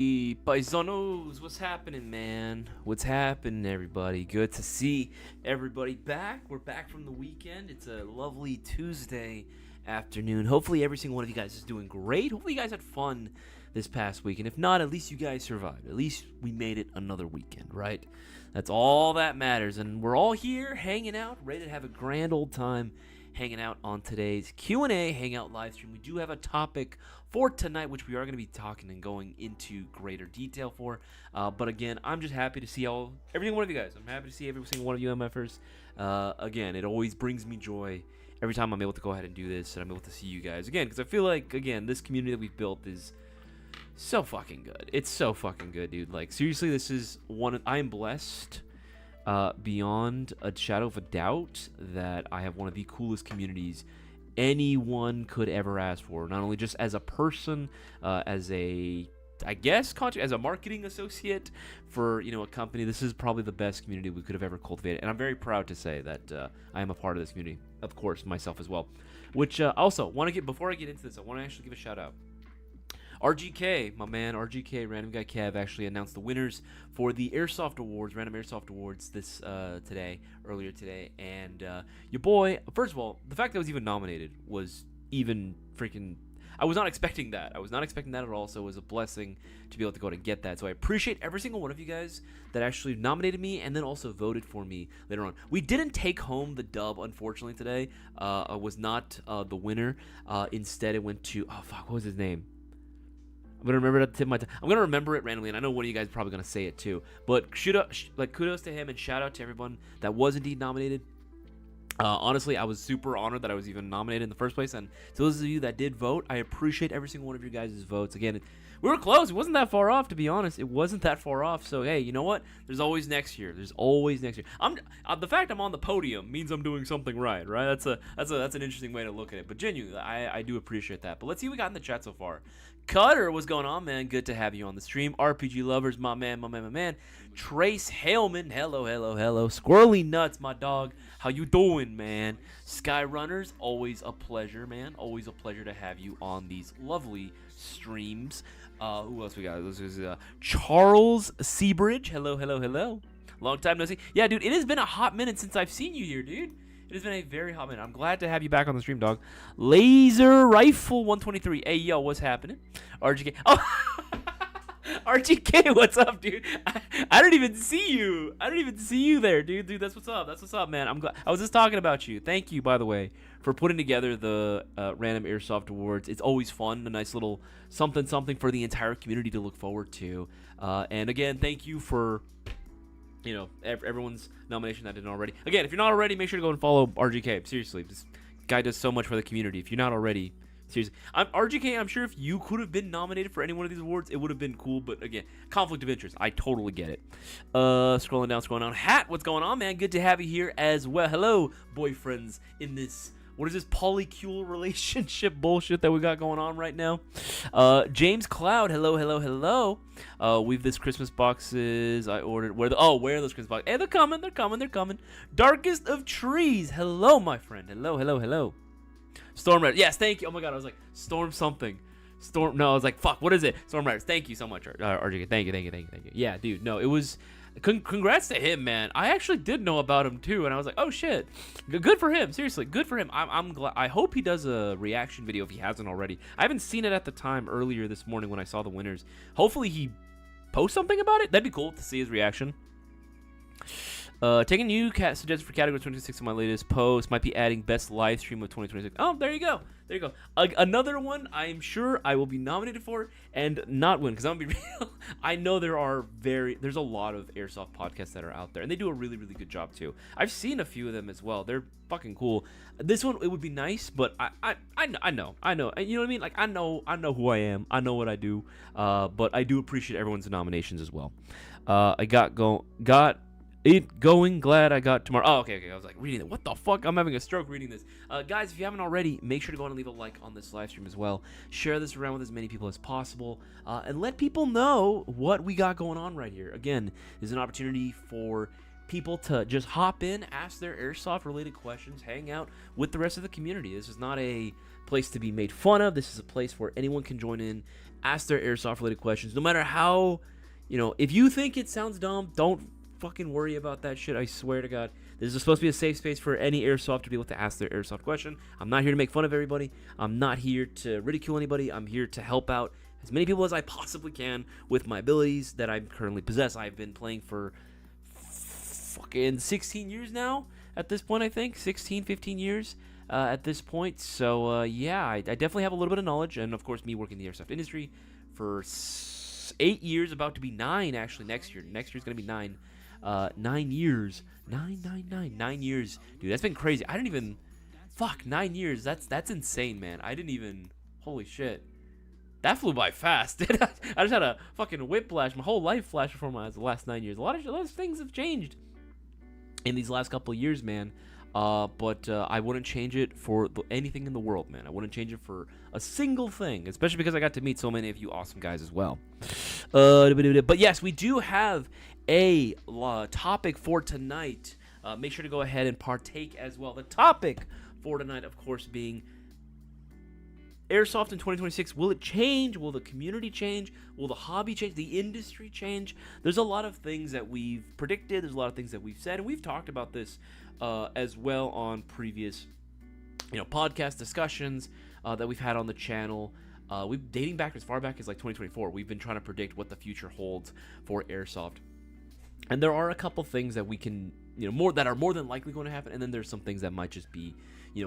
Paisanos, what's happening, man? What's happening, everybody? Good to see everybody back. We're back from the weekend. It's a lovely Tuesday afternoon. Hopefully, every single one of you guys is doing great. Hopefully, you guys had fun this past week. And if not, at least you guys survived. At least we made it another weekend, right? That's all that matters. And we're all here hanging out, ready to have a grand old time hanging out on today's Q&A Hangout live stream. We do have a topic for tonight, which we are going to be talking and going into greater detail for. But again, I'm just happy to see every single one of you guys. I'm happy to see every single one of you MFers. Again, it always brings me joy every time I'm able to go ahead and do this, and I'm able to see you guys again, because I feel like, again, this community that we've built is so fucking good. It's so fucking good, dude. Like, seriously, this is I am blessed beyond a shadow of a doubt that I have one of the coolest communities anyone could ever ask for. Not only just as a person, as a marketing associate for a company. This is probably the best community we could have ever cultivated, and I'm very proud to say that I am a part of this community. Of course, myself as well. Which also before I get into this, I want to actually give a shout out. RGK, my man, RGK, Random Guy Kev, actually announced the winners for the Airsoft Awards, Random Airsoft Awards earlier today, and your boy, first of all, the fact that I was even nominated was even freaking, I was not expecting that. I was not expecting that at all, so it was a blessing to be able to go and get that. So I appreciate every single one of you guys that actually nominated me and then also voted for me later on. We didn't take home the dub, unfortunately, today. I was not the winner. Instead, it went to, what was his name? I'm gonna remember it at the tip of my tongue. I'm gonna remember it randomly, and I know one of you guys are probably gonna say it too. But kudos to him, and shout out to everyone that was indeed nominated. Honestly, I was super honored that I was even nominated in the first place. And to those of you that did vote, I appreciate every single one of your guys' votes. Again, we were close. It wasn't that far off, to be honest. It wasn't that far off. So hey, you know what? There's always next year. There's always next year. The fact I'm on the podium means I'm doing something right. That's an interesting way to look at it. But genuinely, I do appreciate that. But let's see what we got in the chat so far. Cutter, what's going on, man? Good to have you on the stream. RPG Lovers, my man. Trace Haleman, hello. Squirrely Nuts, my dog. How you doing, man? Skyrunners, always a pleasure, man. Always a pleasure to have you on these lovely streams. Who else we got? This is Charles Seabridge. Hello. Long time no see. Yeah, dude, it has been a hot minute since I've seen you here, dude. It has been a very hot minute. I'm glad to have you back on the stream, dog. Laser Rifle 123. Hey, yo, what's happening? RGK. Oh, RGK, what's up, dude? I don't even see you. I don't even see you there, dude. Dude, that's what's up. That's what's up, man. I'm glad. I was just talking about you. Thank you, by the way, for putting together the Random Airsoft Awards. It's always fun. A nice little something for the entire community to look forward to. And again, thank you for everyone's nomination that didn't already. Again, if you're not already, make sure to go and follow RGK. Seriously, this guy does so much for the community. If you're not already, seriously, RGK. I'm sure if you could have been nominated for any one of these awards, it would have been cool. But again, conflict of interest. I totally get it. Scrolling down. Hat, what's going on, man? Good to have you here as well. Hello, boyfriends in this. What is this polycule relationship bullshit that we got going on right now? James Cloud, hello. We've this Christmas boxes I ordered. Where are those Christmas boxes? Hey, they're coming. Darkest of Trees, hello, my friend. Hello. Storm Riders, yes, thank you. Oh my god, I was like, Storm something. No, I was like, fuck, what is it? Storm Riders, thank you so much, RJ. Thank you. Yeah, dude, no, it was. Congrats to him, man. I actually did know about him too, and I was like, oh shit, good for him. Seriously, good for him. I'm glad. I hope he does a reaction video if he hasn't already. I haven't seen it at the time earlier this morning when I saw the winners. Hopefully he posts something about it. That'd be cool to see his reaction. Taking new suggestions for category 2026 on my latest post. Might be adding best live stream of 2026. Oh, there you go. Another one I'm sure I will be nominated for and not win, because I'm gonna be real. I know there's a lot of airsoft podcasts that are out there, and they do a really, really good job too. I've seen a few of them as well. They're fucking cool. This one, it would be nice, but I know. You know what I mean? Like, I know who I am. I know what I do. But I do appreciate everyone's nominations as well. I got it going. Glad I got tomorrow. Oh, okay. I was like reading it. What the fuck? I'm having a stroke reading this. Guys, if you haven't already, make sure to go and leave a like on this live stream as well. Share this around with as many people as possible, and let people know what we got going on right here. Again, there's an opportunity for people to just hop in, ask their airsoft related questions, hang out with the rest of the community. This is not a place to be made fun of. This is a place where anyone can join in ask their airsoft related questions. No matter how, if you think it sounds dumb, don't fucking worry about that shit. I swear to God. This is supposed to be a safe space for any airsoft to be able to ask their airsoft question. I'm not here to make fun of everybody. I'm not here to ridicule anybody. I'm here to help out as many people as I possibly can with my abilities that I currently possess. I've been playing for fucking 16 years now at this point, I think. 16, 15 years at this point. So, yeah, I definitely have a little bit of knowledge. And, of course, me working in the airsoft industry for 8 years, about to be 9, actually, next year. Next year's going to be 9. 9 years. 9 years. Dude, that's been crazy. I didn't even... 9 years. That's insane, man. I didn't even... Holy shit. That flew by fast. I just had a fucking whiplash. My whole life flashed before my eyes the last 9 years. A lot of things have changed in these last couple of years, man. But I wouldn't change it for anything in the world, man. I wouldn't change it for a single thing, especially because I got to meet so many of you awesome guys as well. But yes, we do have a topic for tonight. Make sure to go ahead and partake as well. The topic for tonight, of course, being Airsoft in 2026. Will it change? Will the community change? Will the hobby change? The industry change? There's a lot of things that we've predicted. There's a lot of things that we've said, and we've talked about this as well on previous, podcast discussions that we've had on the channel. We've dating back as far back as like 2024. We've been trying to predict what the future holds for Airsoft, and there are a couple things that we can, more that are more than likely going to happen, and then there's some things that might just be,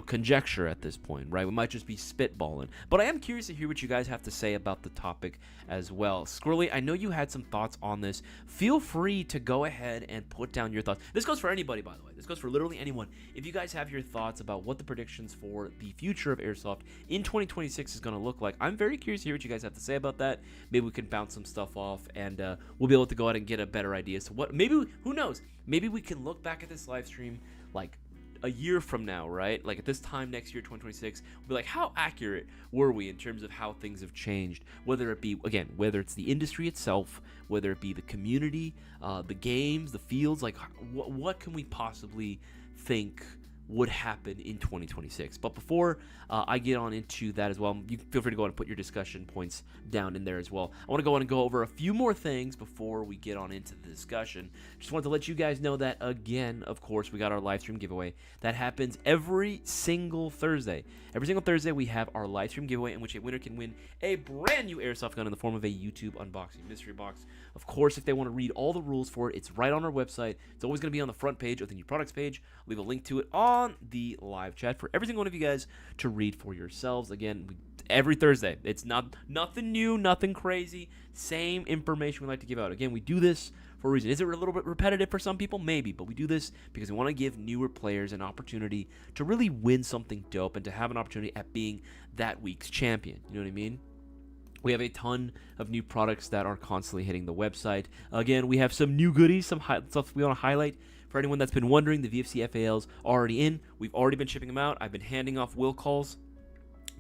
conjecture at this point, right? We might just be spitballing. But I am curious to hear what you guys have to say about the topic as well. Squirrely, I know you had some thoughts on this. Feel free to go ahead and put down your thoughts. This goes for anybody, by the way. This goes for literally anyone. If you guys have your thoughts about what the predictions for the future of Airsoft in 2026 is going to look like, I'm very curious to hear what you guys have to say about that. Maybe we can bounce some stuff off, and we'll be able to go out and get a better idea. So what? Maybe, who knows? Maybe we can look back at this live stream like a year from now, right? Like at this time next year, 2026, we'll be like, how accurate were we in terms of how things have changed? Whether it be, again, whether it's the industry itself, whether it be the community, the games, the fields, like what can we possibly think would happen in 2026? But before I get on into that as well, you feel free to go ahead and put your discussion points down in there as well. I want to go on and go over a few more things before we get on into the discussion. Just wanted to let you guys know that, again, of course, we got our live stream giveaway that happens every single Thursday. Every single Thursday we have our live stream giveaway in which a winner can win a brand new airsoft gun in the form of a YouTube unboxing mystery box. Of course, if they want to read all the rules for it, it's right on our website. It's always going to be on the front page of the new products page. I'll leave a link to it on the live chat for every single one of you guys to read for yourselves. Again, every Thursday. It's nothing new, nothing crazy. Same information we like to give out. Again, we do this for a reason. Is it a little bit repetitive for some people? Maybe, but we do this because we want to give newer players an opportunity to really win something dope and to have an opportunity at being that week's champion. You know what I mean? We have a ton of new products that are constantly hitting the website. Again, we have some new goodies, some stuff we want to highlight. For anyone that's been wondering, the VFC FAL's already in. We've already been shipping them out. I've been handing off will calls,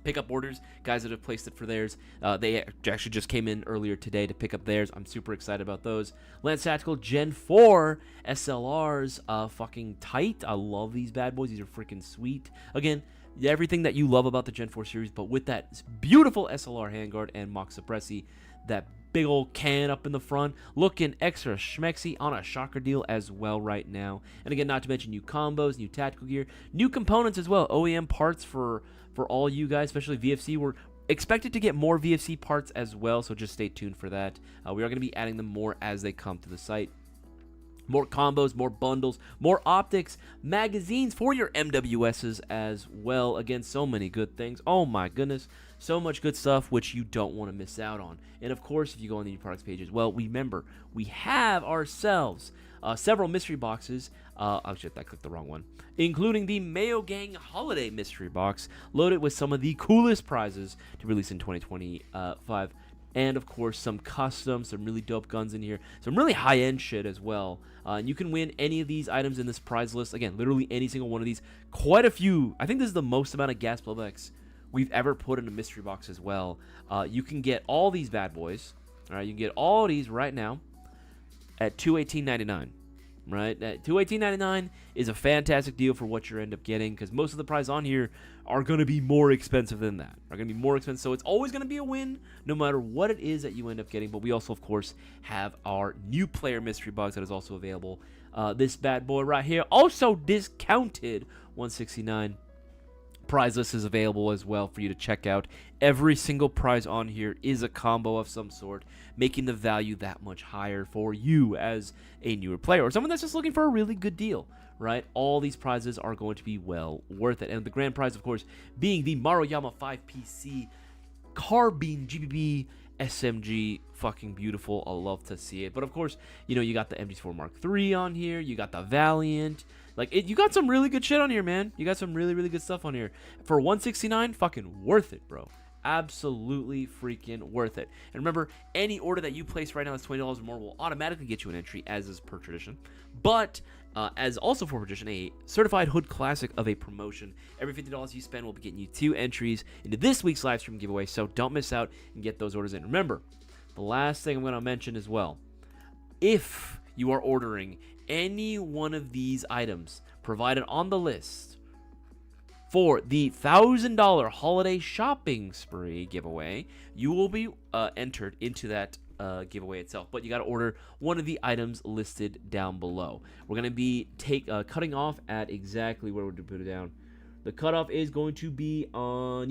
pickup orders, guys that have placed it for theirs. They actually just came in earlier today to pick up theirs. I'm super excited about those. Lance Tactical Gen 4 SLRs, fucking tight. I love these bad boys. These are freaking sweet. Again, everything that you love about the Gen 4 series, but with that beautiful SLR handguard and mock suppressi, that big old can up in the front, looking extra schmexy on a shocker deal as well right now. And again, not to mention new combos, new tactical gear, new components as well, OEM parts for all you guys, especially VFC. We're expected to get more VFC parts as well, so just stay tuned for that. We are going to be adding them more as they come to the site. More combos, more bundles, more optics, magazines for your MWSs as well. Again, so many good things. Oh my goodness. So much good stuff which you don't want to miss out on. And of course, if you go on the new products page as well, remember, we have ourselves several mystery boxes. Oh shit, I clicked the wrong one. Including the Mayo Gang Holiday Mystery Box, loaded with some of the coolest prizes to release in 2025. And, of course, some custom, some really dope guns in here. Some really high-end shit as well. And you can win any of these items in this prize list. Again, literally any single one of these. Quite a few. I think this is the most amount of gas blowbacks we've ever put in a mystery box as well. You can get all these bad boys. All right, you can get all these right now at $218.99. right? That $218.99 is a fantastic deal for what you end up getting, because most of the prizes on here are going to be more expensive than that. Are going to be more expensive, so it's always going to be a win, no matter what it is that you end up getting. But we also, of course, have our new player mystery box that is also available. This bad boy right here, also discounted $169. Prize list is available as well for you to check out. Every single prize on here is a combo of some sort, making the value that much higher for you as a newer player or someone that's just looking for a really good deal, right? All these prizes are going to be well worth it. And the grand prize, of course, being the Maruyama 5PC Carbine GBB SMG. Fucking beautiful. I love to see it. But of course, you know, you got the MG4 Mark III on here. You got the Valiant. You got some really good shit on here, man. You got some really, really good stuff on here. For $169, fucking worth it, bro. Absolutely freaking worth it. And remember, any order that you place right now that's $20 or more will automatically get you an entry, as is per tradition. But as also for tradition, a certified hood classic of a promotion. Every $50 you spend will be getting you 2 entries into this week's live stream giveaway. So don't miss out and get those orders in. Remember, the last thing I'm going to mention as well, if you are ordering any one of these items provided on the list for the $1,000 holiday shopping spree giveaway, you will be entered into that giveaway itself. But you got to order one of the items listed down below. We're going to be cutting off at exactly where would you put it down. The cutoff is going to be on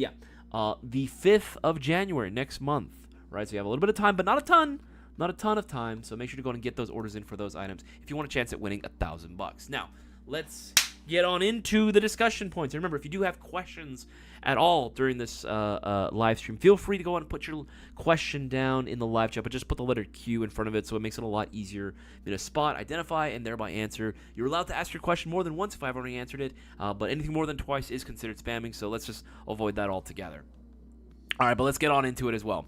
the 5th of January next month, right? So you have a little bit of time, but not a ton. Not a ton of time, so make sure to go and get those orders in for those items if you want a chance at winning $1,000. Now, let's get on into the discussion points. And remember, if you do have questions at all during this live stream, feel free to go ahead and put your question down in the live chat, but just put the letter Q in front of it so it makes it a lot easier to spot, identify, and thereby answer. You're allowed to ask your question more than once if I've already answered it, but anything more than twice is considered spamming, so let's just avoid that altogether. All right, but let's get on into it as well.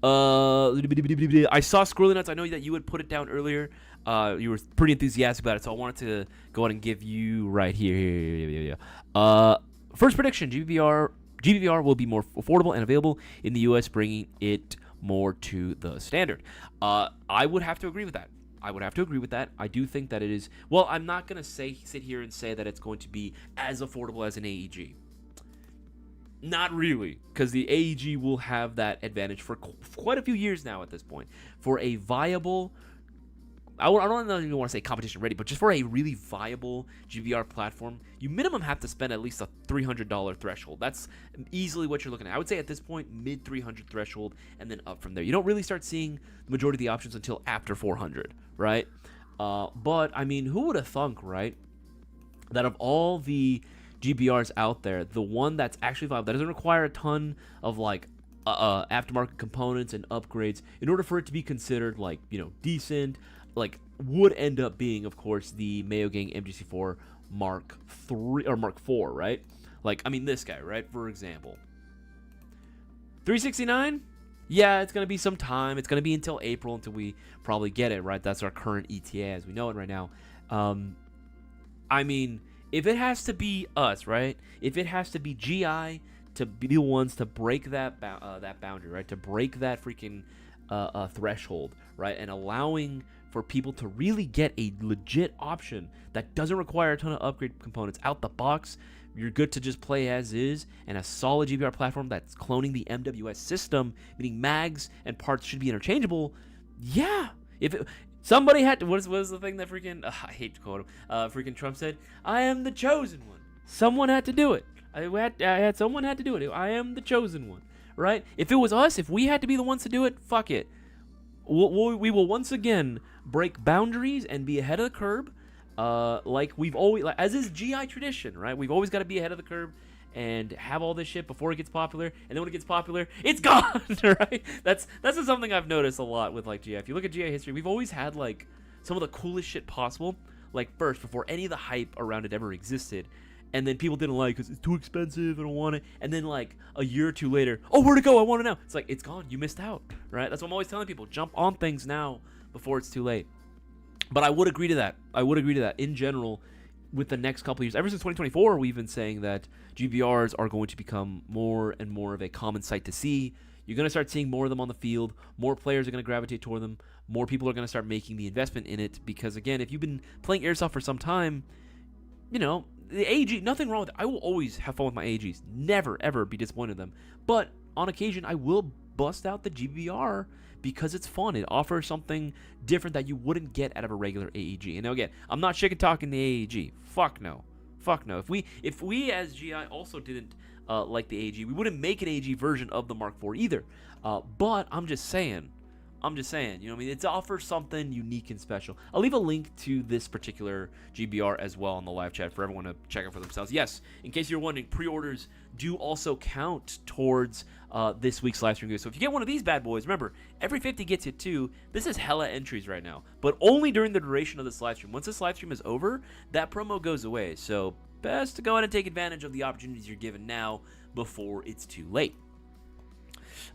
I saw Squirrely Nuts. I know that you had put it down earlier. You were pretty enthusiastic about it, so I wanted to go ahead and give you right here. First prediction, GBVR will be more affordable and available in the U.S., bringing it more to the standard. I would have to agree with that. I do think that it is. Well, I'm not going to sit here and say that it's going to be as affordable as an AEG. Not really, because the AEG will have that advantage for quite a few years now at this point. For a viable, I don't even want to say competition ready, but just for a really viable GVR platform, you minimum have to spend at least a $300 threshold. That's easily what you're looking at. I would say at this point, mid 300 threshold, and then up from there. You don't really start seeing the majority of the options until after 400, right? But, I mean, who would have thunk, right, that of all the GBRs out there, the one that's actually viable, that doesn't require a ton of aftermarket components and upgrades in order for it to be considered decent, would end up being, of course, the Mayo Gang MGC4 Mark 3 or Mark 4, right? This guy, right? For example, $369. Yeah, it's gonna be some time. It's gonna be until April until we probably get it, right? That's our current ETA as we know it right now. If it has to be us, right? If it has to be GI to be the ones to break that boundary, right? To break that freaking threshold, right? And allowing for people to really get a legit option that doesn't require a ton of upgrade components out the box. You're good to just play as is, and a solid GBR platform that's cloning the MWS system, meaning mags and parts should be interchangeable. Yeah, somebody had to. What is the thing that freaking I hate to quote him. Freaking Trump said, "I am the chosen one." Someone had to do it. Someone had to do it. I am the chosen one, right? If it was us, if we had to be the ones to do it, fuck it. We will once again break boundaries and be ahead of the curve, we've always, as is GI tradition, right? We've always got to be ahead of the curve and have all this shit before it gets popular, and then when it gets popular, it's gone, right? That's something I've noticed a lot with GI. If you look at GI history, we've always had some of the coolest shit possible, first before any of the hype around it ever existed, and then people didn't like it because it's too expensive, I don't want it, and then a year or two later, oh, where'd it go? I want it now. It's it's gone. You missed out, right? That's what I'm always telling people. Jump on things now before it's too late. But I would agree to that. In general, with the next couple of years, ever since 2024, we've been saying that GBRs are going to become more and more of a common sight to see you're going to start seeing more of them on the field. More players are going to gravitate toward them. More people are going to start making the investment in it because, again, if you've been playing Airsoft for some time, the AEG, nothing wrong with it. I will always have fun with my AEGs. Never, ever be disappointed in them. But on occasion, I will bust out the GBR because it's fun. It offers something different that you wouldn't get out of a regular AEG. And now, again, I'm not chicken talking the AEG. Fuck no. Fuck no. If we as GI also didn't like the AEG, we wouldn't make an AEG version of the Mark IV either. But I'm just saying, it offers something unique and special. I'll leave a link to this particular GBR as well in the live chat for everyone to check out for themselves. Yes, in case you're wondering, pre-orders do also count towards this week's live stream. So if you get one of these bad boys, remember, every 50 gets you 2. This is hella entries right now, but only during the duration of this live stream. Once this live stream is over, that promo goes away. So best to go ahead and take advantage of the opportunities you're given now before it's too late.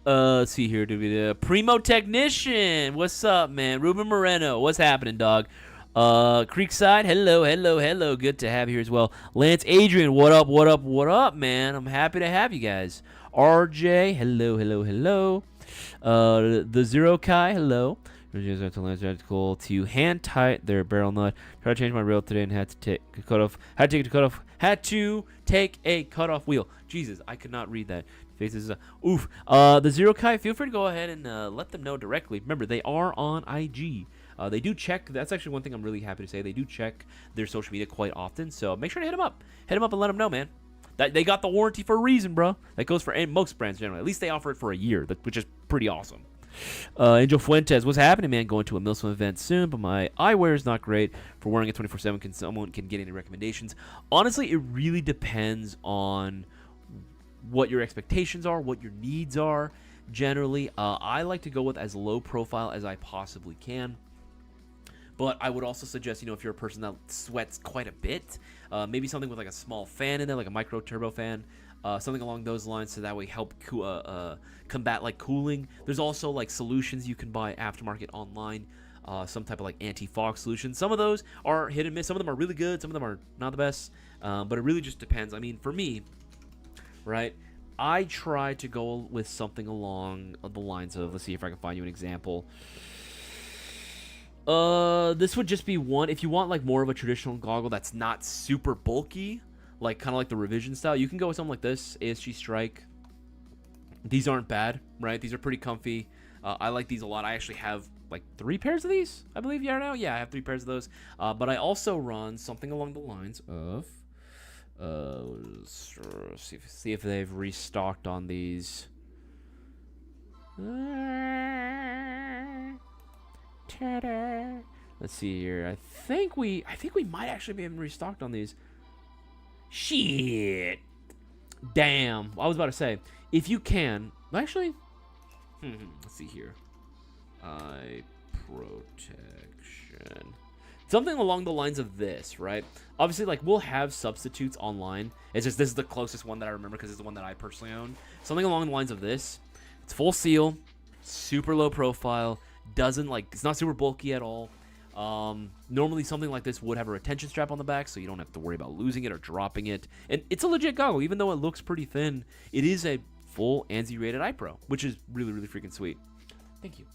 Let's see here. Primo Technician. What's up, man? Ruben Moreno. What's happening, dog? Creekside. Hello. Good to have you here as well. Lance Adrian. What up, man? I'm happy to have you guys. RJ. Hello. The Zero Kai. Hello. To hand tight their barrel nut. Tried to change my rail today and had to take a cutoff. Had to take a cutoff wheel. Jesus, I could not read that. Faces, oof. The Zero Kai, feel free to go ahead and let them know directly. Remember, they are on IG. They do check. That's actually one thing I'm really happy to say. They do check their social media quite often. So make sure to hit them up. Hit them up and let them know, man. That they got the warranty for a reason, bro. That goes for most brands generally. At least they offer it for a year, which is pretty awesome. Angel Fuentes, what's happening, man? Going to a Milsim event soon, but my eyewear is not great for wearing it 24/7. Can someone get any recommendations? Honestly, it really depends on what your expectations are, what your needs are. Generally, I like to go with as low profile as I possibly can. But I would also suggest, if you're a person that sweats quite a bit, maybe something with like a small fan in there, like a micro turbo fan, something along those lines, so that way help combat like cooling. There's also like solutions you can buy aftermarket online, some type of like anti-fog solution. Some of those are hit and miss. Some of them are really good. Some of them are not the best. But it really just depends. I mean, for me, right, I try to go with something along the lines of, let's see if I can find you an example. This would just be one. If you want like more of a traditional goggle that's not super bulky, like kind of like the revision style, you can go with something like this, ASG Strike. These aren't bad, right? These are pretty comfy. I like these a lot. I actually have like 3 pairs of these, I believe. Yeah, I have 3 pairs of those. But I also run something along the lines of, see if they've restocked on these. Let's see here. I think we might actually be restocked on these. Shit. Damn. I was about to say, if you can, actually, let's see here. Eye protection. Something along the lines of this, right? Obviously, like, we'll have substitutes online. It's just this is the closest one that I remember because it's the one that I personally own. Something along the lines of this. It's full seal, super low profile, it's not super bulky at all. Normally something like this would have a retention strap on the back, so you don't have to worry about losing it or dropping it. And it's a legit goggle, even though it looks pretty thin. It is a full ANSI rated eye pro, which is really, really freaking sweet. Thank you.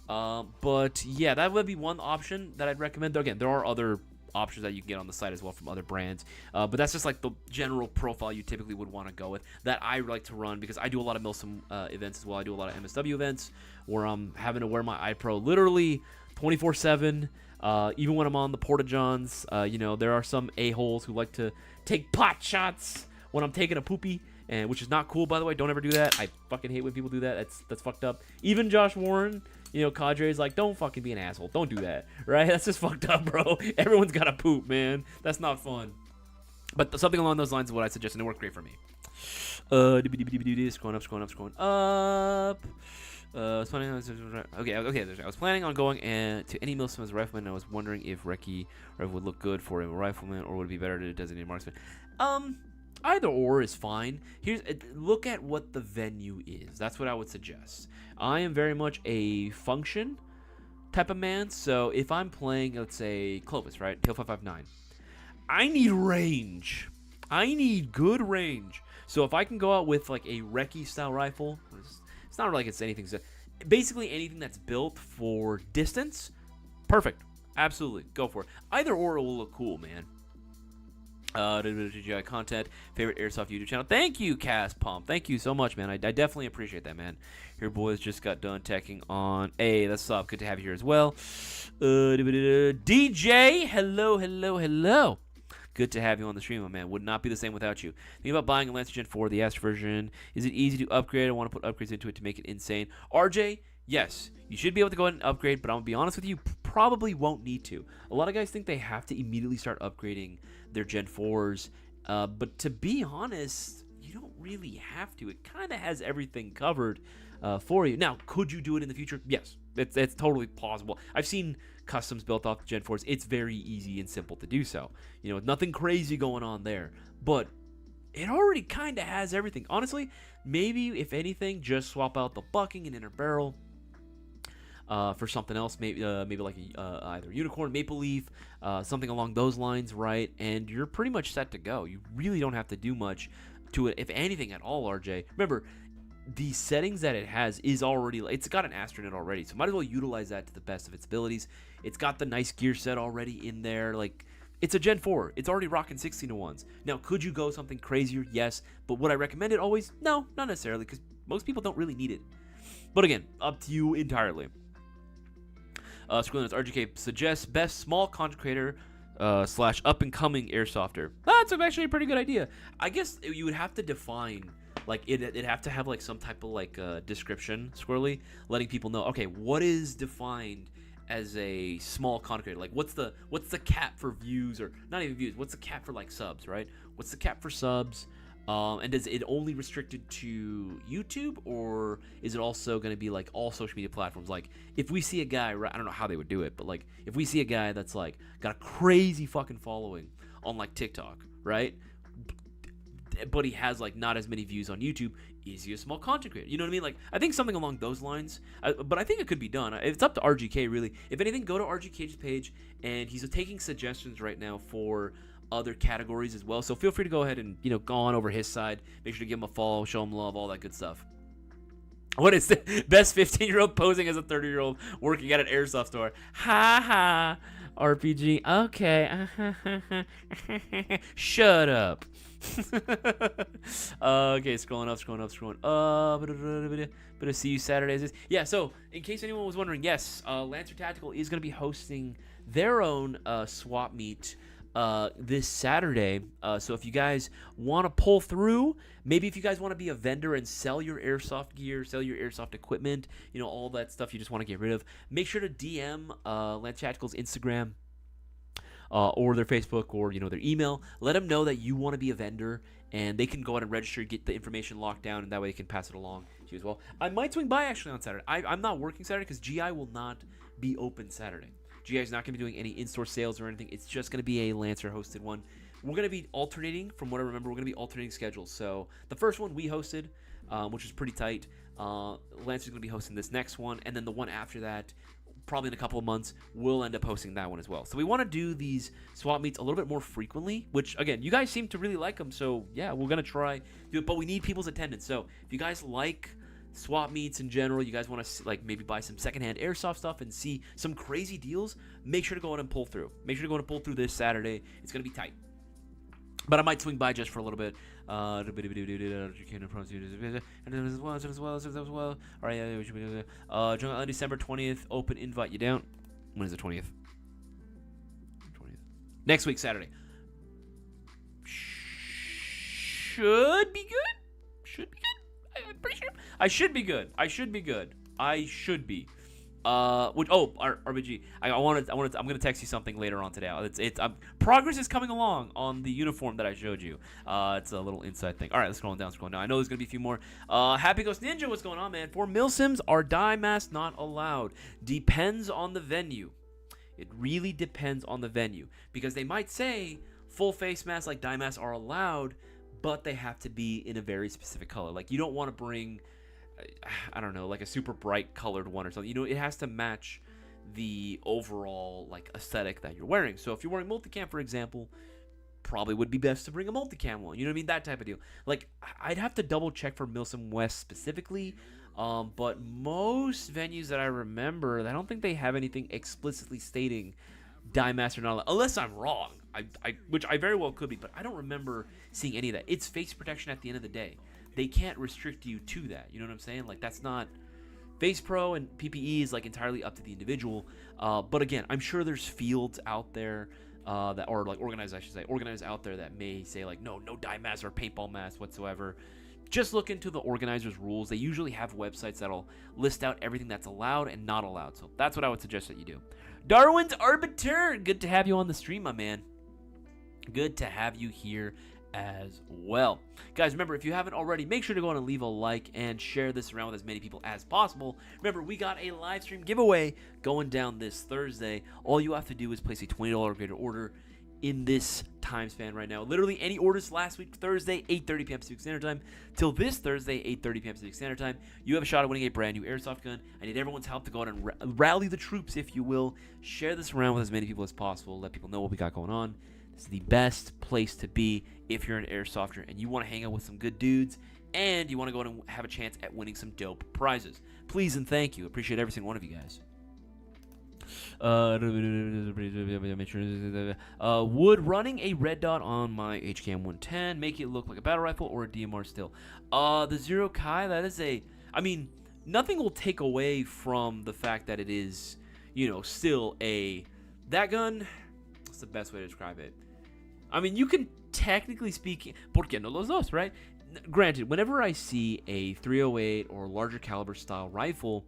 But yeah, that would be one option that I'd recommend. Though again, there are other options that you can get on the site as well from other brands. But that's just like the general profile you typically would want to go with that I like to run, because I do a lot of Milsim events as well. I do a lot of MSW events where I'm having to wear my iPro literally 24/7. Even when I'm on the Porta-Johns, there are some a-holes who like to take pot shots when I'm taking a poopy, and which is not cool, by the way. Don't ever do that. I fucking hate when people do that. That's fucked up. Even Josh Warren, cadre is like, don't fucking be an asshole. Don't do that, right? That's just fucked up, bro. Everyone's got to poop, man. That's not fun. But something along those lines is what I suggest, and it worked great for me. Scrolling up. I was planning on going to any Milsim as a rifleman, and I was wondering if Recce rifle would look good for a rifleman, or would it be better to designate marksman? Either or is fine. Look at what the venue is. That's what I would suggest. I am very much a function type of man, so if I'm playing, let's say, Clovis, right? Hill 559, I need range. I need good range. So if I can go out with like a recce style rifle, it's not like it's anything. Basically anything that's built for distance, perfect. Absolutely, go for it. Either or will look cool, man. GI content, favorite airsoft YouTube channel. Thank you, Cass Pump. Thank you so much, man. I definitely appreciate that, man. Your boys just got done teching on. Hey, that's up. Good to have you here as well. DJ, hello. Good to have you on the stream, my man. Would not be the same without you. Think about buying a Lancer Gen 4, the S version. Is it easy to upgrade? I want to put upgrades into it to make it insane. RJ, yes, you should be able to go ahead and upgrade, but I'm going to be honest with you, probably won't need to. A lot of guys think they have to immediately start upgrading their Gen 4s, but to be honest, you don't really have to. It kind of has everything covered for you. Now, could you do it in the future? Yes, it's totally plausible. I've seen customs built off the Gen 4s. It's very easy and simple to do so. You know, nothing crazy going on there, but it already kind of has everything. Honestly, maybe, if anything, just swap out the bucking and inner barrel for something else, maybe like either unicorn, maple leaf, something along those lines, right? And you're pretty much set to go. You really don't have to do much to it, if anything at all, RJ. Remember, the settings that it has is already, it's got an astronaut already, so might as well utilize that to the best of its abilities. It's got the nice gear set already in there. Like, it's a Gen 4. It's already rocking 16-to-1s. Now, could you go something crazier? Yes. But would I recommend it always? No, not necessarily, because most people don't really need it. But again, up to you entirely. Squillin's RGK suggests best small content creator / up-and-coming airsofter. That's actually a pretty good idea. I guess you would have to define, like, it'd have to have, like, some type of, like, description, Squirrely, letting people know, okay, what is defined as a small content creator? Like, what's the cap for views, or not even views, what's the cap for, like, subs, right? What's the cap for subs? And is it only restricted to YouTube, or is it also going to be like all social media platforms? Like, if we see a guy, I don't know how they would do it, but like if we see a guy that's like got a crazy fucking following on like TikTok, right? But he has like not as many views on YouTube. Is he a small content creator? You know what I mean? Like, I think something along those lines. But I think it could be done. It's up to RGK, really. If anything, go to RGK's page, and he's taking suggestions right now for other categories as well. So feel free to go ahead and, you know, go on over his side. Make sure to give him a follow, show him love, all that good stuff. What is the best 15-year-old posing as a 30-year-old working at an airsoft store? Ha ha. RPG. Okay. Shut up. Okay, scrolling up. But see you Saturdays. Yeah, so in case anyone was wondering, yes, Lancer Tactical is going to be hosting their own swap meet this Saturday. So if you guys want to pull through, maybe if you guys want to be a vendor and sell your airsoft gear, sell your airsoft equipment, you know, all that stuff you just want to get rid of, make sure to DM Lance Tactical's Instagram or their Facebook, or, you know, their email. Let them know that you want to be a vendor, and they can go out and register, get the information locked down, and that way they can pass it along to you as well. I might swing by actually on Saturday. I'm not working Saturday because GI will not be open Saturday. GI is not going to be doing any in-store sales or anything. It's just going to be a Lancer-hosted one. We're going to be alternating, from what I remember, we're going to be alternating schedules. So the first one we hosted, which was pretty tight. Lancer's going to be hosting this next one, and then the one after that, probably in a couple of months, we'll end up hosting that one as well. So we want to do these swap meets a little bit more frequently, which, again, you guys seem to really like them. So, yeah, we're going to try do it, but we need people's attendance. So if you guys like swap meets in general, you guys want to like maybe buy some secondhand airsoft stuff and see some crazy deals, make sure to go out and pull through. Make sure to go out and pull through this Saturday. It's going to be tight. But I might swing by just for a little bit. All right, December 20th, open invite you down. When is the 20th? 20th. Next week, Saturday. Should be good. Should be good. I'm pretty sure. I should be good. I should be. RBG. I'm gonna text you something later on today. Progress is coming along on the uniform that I showed you. It's a little inside thing. All right, let's scroll down. I know there's gonna be a few more. Happy Ghost Ninja, what's going on, man? For milsims, are dye masks not allowed? Depends on the venue. It really depends on the venue, because they might say full face masks like dye masks are allowed, but they have to be in a very specific color. Like, you don't want to bring, I don't know, like a super bright colored one or something. You know, it has to match the overall like aesthetic that you're wearing. So if you're wearing multicam, for example, probably would be best to bring a multicam one. You know what I mean? That type of deal. Like, I'd have to double check for Milsom West specifically. But most venues that I remember, I don't think they have anything explicitly stating dye mask or not allowed, unless I'm wrong. Which I very well could be, but I don't remember seeing any of that. It's face protection at the end of the day. They can't restrict you to that. You know what I'm saying? Like, that's not Face Pro, and PPE is like entirely up to the individual. But again, I'm sure there's fields out there that are like organized, I should say, organized out there that may say like, no dye mask or paintball mask whatsoever. Just look into the organizers' rules. They usually have websites that'll list out everything that's allowed and not allowed. So that's what I would suggest that you do. Darwin's Arbiter, good to have you on the stream, my man. Good to have you here as well. Guys, remember, if you haven't already, make sure to go on and leave a like and share this around with as many people as possible. Remember, we got a live stream giveaway going down this Thursday. All you have to do is place a $20 or greater order in this time span right now. Literally any orders last week, Thursday, 8:30 p.m. Pacific Standard Time, till this Thursday, 8:30 p.m. Pacific Standard Time, you have a shot at winning a brand new airsoft gun. I need everyone's help to go out and rally the troops, if you will. Share this around with as many people as possible. Let people know what we got going on. This is the best place to be if you're an airsofter and you want to hang out with some good dudes and you want to go out and have a chance at winning some dope prizes. Please and thank you. Appreciate every single one of you guys. Would running a red dot on my HCAM 110 make it look like a battle rifle or a DMR still? The Zero Kai, that is I mean, nothing will take away from the fact that it is, still that gun, what's the best way to describe it? I mean, you can technically speak, ¿por qué no los dos, right? Granted, whenever I see a 308 or larger caliber style rifle,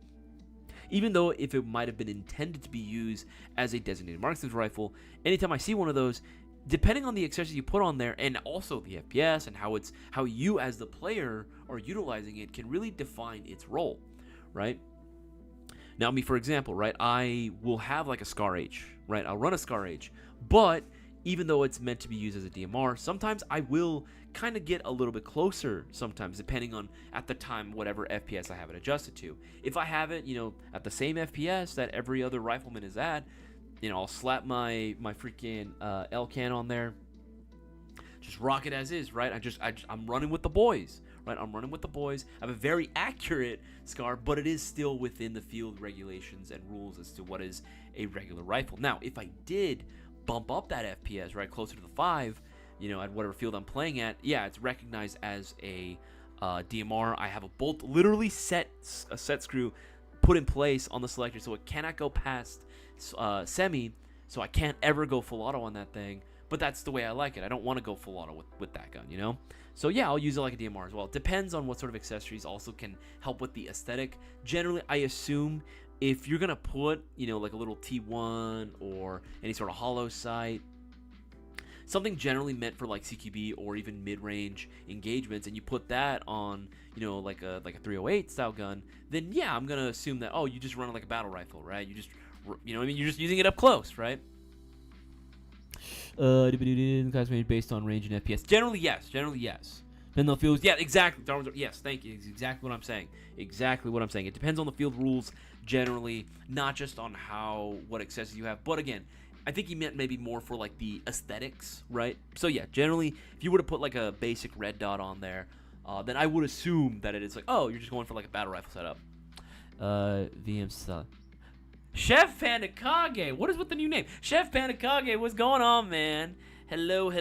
even though if it might have been intended to be used as a designated marksman's rifle, anytime I see one of those, depending on the accessories you put on there and also the FPS and how you as the player are utilizing it can really define its role, right? Now, me, for example, right, I will have like a Scar H, right? I'll run a Scar H, but even though it's meant to be used as a DMR, sometimes I will kind of get a little bit closer sometimes, depending on, at the time, whatever FPS I have it adjusted to. If I have it, at the same FPS that every other rifleman is at, I'll slap my freaking L-can on there, just rock it as is, right? I'm running with the boys, right? I'm running with the boys. I have a very accurate Scar, but it is still within the field regulations and rules as to what is a regular rifle. Now, if I did bump up that FPS, right, closer to the 5, at whatever field I'm playing at, yeah, it's recognized as a DMR. I have a bolt literally a set screw put in place on the selector, so it cannot go past semi, so I can't ever go full auto on that thing, but that's the way I like it. I don't want to go full auto with that gun, So yeah, I'll use it like a DMR as well. It depends on what sort of accessories also can help with the aesthetic. Generally, I assume if you're gonna put, like a little T1 or any sort of hollow sight, something generally meant for like CQB or even mid-range engagements, and you put that on, like a 308 style gun, then yeah, I'm gonna assume that, you just run it like a battle rifle, right? You just, you're just using it up close, right? Based on range and FPS. Generally, yes. Then the fields, yeah, exactly. Yes, thank you. It's exactly what I'm saying. It depends on the field rules generally, not just on what accessories you have. But again, I think he meant maybe more for like the aesthetics, right? So yeah, generally, if you were to put like a basic red dot on there, then I would assume that it is like, you're just going for like a battle rifle setup. VM stuff. Chef Pandakage, what is with the new name? Chef Pandakage, what's going on, man? Hello.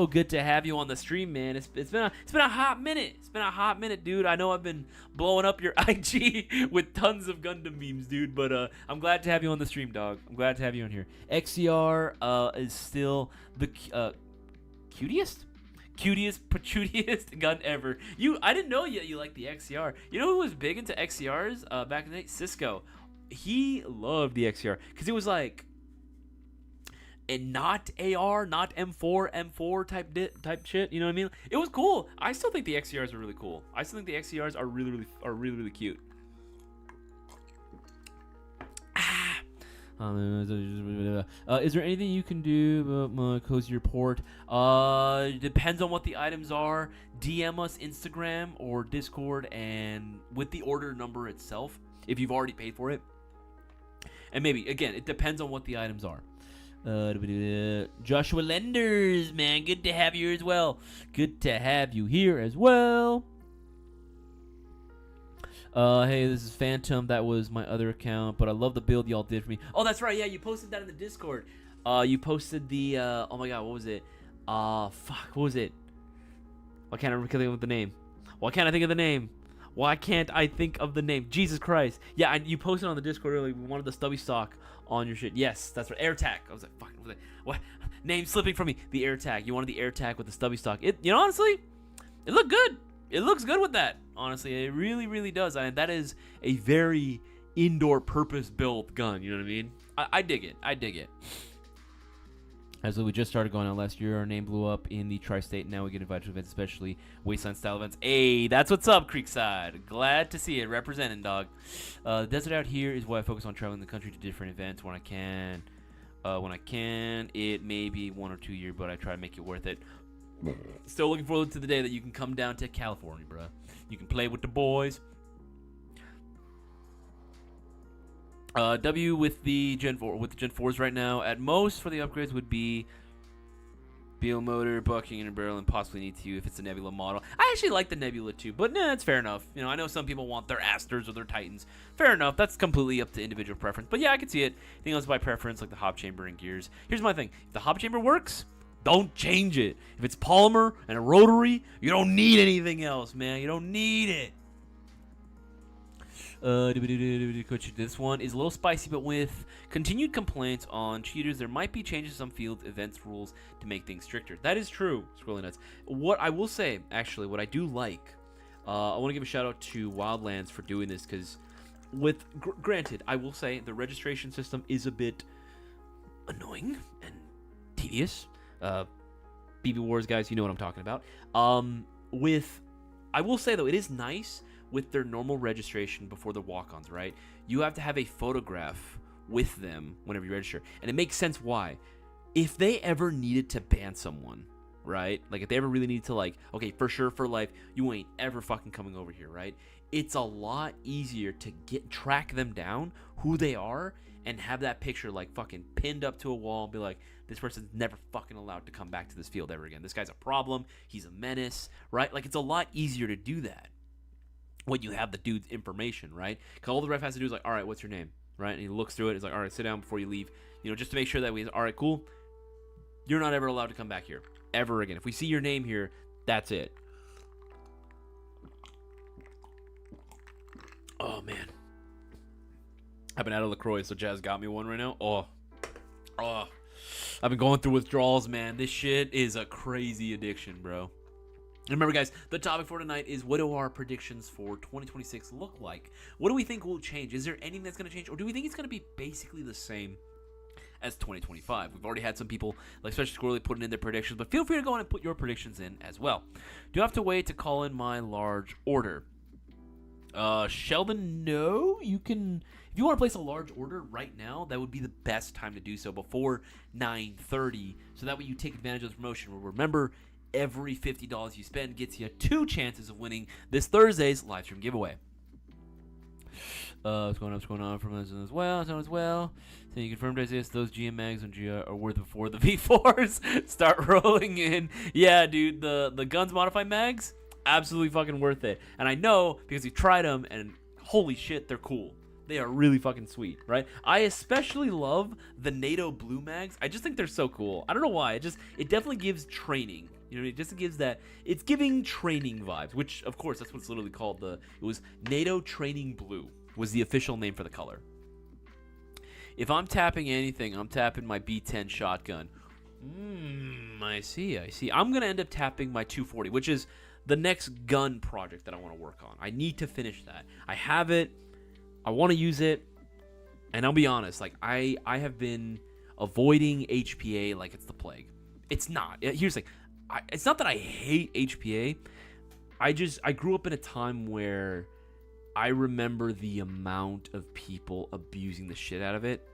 Good to have you on the stream, man. It's been a hot minute. Dude. I know I've been blowing up your IG with tons of Gundam memes, dude. But I'm glad to have you on the stream, dog. I'm glad to have you on here. XCR is still the cutest gun ever. I didn't know you like the XCR. You know who was big into XCRs back in the day? Cisco. He loved the XCR because it was like, and not AR, not M4 type shit. You know what I mean? It was cool. I still think the XCRs are really cool. I still think the XCRs are really cute. Is there anything you can do about my cozy report? Depends on what the items are. DM us Instagram or Discord, and with the order number itself, if you've already paid for it. And maybe, again, it depends on what the items are. Joshua Lenders, man, good to have you here as well. Good to have you here as well. Hey, this is Phantom. That was my other account, but I love the build y'all did for me. Oh, that's right. Yeah, you posted that in the Discord. You posted the, oh my god, what was it? Fuck, what was it? Why can't I think of the name? Why can't I think of the name? Why can't I think of the name? Jesus Christ. Yeah, you posted on the Discord earlier. We wanted the stubby stock on your shit. Yes, that's right. AirTag. I was like, fuck, what? Name slipping from me. The AirTag. You wanted the AirTag with the stubby stock. Honestly, it looked good. It looks good with that. Honestly, it really, really does. And that is a very indoor purpose-built gun. You know what I mean? I dig it. I dig it. As we just started going out last year, our name blew up in the tri-state. Now we get invited to events, especially wasteland-style events. Hey, that's what's up, Creekside. Glad to see it. Representing, dog. The desert out here is why I focus on traveling the country to different events when I can. It may be 1 or 2 years, but I try to make it worth it. Still looking forward to the day that you can come down to California, bro. You can play with the boys. W with the Gen 4 with the Gen 4s right now. At most for the upgrades would be Beal motor, bucking, and a barrel, and possibly an ETU if it's a Nebula model. I actually like the Nebula too, but nah, it's fair enough. I know some people want their Asters or their Titans. Fair enough. That's completely up to individual preference. But yeah, I can see it. I think it's by preference, like the hop chamber and gears. Here's my thing: if the hop chamber works, don't change it. If it's polymer and a rotary, you don't need anything else, man. You don't need it. This one is a little spicy, but with continued complaints on cheaters, there might be changes to some fields, events, rules to make things stricter. That is true, Scrolling Nuts. What I will say, actually, what I do like, I want to give a shout out to Wildlands for doing this, because granted, I will say the registration system is a bit annoying and tedious. BB Wars guys, you know what I'm talking about. I will say though, it is nice with their normal registration before the walk-ons, right? You have to have a photograph with them whenever you register. And it makes sense why. If they ever needed to ban someone, right? Like if they ever really need to okay, for sure, for life, you ain't ever fucking coming over here, right? It's a lot easier to track them down, who they are, and have that picture fucking pinned up to a wall and be like, this person's never fucking allowed to come back to this field ever again. This guy's a problem. He's a menace, right? It's a lot easier to do that when you have the dude's information, right? Because all the ref has to do is all right, what's your name, right? And he looks through it. He's like, all right, sit down before you leave, just to make sure that all right, cool. You're not ever allowed to come back here ever again. If we see your name here, that's it. Oh man, I've been out of LaCroix, so Jazz got me one right now. Oh, I've been going through withdrawals, man. This shit is a crazy addiction, bro. And remember, guys, the topic for tonight is what do our predictions for 2026 look like? What do we think will change? Is there anything that's going to change? Or do we think it's going to be basically the same as 2025? We've already had some people, especially Squirrely, putting in their predictions, but feel free to go on and put your predictions in as well. Do you have to wait to call in my large order? Sheldon, no. You can, if you want to place a large order right now, that would be the best time to do so before 9:30, so that way you take advantage of the promotion. Remember, every $50 you spend gets you 2 chances of winning this Thursday's live stream giveaway. What's going on from us as well? So you confirmed, Isaias, those GM mags on GR are worth before the V4s start rolling in. Yeah, dude, the guns modified mags, absolutely fucking worth it. And I know because we tried them, and holy shit, they're cool. They are really fucking sweet, right? I especially love the NATO blue mags. I just think they're so cool. I don't know why. It definitely gives training. It just gives that, it's giving training vibes, which, of course, that's what it's literally called. It was NATO Training Blue was the official name for the color. If I'm tapping anything, I'm tapping my B10 shotgun. I see. I'm going to end up tapping my 240, which is the next gun project that I want to work on. I need to finish that. I have it. I want to use it. And I'll be honest, I have been avoiding HPA like it's the plague. It's not. Here's it's not that I hate HPA. I grew up in a time where I remember the amount of people abusing the shit out of it,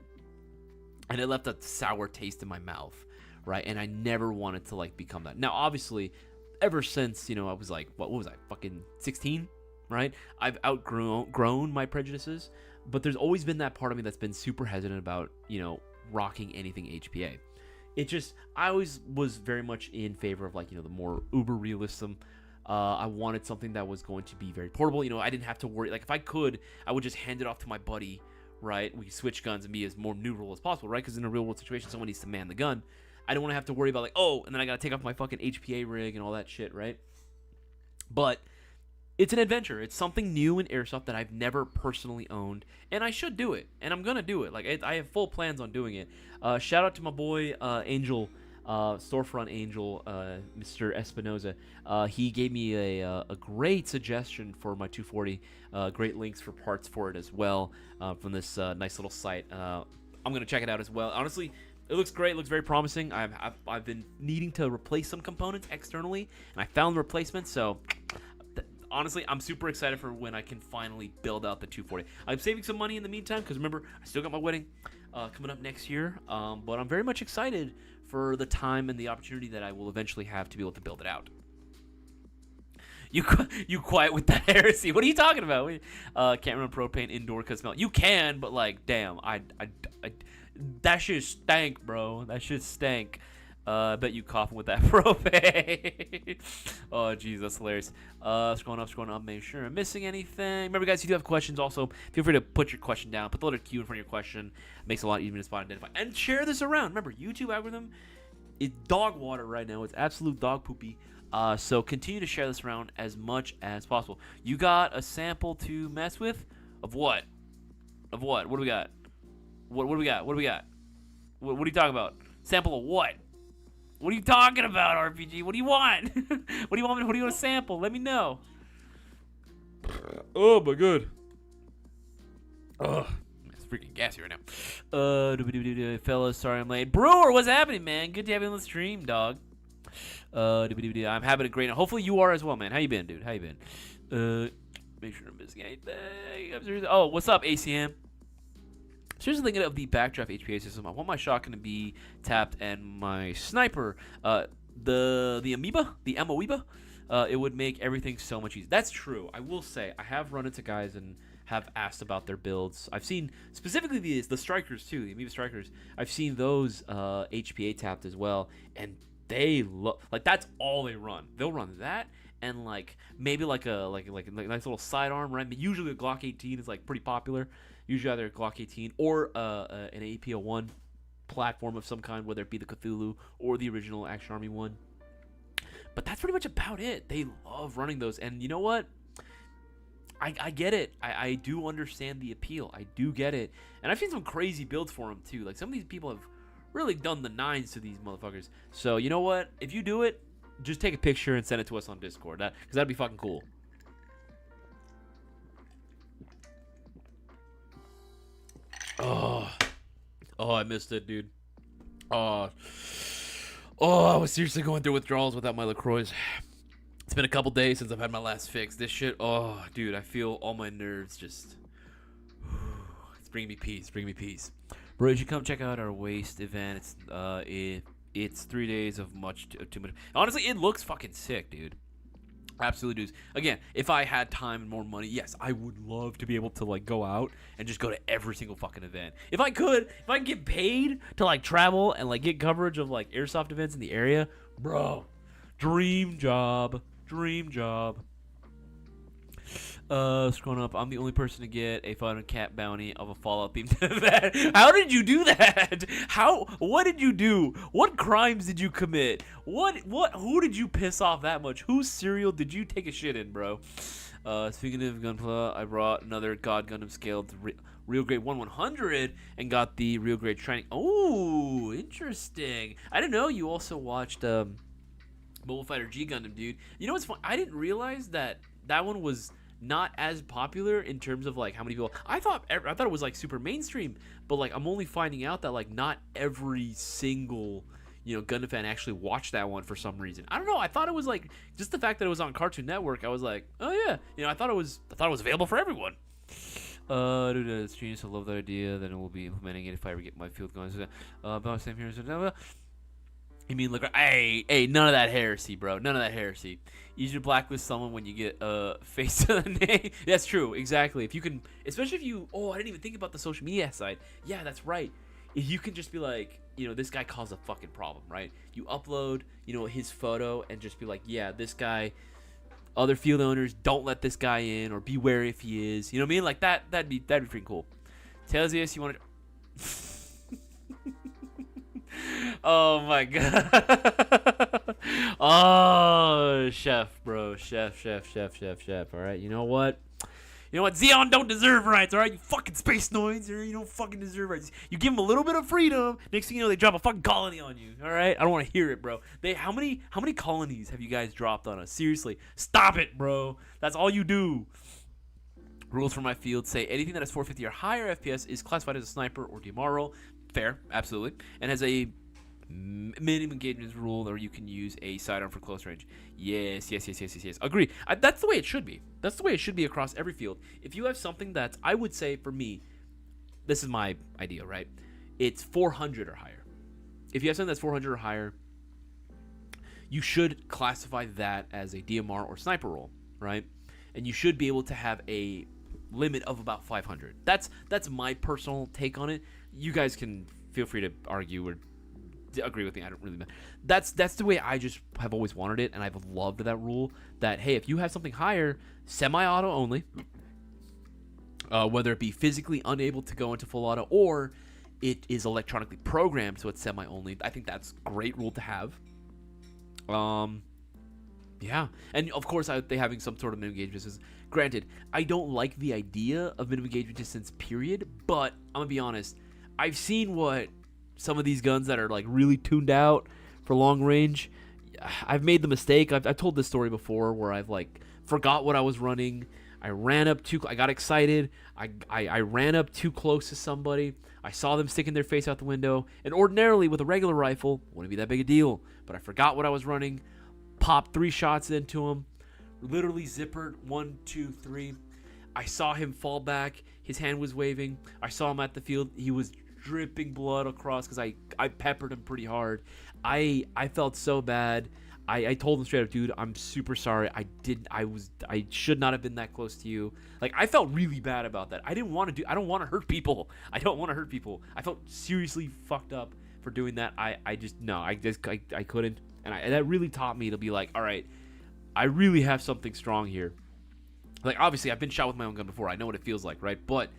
and it left a sour taste in my mouth, right? And I never wanted to become that. Now, obviously, ever since I was what was I, fucking 16, right? I've outgrown my prejudices, but there's always been that part of me that's been super hesitant about rocking anything HPA. It just, I always was very much in favor of, like, you know, the more uber realism. I wanted something that was going to be very portable. You know, I didn't have to worry. Like, if I could, I would just hand it off to my buddy, right? We could switch guns and be as more neutral as possible, right? Because in a real world situation, someone needs to man the gun. I don't want to have to worry about, like, oh, and then I got to take off my fucking HPA rig and all that shit, right? But it's an adventure. It's something new in Airsoft that I've never personally owned, and I should do it, and I'm gonna do it. Like, I have full plans on doing it. Shout out to my boy Angel, Storefront Angel, Mr. Espinoza. He gave me a great suggestion for my 240. Great links for parts for it as well, from this nice little site. I'm gonna check it out as well. Honestly, it looks great. It looks very promising. I've been needing to replace some components externally, and I found replacements. So honestly, I'm super excited for when I can finally build out the 240. I'm saving some money in the meantime because, remember, I still got my wedding coming up next year. But I'm very much excited for the time and the opportunity that I will eventually have to be able to build it out. You quiet with that heresy. What are you talking about? Can't run propane indoor because smell. You can, but, like, damn, I that shit stank, bro. That shit stank. I bet you coughing with that propane. Oh, jeez, that's hilarious. Scrolling up, make sure I'm missing anything. Remember, guys, if you do have questions, also feel free to put your question down. Put the letter Q in front of your question. It makes it a lot easier to spot and identify. And share this around. Remember, YouTube algorithm is dog water right now. It's absolute dog poopy. So continue to share this around as much as possible. You got a sample to mess with? Of what? Of what? What do we got? What do we got? What do we got? What are you talking about? Sample of what? What are you talking about, RPG? What do you want? What do you want to sample? Let me know. Oh my god. Ugh. It's freaking gassy right now. Fellas, sorry I'm late. Brewer, what's happening, man? Good to have you on the stream, dog. I'm having a great night. Hopefully you are as well, man. How you been, dude? How you been? Make sure I'm missing anything. Oh, what's up, ACM? Seriously thinking of the backdraft HPA system. I want my shotgun to be tapped and my sniper, the amoeba, it would make everything so much easier. That's true. I will say, I have run into guys and have asked about their builds. I've seen specifically the strikers too, the amoeba strikers. I've seen those HPA tapped as well, and they look like that's all they run. They'll run that and like maybe like a nice little sidearm, right? But usually a Glock 18 is like pretty popular. Usually either a Glock 18 or an AP-01 platform of some kind, whether it be the Cthulhu or the original Action Army one. But that's pretty much about it. They love running those. And you know what? I get it. I do understand the appeal. I do get it. And I've seen some crazy builds for them, too. Like, some of these people have really done the nines to these motherfuckers. So, you know what? If you do it, just take a picture and send it to us on Discord. Because that'd be fucking cool. Oh, I missed it, dude. I was seriously going through withdrawals without my LaCroix. It's been a couple days since I've had my last fix. This shit, oh, dude, I feel all my nerves just... It's bringing me peace. Bro, you should come check out our waste event. It's 3 days of too much. Honestly, it looks fucking sick, dude. Absolutely does. Again, if I had time and more money, yes, I would love to be able to like go out and just go to every single fucking event. If I could get paid to like travel and like get coverage of like Airsoft events in the area, bro, dream job. Scrolling up, I'm the only person to get a 500 cat bounty of a Fallout themed event. How did you do that? What did you do? What crimes did you commit? Who did you piss off that much? Whose cereal did you take a shit in, bro? Speaking of Gunpla, I brought another God Gundam scaled Real Grade 1/100 and got the Real Grade training. Oh, interesting. I didn't know you also watched Mobile Fighter G Gundam, dude. You know what's fun? I didn't realize that one was not as popular in terms of like how many people. I thought it was like super mainstream, but like I'm only finding out that like not every single Gundam fan actually watched that one for some reason. I don't know. I thought it was like just the fact that it was on Cartoon Network. I was like, oh yeah, I thought it was available for everyone. Dude, it's genius. I love that idea. Then we'll be implementing it if I ever get my field going. About same here. You mean, look, hey, none of that heresy, bro. None of that heresy. Easy to blacklist someone when you get face to the name. That's true, exactly. If you can, especially if you, I didn't even think about the social media side. Yeah, that's right. if you can just be like, this guy caused a fucking problem, right? You upload, his photo and just be like, yeah, this guy, other field owners, don't let this guy in, or be wary if he is. You know what I mean? Like that'd be freaking cool. Isaias, you want to? Oh my god. Oh, chef, bro. Chef. All right, you know what? Xeon don't deserve rights, all right? You fucking space noids, you don't fucking deserve rights. You give them a little bit of freedom, next thing you know, they drop a fucking colony on you, all right? I don't want to hear it, bro. How many colonies have you guys dropped on us? Seriously, stop it, bro. That's all you do. Rules for my field say anything that is 450 or higher FPS is classified as a sniper or DMR role. Fair, absolutely. And has a minimum engagement rule, or you can use a sidearm for close range. Yes. Agree. That's the way it should be. That's the way it should be across every field. If you have something that's, I would say for me, this is my idea, right? It's 400 or higher. If you have something that's 400 or higher, you should classify that as a DMR or sniper role, right? And you should be able to have a limit of about 500. That's my personal take on it. You guys can feel free to argue or agree with me. I don't really matter. That's the way I just have always wanted it, and I've loved that rule. That hey, if you have something higher, semi-auto only, whether it be physically unable to go into full auto or it is electronically programmed so it's semi-only. I think that's a great rule to have. Yeah, and of course they having some sort of minimum engagement distance. Granted, I don't like the idea of minimum engagement distance, period. But I'm gonna be honest, I've seen what some of these guns that are like really tuned out for long range. I've made the mistake. I've told this story before where I've like forgot what I was running. I ran up I got excited. I ran up too close to somebody. I saw them sticking their face out the window. And ordinarily with a regular rifle, wouldn't be that big a deal. But I forgot what I was running. Popped 3 shots into him. Literally zippered 1, 2, 3. I saw him fall back. His hand was waving. I saw him at the field. He was dripping blood across because I peppered him pretty hard. I felt so bad. I told him straight up, dude, I'm super sorry. I should not have been that close to you. Like, I felt really bad about that. I don't want to hurt people. I felt seriously fucked up for doing that. I couldn't. And that really taught me to be like, all right, I really have something strong here. Like, obviously, I've been shot with my own gun before. I know what it feels like, right? But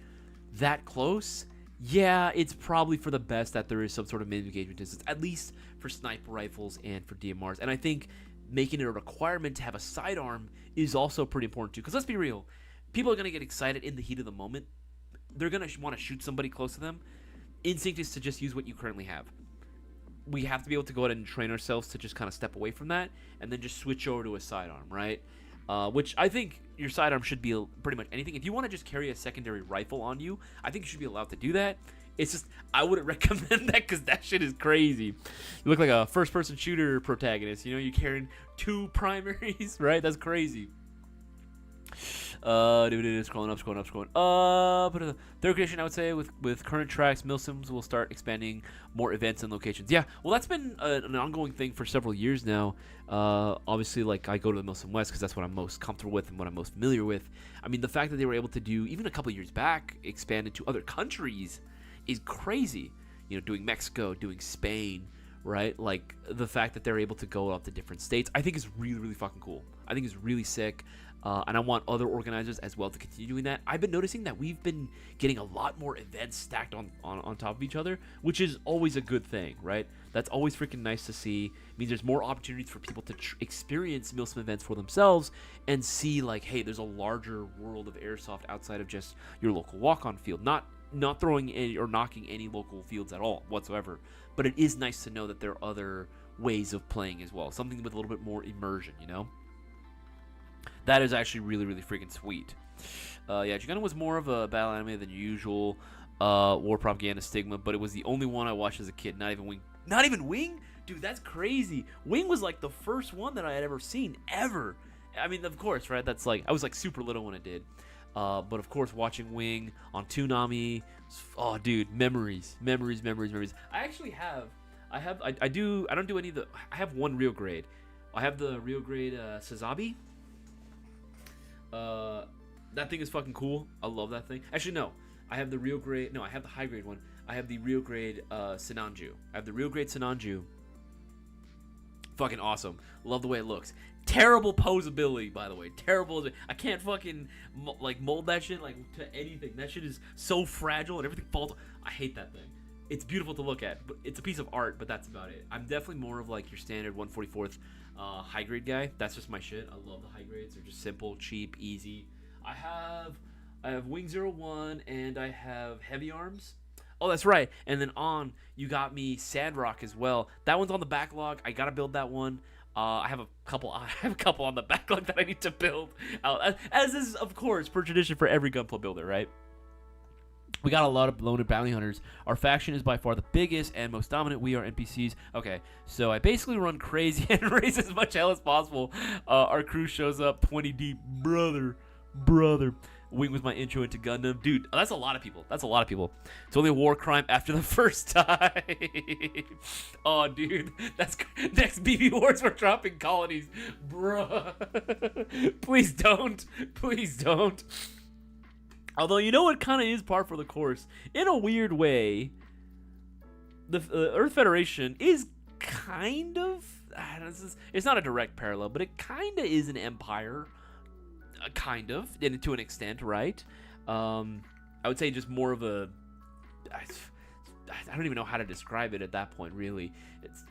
that close, yeah, it's probably for the best that there is some sort of minimum engagement distance, at least for sniper rifles and for DMRs. And I think making it a requirement to have a sidearm is also pretty important, too. Because let's be real, people are going to get excited in the heat of the moment. They're going to want to shoot somebody close to them. Instinct is to just use what you currently have. We have to be able to go ahead and train ourselves to just kind of step away from that and then just switch over to a sidearm, right? Which I think your sidearm should be pretty much anything. If you want to just carry a secondary rifle on you, I think you should be allowed to do that. It's just, I wouldn't recommend that because that shit is crazy. You look like a first-person shooter protagonist. You're carrying 2 primaries, right? That's crazy. Scrolling up. Third condition, I would say, with current tracks, milsims will start expanding more events and locations. Yeah, well, that's been an ongoing thing for several years now. Obviously, like, I go to the Milsim West because that's what I'm most comfortable with and what I'm most familiar with. I mean, the fact that they were able to do, even a couple years back, expand into other countries is crazy. Doing Mexico, doing Spain, right? Like, the fact that they're able to go up to different states, I think is really, really fucking cool. I think it's really sick. And I want other organizers as well to continue doing that. I've been noticing that we've been getting a lot more events stacked on top of each other, which is always a good thing, right? That's always freaking nice to see. It means there's more opportunities for people to experience Milsim events for themselves and see, like, hey, there's a larger world of airsoft outside of just your local walk-on field. Not throwing any or knocking any local fields at all whatsoever, but it is nice to know that there are other ways of playing as well. Something with a little bit more immersion, That is actually really, really freaking sweet. Yeah, Gigano was more of a battle anime than usual. War propaganda stigma, but it was the only one I watched as a kid. Not even Wing. Not even Wing? Dude, that's crazy. Wing was like the first one that I had ever seen, ever. I mean, of course, right? That's like, I was like super little when it did. But of course, watching Wing on Toonami. Oh, dude, memories. I actually have. I don't do any of the. I have one real grade. I have the real grade Sazabi. That thing is fucking cool. I love that thing. Actually, no. I have the real grade. No, I have the high grade one. I have the real grade Sinanju. I have the real grade Sinanju. Fucking awesome. Love the way it looks. Terrible posability, by the way. Terrible. I can't fucking like mold that shit like to anything. That shit is so fragile and everything falls. I hate that thing. It's beautiful to look at, but it's a piece of art, but that's about it. I'm definitely more of like your standard 144th high grade guy. That's just my shit. I love the high grades. They're just simple, cheap, easy. I have Wing 01 and I have Heavy Arms. Oh, that's right. And then you got me Sandrock as well. That one's on the backlog. I gotta build that one. I have a couple on the backlog that I need to build out. As is, of course, per tradition for every Gunpla builder, right? We got a lot of loaded bounty hunters. Our faction is by far the biggest and most dominant. We are NPCs. Okay, so I basically run crazy and raise as much hell as possible. Our crew shows up 20 deep. Brother. Wing was my intro into Gundam. Dude, that's a lot of people. It's only a war crime after the first time. Oh, dude. That's next BB Wars, we're dropping colonies. Bruh. Please don't. Although, you know what kind of is par for the course? In a weird way, the Earth Federation is kind of... It's not a direct parallel, but it kind of is an empire. Kind of, and to an extent, right? I would say just more of a... I don't even know how to describe it at that point, really. It's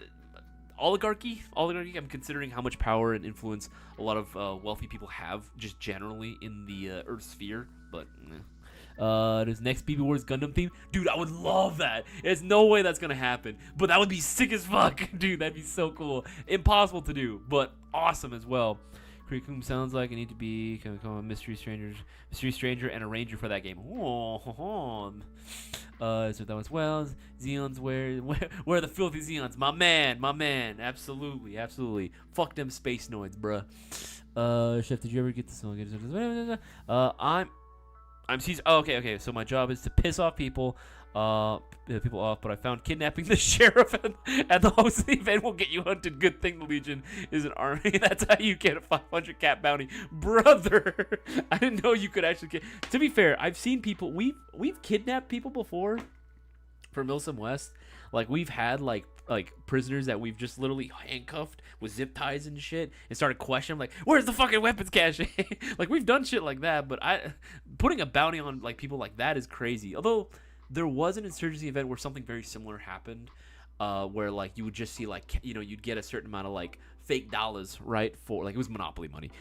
oligarchy. I'm considering how much power and influence a lot of wealthy people have just generally in the Earth sphere, but... There's next BB Wars Gundam theme. Dude, I would love that. There's no way that's gonna happen, but that would be sick as fuck. Dude, that'd be so cool. Impossible to do, but awesome as well. Curriculum sounds like I need to be a mystery stranger and a ranger for that game. So that was well. Xeons, where are the filthy Xeons? My man. Absolutely. Fuck them space noids, bruh. Chef, did you ever get the song? I'm Caesar. Oh, okay. So my job is to piss off people off, but I found kidnapping the sheriff at the host of the event will get you hunted. Good thing the Legion is an army. That's how you get a 500 cat bounty. Brother, I didn't know you could actually get... To be fair, I've seen people... We've kidnapped people before for Milsom West. Like, we've had, like prisoners that we've just literally handcuffed with zip ties and shit and started questioning, like, where's the fucking weapons cache? Like, we've done shit like that, but putting a bounty on, like, people like that is crazy. Although... There was an insurgency event where something very similar happened, where like you would just see like you'd get a certain amount of like fake dollars, right? For like it was Monopoly money,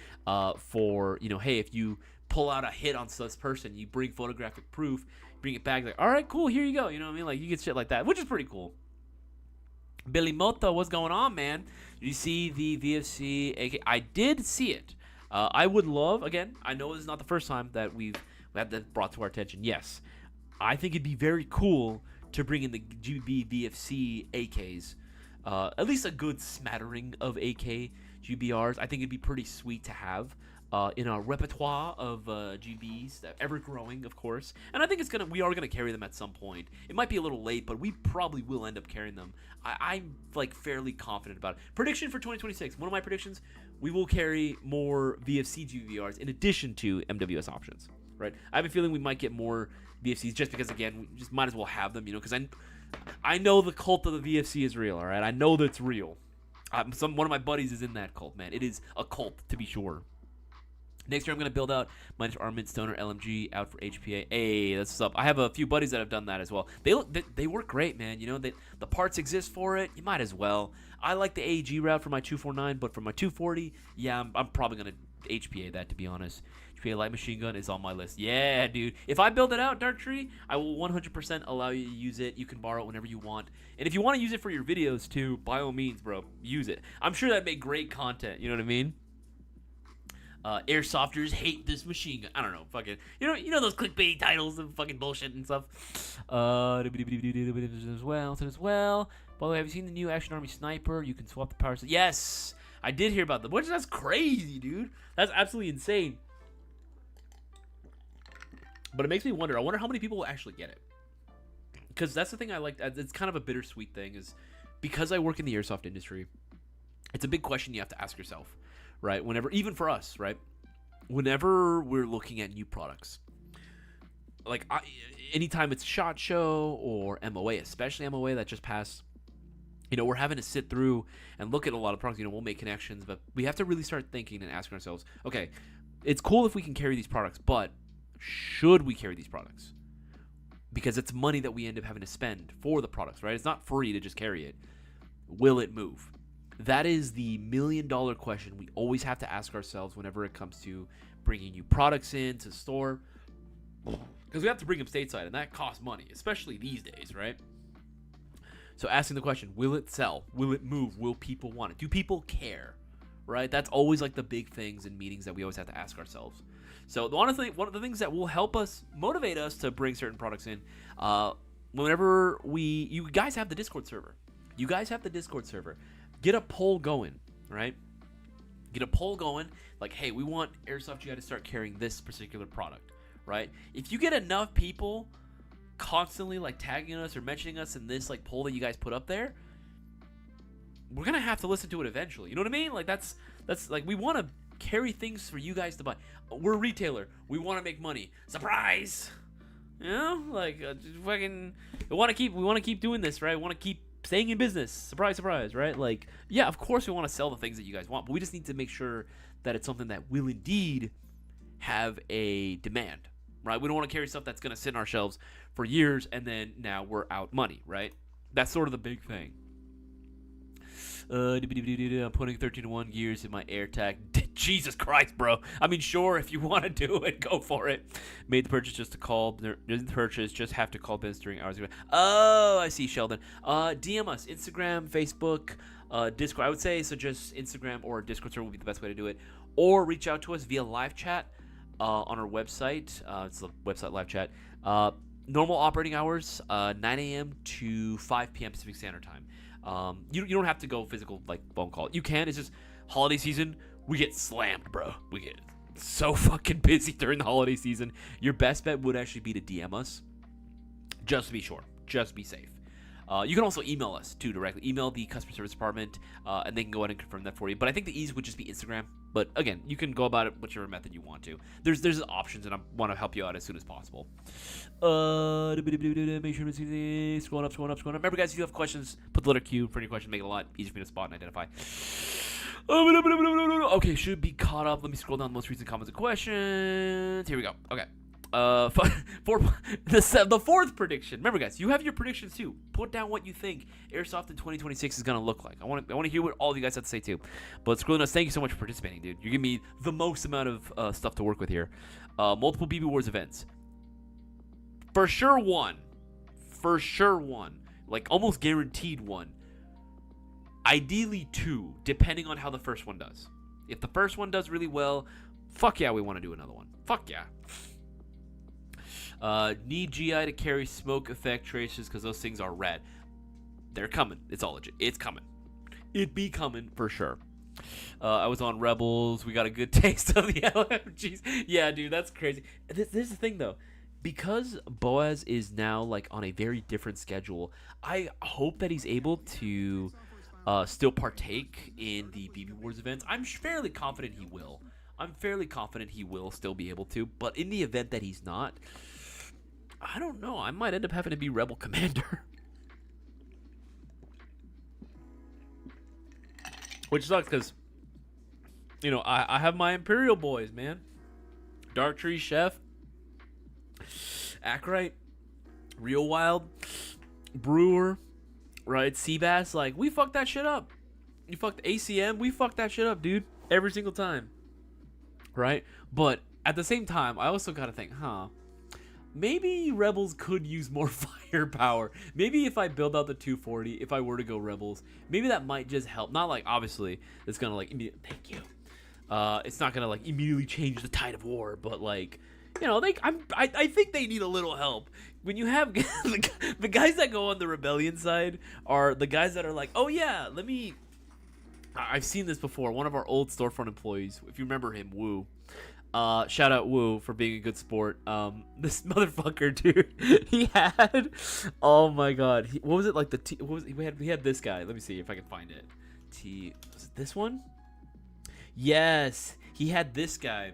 for hey, if you pull out a hit on this person, you bring photographic proof, bring it back, like all right, cool, here you go, you know what I mean? Like you get shit like that, which is pretty cool. Billy Mota, what's going on, man? Did you see the VFC? I did see it. I would love, again, I know this is not the first time that we've had that brought to our attention. Yes. I think it'd be very cool to bring in the GB VFC AKs. At least a good smattering of AK GBRs. I think it'd be pretty sweet to have in our repertoire of GBs, that ever growing, of course. And I think we are gonna carry them at some point. It might be a little late, but we probably will end up carrying them. I'm like fairly confident about it. Prediction for 2026. One of my predictions: we will carry more VFC GBRs in addition to MWS options. Right? I have a feeling we might get more VFCs just because, again, we just might as well have them, because I know the cult of the VFC is real, all right? I know that's real. One of my buddies is in that cult, man. It is a cult, to be sure. Next year, I'm going to build out my Armament Stoner LMG out for HPA. Hey, that's what's up. I have a few buddies that have done that as well. They work great, man. The parts exist for it. You might as well. I like the AEG route for my 249, but for my 240, yeah, I'm probably going to HPA that, to be honest. HPA light machine gun is on my list. Yeah, dude. If I build it out, Dark Tree, I will 100% allow you to use it. You can borrow it whenever you want. And if you want to use it for your videos, too, by all means, bro, use it. I'm sure that'd make great content. You know what I mean? Airsofters hate this machine gun. I don't know, fucking, you know those clickbait titles and fucking bullshit and stuff. As well. By the way, have you seen the new Action Army Sniper? You can swap the power. Yes, I did hear about them. That's crazy, dude. That's absolutely insane. But it makes me wonder. I wonder how many people will actually get it. Because that's the thing I like. It's kind of a bittersweet thing. Is because I work in the airsoft industry, it's a big question you have to ask yourself. Right, whenever, even for us, right, whenever we're looking at new products, like anytime it's SHOT Show or MOA, especially MOA that just passed, we're having to sit through and look at a lot of products. We'll make connections, but we have to really start thinking and asking ourselves, okay, it's cool if we can carry these products, but should we carry these products? Because it's money that we end up having to spend for the products, right? It's not free to just carry it. Will it move? That is the million-dollar question we always have to ask ourselves whenever it comes to bringing new products in to store. Because we have to bring them stateside, and that costs money, especially these days, right? So asking the question, will it sell? Will it move? Will people want it? Do people care? Right? That's always like the big things in meetings that we always have to ask ourselves. So honestly, one of the things that will help us motivate us to bring certain products in, whenever you guys have the Discord server. You guys have the Discord server. Get a poll going, right? Get a poll going, like, hey, we want Airsoft GI to start carrying this particular product, right? If you get enough people constantly like tagging us or mentioning us in this like poll that you guys put up there, we're gonna have to listen to it eventually. You know what I mean? Like that's like, we want to carry things for you guys to buy. We're a retailer. We want to make money. Surprise! Like fucking. We want to keep doing this, right? We want to keep staying in business. Surprise, surprise, right? Like, yeah, of course we want to sell the things that you guys want, but we just need to make sure that it's something that will indeed have a demand, right? We don't want to carry stuff that's gonna sit on our shelves for years and then now we're out money, right? That's sort of the big thing. I'm putting 13-1 gears in my AirTag. Jesus Christ, bro. I mean, sure, if you want to do it, go for it. Made the purchase just to call. Didn't purchase, just have to call business during hours. Oh, I see, Sheldon. DM us, Instagram, Facebook, Discord. I would say, so just Instagram or Discord server would be the best way to do it. Or reach out to us via live chat on our website. It's the website live chat. Normal operating hours, 9 a.m. to 5 p.m. Pacific Standard Time. You don't have to go physical like phone call. You can. It's just holiday season. We get slammed, bro. We get so fucking busy during the holiday season. Your best bet would actually be to DM us, just to be sure, just be safe. You can also email us too directly. Email the customer service department, and they can go ahead and confirm that for you. But I think the easiest would just be Instagram. But again, you can go about it whichever method you want to. There's options, and I want to help you out as soon as possible. Make sure to see this. Scrolling up. Remember, guys, if you have questions, put the letter Q for any question. Make it a lot easier for me to spot and identify. Okay, should be caught up. Let me scroll down the most recent comments and questions. Here we go. Okay. The fourth prediction. Remember, guys, you have your predictions too. Put down what you think Airsoft in 2026 is gonna look like. I want to hear what all of you guys have to say too. But scrolling us, thank you so much for participating, dude. You're giving me the most amount of stuff to work with here. Multiple BB Wars events. For sure one. Like almost guaranteed one. Ideally two, depending on how the first one does. If the first one does really well, fuck yeah, we want to do another one. Fuck yeah. Need GI to carry smoke effect tracers because those things are rad. They're coming. It's all legit. It's coming. It be coming for sure. I was on Rebels. We got a good taste of the LMGs. Yeah, dude, that's crazy. This is the thing though. Because Boaz is now like on a very different schedule, I hope that he's able to still partake in the BB Wars events. I'm fairly confident he will. Still be able to. But in the event that he's not, I don't know. I might end up having to be Rebel Commander. Which sucks because, I have my Imperial boys, man. Dark Tree Chef, Acrite, Real Wild, Brewer, right? Seabass. Like, we fucked that shit up. You fucked ACM. We fucked that shit up, dude. Every single time. Right? But at the same time, I also gotta think, maybe Rebels could use more firepower. Maybe if I build out the 240, if I were to go Rebels, maybe that might just help. Not like, obviously, it's gonna like, thank you. It's not gonna like immediately change the tide of war, but like, I think they need a little help. When you have the guys that go on the rebellion side are the guys that are like, oh yeah, I've seen this before. One of our old storefront employees, if you remember him, Woo. Shout out Woo for being a good sport. This motherfucker, dude, he had, oh my god, what was it like? We had this guy. Let me see if I can find it. Was it this one? Yes, he had this guy.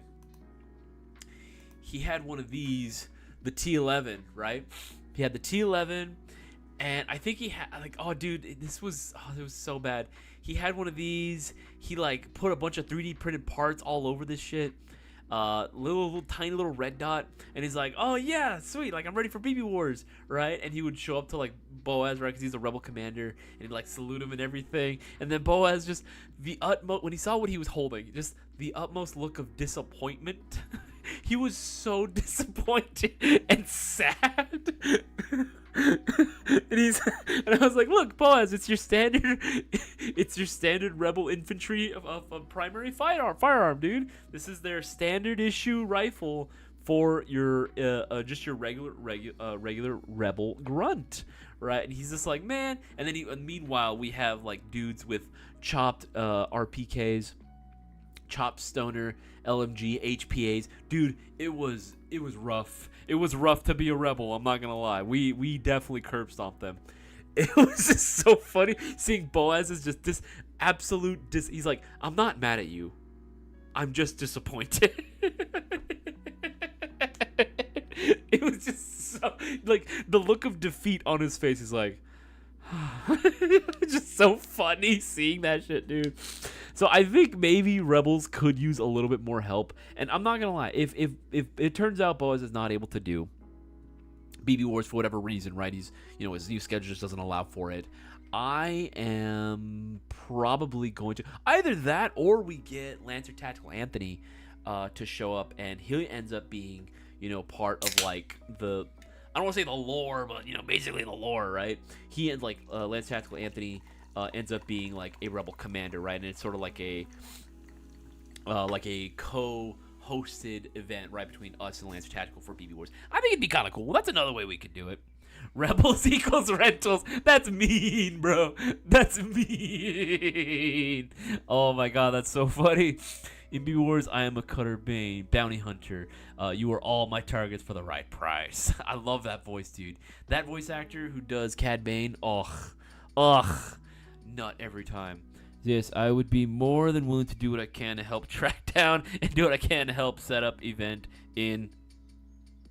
He had one of these the T11, right? He had the T11, and I think he had like, oh dude, it was so bad. He had one of these. He like put a bunch of 3D printed parts all over this shit. Little tiny little red dot, and he's like, oh yeah, sweet, like I'm ready for BB Wars, right? And he would show up to like Boaz, right, because he's a rebel commander, and he'd like salute him and everything, and then Boaz just the utmost, when he saw what he was holding, just the utmost look of disappointment. He was so disappointed and sad. And I was like, look, Boaz, it's your standard rebel infantry of primary firearm, dude. This is their standard issue rifle for your just your regular rebel grunt, right? And he's just like, man. And then meanwhile we have like dudes with chopped RPKs, chopped stoner LMG HPAs. Dude, it was rough. It was rough to be a rebel, I'm not gonna lie. We definitely curb stomped them. It was just so funny seeing Boaz is just this absolute he's like, I'm not mad at you, I'm just disappointed. It was just so, like, the look of defeat on his face is like, it's just so funny seeing that shit, dude. So I think maybe Rebels could use a little bit more help. And I'm not gonna lie, if it turns out Boaz is not able to do BB Wars for whatever reason, right? He's, his new schedule just doesn't allow for it. I am probably going to either that, or we get Lancer Tactical Anthony to show up, and he ends up being, part of like the, I don't want to say the lore, but basically the lore, right? He ends like Lance Tactical Anthony ends up being like a rebel commander, right? And it's sort of like a co-hosted event, right, between us and Lancer Tactical for BB Wars. I think it'd be kind of cool. That's another way we could do it. Rebels equals rentals. That's mean, bro. That's mean. Oh my god, that's so funny. In BB Wars, I am a Cutter Bane, bounty hunter. You are all my targets for the right price. I love that voice, dude. That voice actor who does Cad Bane, nut every time. Yes, I would be more than willing to do what I can to help track down and do what I can to help set up event in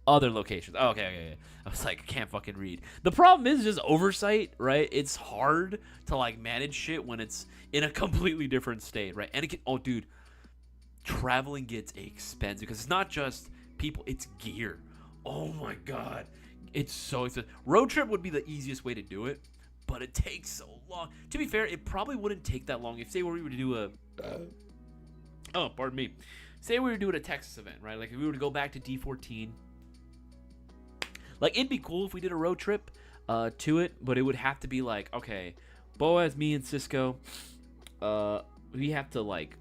other locations. Oh, okay. I was like, I can't fucking read. The problem is just oversight, right? It's hard to like manage shit when it's in a completely different state, right? And it can, dude, traveling gets expensive because it's not just people, it's gear. Oh my god, it's so expensive. Road trip would be the easiest way to do it, but it takes so long. To be fair, it probably wouldn't take that long if, say, we were to do say we were doing a Texas event, right? Like if we were to go back to D14, like it'd be cool if we did a road trip to it, but it would have to be like, okay, Boaz, me, and Cisco, we have to like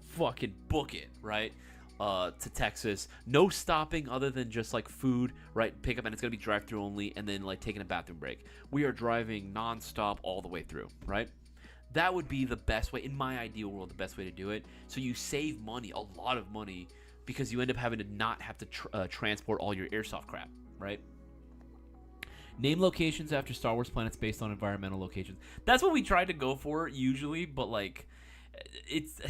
fucking book it, right? To Texas, no stopping other than just like food, right? Pick up, and it's gonna be drive-through only, and then like taking a bathroom break. We are driving non-stop all the way through, right? That would be the best way, in my ideal world, the best way to do it. So you save money, a lot of money, because you end up having to not have to transport all your airsoft crap, right? Name locations after Star Wars planets based on environmental locations. That's what we try to go for usually, but like, it's.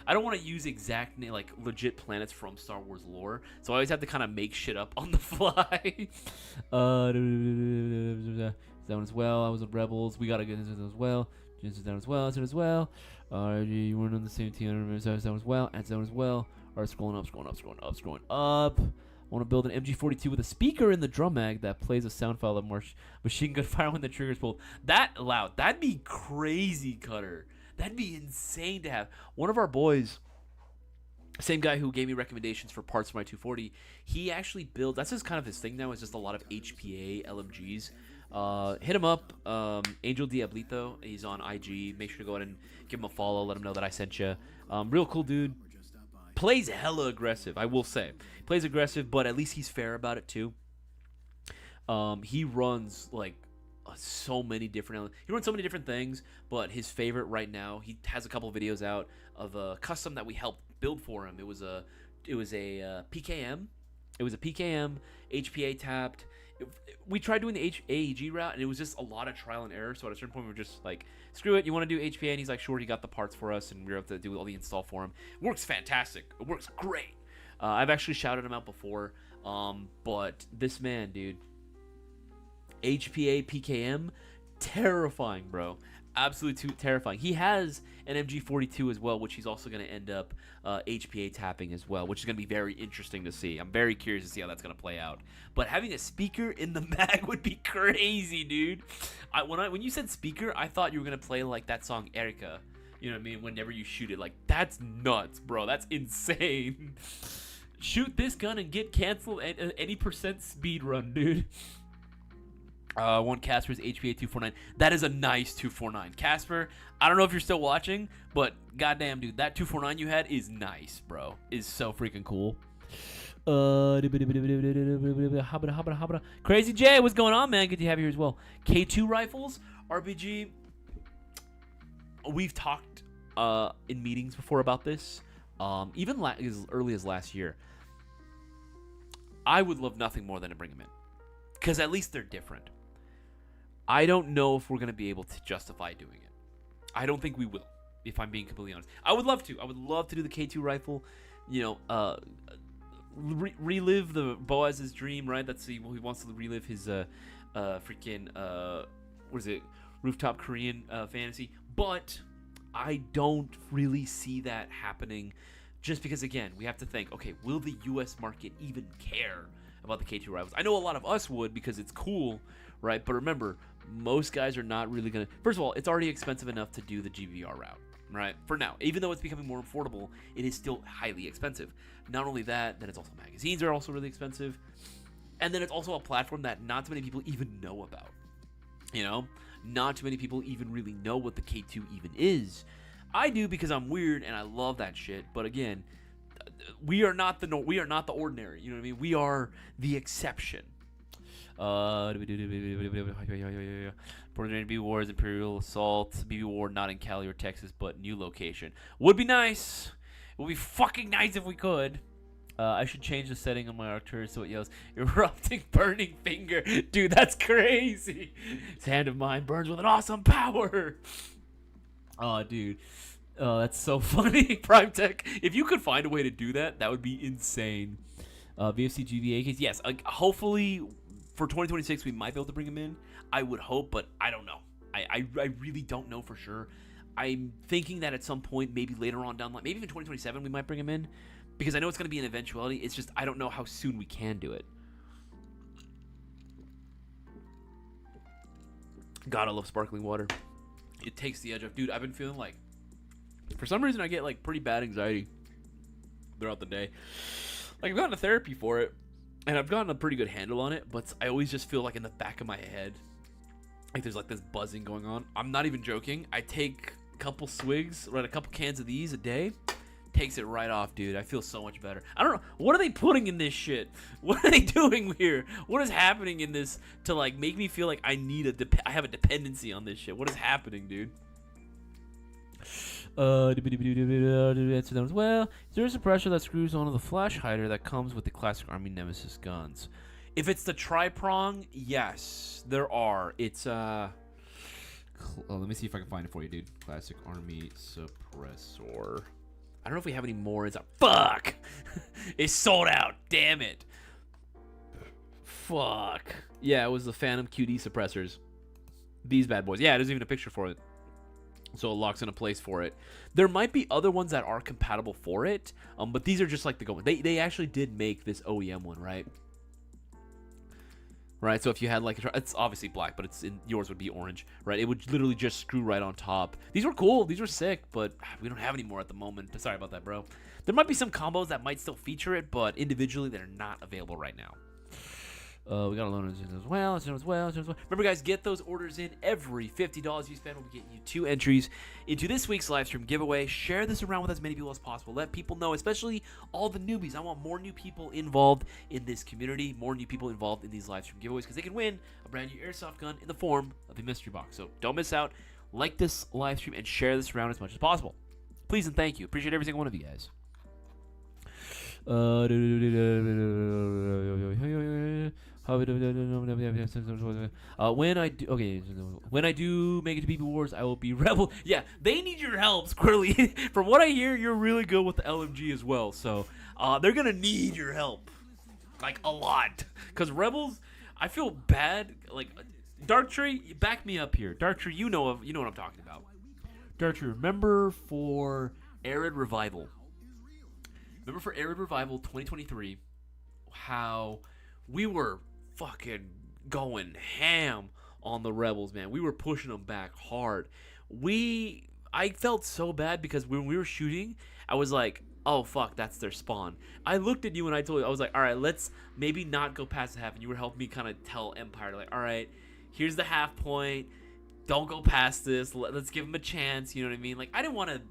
I don't want to use exact like legit planets from Star Wars lore, so I always have to kind of make shit up on the fly. That one as well. I was with Rebels. We gotta get into that as well. This is down as well. That's as well. You weren't on the same team. That as well. And that as well. Alright, scrolling up. I want to build an MG42 with a speaker in the drum mag that plays a sound file of machine gun fire when the trigger's pulled. That loud. That'd be crazy, Cutter. That'd be insane to have. One of our boys, same guy who gave me recommendations for parts for my 240, he actually builds, that's just kind of his thing now, is just a lot of HPA LMGs. Hit him up, Angel Diablito. He's on IG. Make sure to go ahead and give him a follow. Let him know that I sent you. Real cool dude. Plays hella aggressive, I will say. Plays aggressive, but at least he's fair about it too. He runs like so many different things, but his favorite right now, he has a couple of videos out of a custom that we helped build for him. It was a PKM. It was a PKM HPA tapped. We tried doing the AEG route, and it was just a lot of trial and error. So at a certain point, we were just like, screw it, you want to do HPA? And he's like, sure. He got the parts for us, and we were able to do all the install for him. It works fantastic. It works great. I've actually shouted him out before. But this man, dude, HPA PKM, terrifying, bro. Absolutely terrifying. He has an MG42 as well, which he's also going to end up HPA tapping as well, which is going to be very interesting to see. I'm very curious to see how that's going to play out. But having a speaker in the mag would be crazy, dude. When you said speaker, I thought you were going to play like that song Erica. You know what I mean? Whenever you shoot it, like, that's nuts, bro. That's insane. Shoot this gun and get canceled at any percent speed run, dude. One Casper's HPA 249. That is a nice 249. Casper, I don't know if you're still watching, but goddamn, dude, that 249 you had is nice, bro. Is so freaking cool. Crazy J, what's going on, man? Good to have you here as well. K2 rifles, RPG. We've talked in meetings before about this. Even as early as last year. I would love nothing more than to bring them in, because at least they're different. I don't know if we're going to be able to justify doing it. I don't think we will, if I'm being completely honest. I would love to. I would love to do the K2 rifle, relive the Boaz's dream, right? That's he wants to relive his rooftop Korean fantasy. But I don't really see that happening, just because, again, we have to think, okay, will the U.S. market even care about the K2 rifles? I know a lot of us would, because it's cool, right? But remember, most guys are not really going to... First of all, it's already expensive enough to do the GVR route, right? For now. Even though it's becoming more affordable, it is still highly expensive. Not only that, then it's also magazines are also really expensive. And then it's also a platform that not too many people even know about. You know? Not too many people even really know what the K2 even is. I do, because I'm weird and I love that shit. But again, we are not the ordinary. You know what I mean? We are the exception. BB Wars, Imperial Assault, BB War, not in Cali or Texas, but new location. Would be nice. It would be fucking nice if we could. I should change the setting on my Arcturus so it yells, erupting burning finger. Dude, that's crazy. This hand of mine burns with an awesome power. Oh, dude. Oh, that's so funny. Prime Tech. If you could find a way to do that, that would be insane. VFC GVA case. Yes, hopefully for 2026 we might be able to bring him in. I would hope, but I don't know. I really don't know for sure. I'm thinking that at some point, maybe later on down the line, maybe even 2027, we might bring him in, because I know it's going to be an eventuality. It's just I don't know how soon we can do it. God, I love sparkling water. It takes the edge off. Dude, I've been feeling like, for some reason, I get like pretty bad anxiety throughout the day. Like, I've gotten to therapy for it, and I've gotten a pretty good handle on it, but I always just feel like in the back of my head, like there's like this buzzing going on. I'm not even joking. I take a couple swigs, right, a couple cans of these a day. Takes it right off, dude. I feel so much better. I don't know. What are they putting in this shit? What are they doing here? What is happening in this to like make me feel like I need I have a dependency on this shit? What is happening, dude? Well, is there a suppressor that screws onto the flash hider that comes with the classic Army Nemesis guns? If it's the tri-prong, yes, there are. It's let me see if I can find it for you, dude. Classic Army suppressor. I don't know if we have any more. It's fuck. It's sold out. Damn it. Fuck. Yeah, it was the Phantom QD suppressors. These bad boys. Yeah, there's even a picture for it. So it locks into place for it. There might be other ones that are compatible for it, but these are just like the go. They actually did make this OEM one, right? Right, so if you had like it's obviously black, but it's in yours would be orange, right? It would literally just screw right on top. These were cool, these were sick, but we don't have any more at the moment. Sorry about that, bro. There might be some combos that might still feature it, but individually they're not available right now. We got a loan as well. Remember, guys, get those orders in. Every $50 you spend will be getting you 2 entries into this week's live stream giveaway. Share this around with as many people as possible. Let people know, especially all the newbies. I want more new people involved in this community, more new people involved in these live stream giveaways, because they can win a brand new airsoft gun in the form of a mystery box. So don't miss out. Like this live stream and share this around as much as possible. Please and thank you. Appreciate every single one of you guys. When I do make it to BB Wars, I will be rebel. Yeah, they need your help, Squirrely. From what I hear, you're really good with the LMG as well, so they're gonna need your help. like a lot. Because Rebels, I feel bad. Like Dark Tree, back me up here. Dark Tree, you know what I'm talking about. Dark Tree, remember for Arid Revival 2023, how we were fucking going ham on the Rebels, man. We were pushing them back hard. I felt so bad because when we were shooting, I was like, oh fuck, that's their spawn. I looked at you and I told you, I was like, all right, let's maybe not go past the half. And you were helping me kind of tell Empire, like, all right, here's the half point. Don't go past this. Let's give them a chance. You know what I mean? Like, I didn't want to,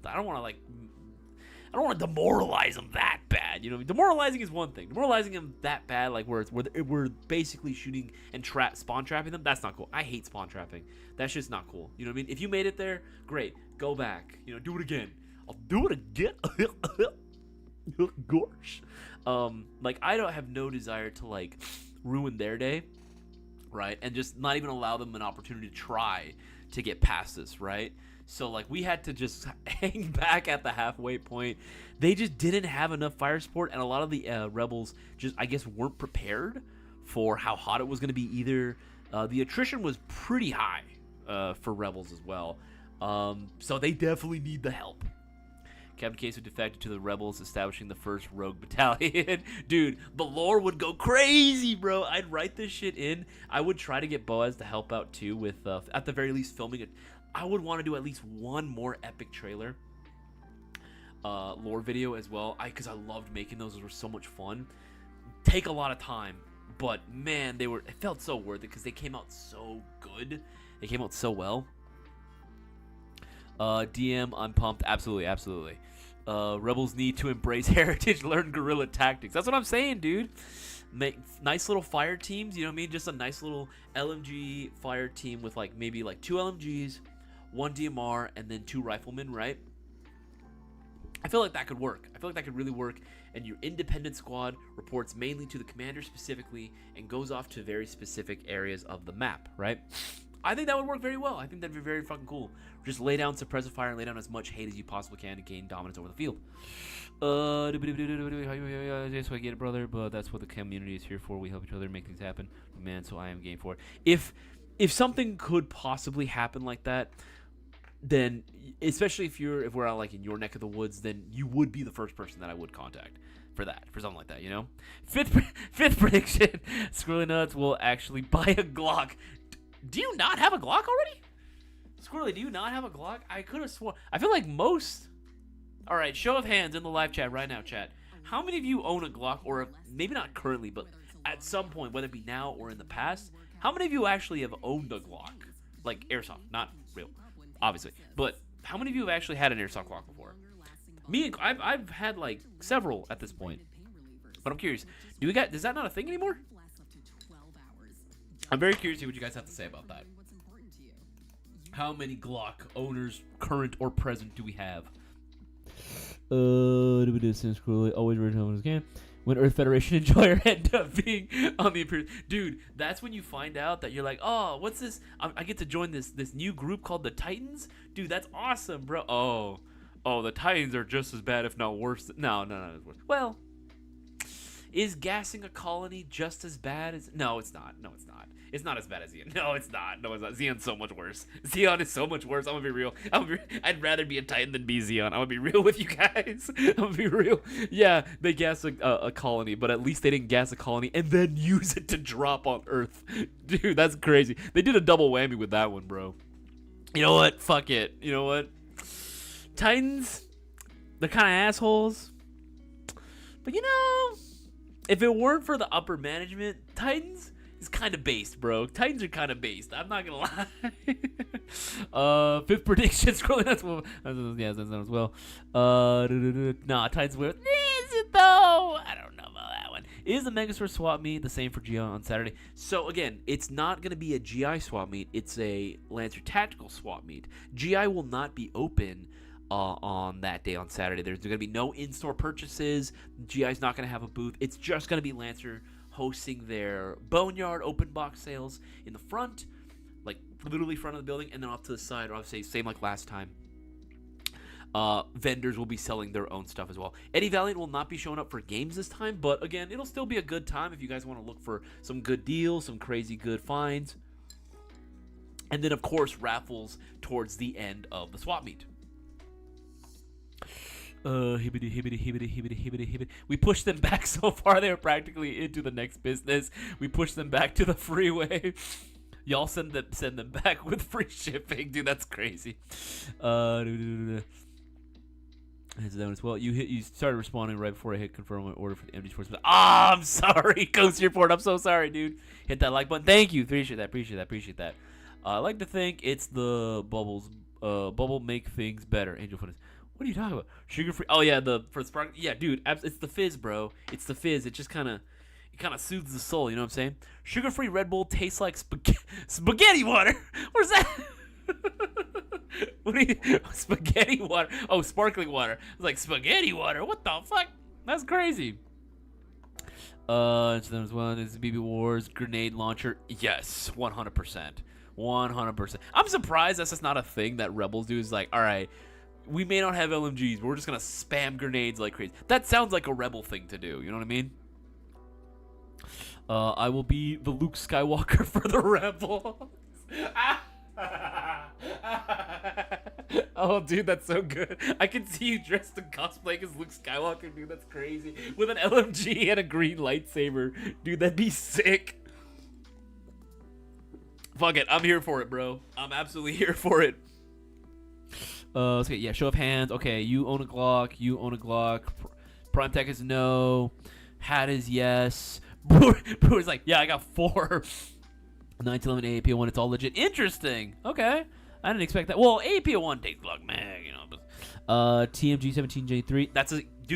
I don't want to demoralize them that bad. You know, demoralizing is one thing. Demoralizing them that bad, like where we're basically shooting and spawn trapping them. That's not cool. I hate spawn trapping. That's just not cool. You know what I mean? If you made it there, great. Go back. Do it again. I'll do it again. Gosh. Like I don't have no desire to like ruin their day, right? And just not even allow them an opportunity to try to get past this, right? So, like, we had to just hang back at the halfway point. They just didn't have enough fire support, and a lot of the Rebels just, I guess, weren't prepared for how hot it was going to be either. The attrition was pretty high for Rebels as well. So they definitely need the help. Captain Queso defected to the Rebels, establishing the first rogue battalion. Dude, the lore would go crazy, bro. I'd write this shit in. I would try to get Boaz to help out, too, with, at the very least, filming it. I would want to do at least one more epic trailer lore video as well, because I loved making those. Those were so much fun. Take a lot of time, but man, it felt so worth it because they came out so good. They came out so well. DM, I'm pumped. Absolutely. Rebels need to embrace heritage, learn guerrilla tactics. That's what I'm saying, dude. Make nice little fire teams, you know what I mean? Just a nice little LMG fire team with maybe 2 LMGs, 1 DMR, and then 2 riflemen, right? I feel like that could work. I feel like that could really work. And your independent squad reports mainly to the commander specifically and goes off to very specific areas of the map, right? I think that would work very well. I think that'd be very fucking cool. Just lay down suppressive fire and lay down as much hate as you possibly can to gain dominance over the field. So I get it, brother, but that's what the community is here for. We help each other make things happen. Man, so I am game for it. If something could possibly happen like that, then especially if we're out in your neck of the woods, then you would be the first person that I would contact for something like that, Fifth prediction: Squirrely Nuts will actually buy a Glock. Do you not have a Glock already? Squirrely, do you not have a Glock? I could have sworn. I feel like most. All right, show of hands in the live chat right now, chat. How many of you own a Glock, or maybe not currently, but at some point, whether it be now or in the past, how many of you actually have owned a Glock? Like Airsoft, not real, obviously. But how many of you have actually had an Airsoft Glock before? Me, I've had several at this point. But I'm curious, is that not a thing anymore? I'm very curious to see what you guys have to say about that. How many Glock owners, current or present, do we have? Do we do since cruelly? Always original when can. When Earth Federation enjoyer end up being on the Imperial. Dude, that's when you find out that you're like, oh, what's this? I get to join this new group called the Titans? Dude, that's awesome, bro. Oh, the Titans are just as bad, if not worse. No, it's worse. Well, is gassing a colony just as bad as... No, it's not. It's not as bad as Xeon. No, it's not. Xeon's so much worse. Xeon is so much worse. I'm gonna be real. I'd rather be a Titan than be Xeon. I'm gonna be real with you guys. I'm gonna be real. Yeah, they gas a colony, but at least they didn't gas a colony and then use it to drop on Earth. Dude, that's crazy. They did a double whammy with that one, bro. You know what? Fuck it. You know what? Titans, they're kind of assholes. But if it weren't for the upper management, Titans is kind of based, bro. Titans are kind of based. I'm not gonna lie. Fifth prediction, scrolling. That's as well. Nah, Titans will. Is it though? I don't know about that one. Is the Megasaur swap meet the same for GI on Saturday? So again, it's not gonna be a GI swap meet. It's a Lancer tactical swap meet. GI will not be open on that day on Saturday. There's going to be no in-store purchases. GI's not going to have a booth. It's just going to be Lancer hosting their Boneyard open box sales in the front, literally front of the building, and then off to the side, or I'll say same like last time. vendors will be selling their own stuff as well. Eddie Valiant will not be showing up for games this time, but again, it'll still be a good time if you guys want to look for some good deals, some crazy good finds. And then, of course, raffles towards the end of the swap meet. We pushed them back so far they were practically into the next business. We pushed them back to the freeway. Y'all send them back with free shipping, dude. That's crazy. As well, you started responding right before I hit confirm my order for the MD Sports. I'm sorry, Coast Report. I'm so sorry, dude. Hit that like button. Thank you. Appreciate that. I like to think it's the bubbles. Bubble make things better. Angel Fitness. What are you talking about? Sugar free? Oh yeah, for the spark. Yeah, dude, it's the fizz, bro. It's the fizz. It just kind of soothes the soul. You know what I'm saying? Sugar free Red Bull tastes like spaghetti water. What's that? What are you? Spaghetti water? Oh, sparkling water. It's like spaghetti water. What the fuck? That's crazy. It's them as well. It's BB Wars grenade launcher. Yes, 100%. 100%. I'm surprised that's just not a thing that Rebels do. Is like, all right, we may not have LMGs, but we're just gonna spam grenades like crazy. That sounds like a Rebel thing to do. You know what I mean? I will be the Luke Skywalker for the Rebels. Oh, dude, that's so good. I can see you dressed in cosplay as Luke Skywalker, dude. That's crazy. With an LMG and a green lightsaber. Dude, that'd be sick. Fuck it. I'm here for it, bro. I'm absolutely here for it. Okay, yeah, show of hands. Okay, you own a Glock. Prime Tech is no. Hat is yes. Brewer's like, yeah, I got 4. 1911 AAP1, it's all legit. Interesting. Okay. I didn't expect that. Well, AAP1 takes Glock mag, you know. But, TMG 17J3.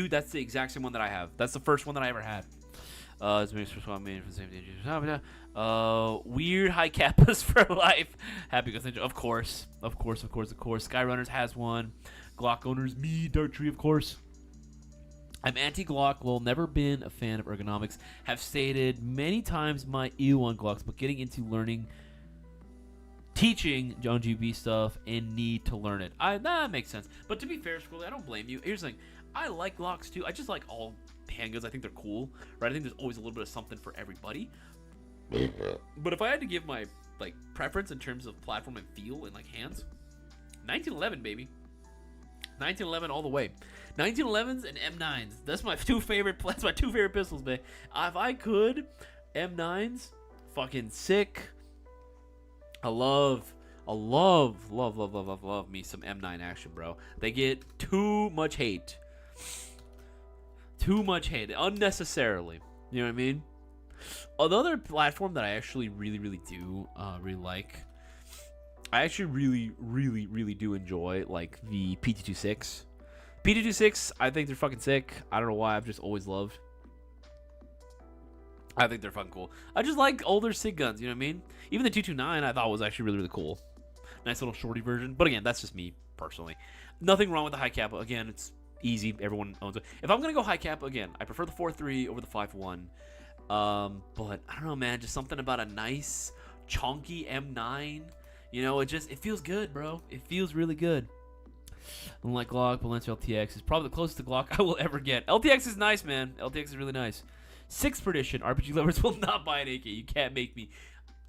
That's the exact same one that I have. That's the first one that I ever had. It's mixed for swap made for the same thing. Weird high kappas for life. Happy Ghost Ninja, of course. Skyrunners has one. Glock owners, me, Dark Tree, of course. I'm anti-Glock, well, never been a fan of ergonomics. Have stated many times my ew on Glocks, but getting into teaching John GB stuff and need to learn it. That makes sense. But to be fair, Squirrely, I don't blame you. Here's the thing. I like Glocks too. I just like all handguns. I think they're cool, right? I think there's always a little bit of something for everybody. But if I had to give my preference in terms of platform and feel and hands, 1911, baby. 1911 all the way. 1911s and M9s. That's my two favorite pistols, man. If I could, M9s, fucking sick. I love me some M9 action, bro. They get too much hate. Unnecessarily. You know what I mean? Another platform that I actually really do really like. I actually really do enjoy the PT26. PT26, I think they're fucking sick. I don't know why. I've just always loved. I think they're fucking cool. I just like older SIG guns, you know what I mean? Even the 229 I thought was actually really cool. Nice little shorty version. But again, that's just me personally. Nothing wrong with the high kappa. Again, it's easy. Everyone owns it. If I'm going to go high kappa, again, I prefer the 4.3 over the 5.1. But I don't know, man. Just something about a nice, chunky M9. You know, it feels good, bro. It feels really good. Unlike Glock, Valencia LTX is probably the closest to Glock I will ever get. LTX is nice, man. LTX is really nice. 6th Perdition. RPG lovers will not buy an AK. You can't make me.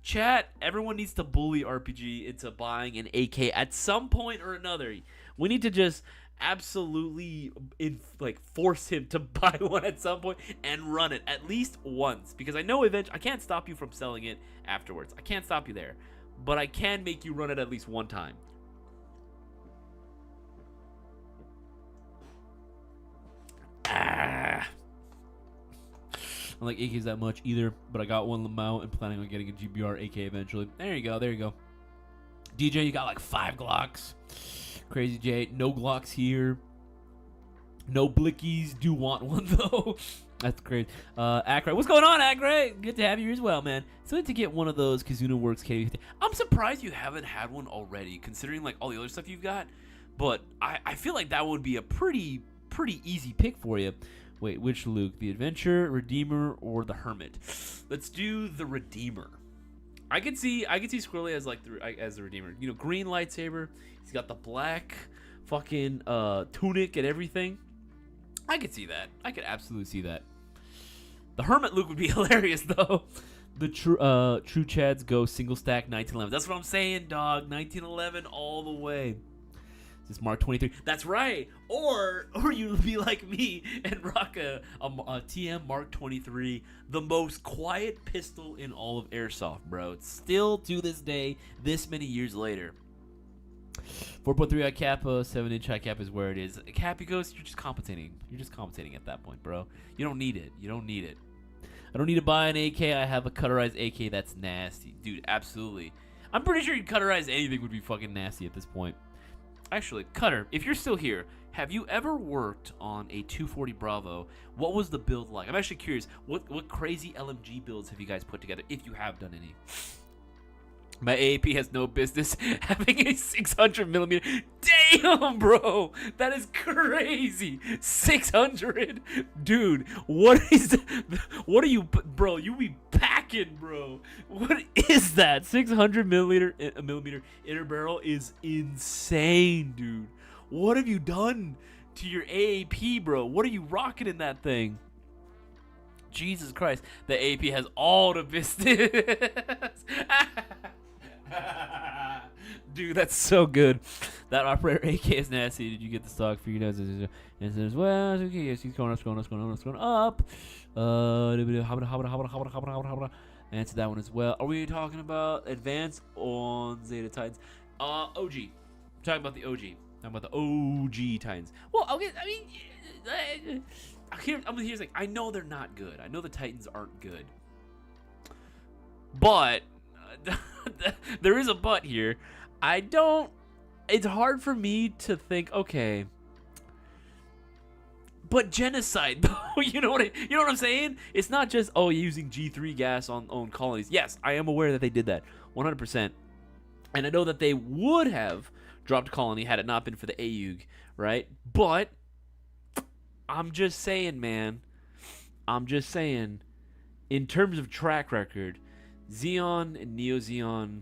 Chat, everyone needs to bully RPG into buying an AK at some point or another. We need to just absolutely force him to buy one at some point and run it at least once. Because I know eventually I can't stop you from selling it afterwards. I can't stop you there. But I can make you run it at least one time. I don't like AKs that much either, but I got one Lamau and planning on getting a GBR AK eventually. There you go. DJ, you got 5 Glocks. Crazy J, no Glocks here. No Blickies. Do want one though. That's great. Akray, what's going on, Akray? Good to have you as well, man. So to get one of those Kazuna Works KV. I'm surprised you haven't had one already, considering all the other stuff you've got. But I feel like that would be a pretty easy pick for you. Wait, which Luke? The Adventure, Redeemer, or the Hermit? Let's do the Redeemer. I could see Squirrely as the Redeemer. You know, green lightsaber. He's got the black fucking tunic and everything. I could see that. I could absolutely see that. The Hermit Luke would be hilarious, though. The True Chads go single stack 1911. That's what I'm saying, dog. 1911 all the way. This Mark 23. That's right. Or you'd be like me and rock a TM Mark 23, the most quiet pistol in all of Airsoft, bro. It's still to this day, this many years later. 4.3 high Kappa, 7-inch high Kappa is where it is. Cappy Ghost, you're just compensating. You're just compensating at that point, bro. You don't need it. You don't need it. I don't need to buy an AK. I have a cutterized AK that's nasty. Dude, absolutely. I'm pretty sure cutterized anything would be fucking nasty at this point. Actually, Cutter, if you're still here, have you ever worked on a 240 Bravo? What was the build like? I'm actually curious. What crazy LMG builds have you guys put together, if you have done any? My AAP has no business having a 600 millimeter. Damn, bro, that is crazy. 600, dude. What are you, bro? You be packing, bro. What is that? 600 millimeter inner barrel is insane, dude. What have you done to your AAP, bro? What are you rocking in that thing? Jesus Christ, the AAP has all the business. Dude, that's so good. That operator AK is nasty. Did you get the stock for you guys? And it says, well, okay, yes, he's going up. Answer that one as well. Are we talking about advance on Zeta Titans? OG. I'm talking about the OG. Talking about the OG Titans. Well, okay, I mean, here's like, I know they're not good. I know the Titans aren't good. But there is a but here. It's hard for me to think, okay, but genocide though. you know what I'm saying? It's not just using G3 gas on colonies. Yes, I am aware that they did that 100%, and I know that they would have dropped a colony had it not been for the AUG, right? But I'm just saying, man. I'm just saying, in terms of track record, Xeon and Neo Xeon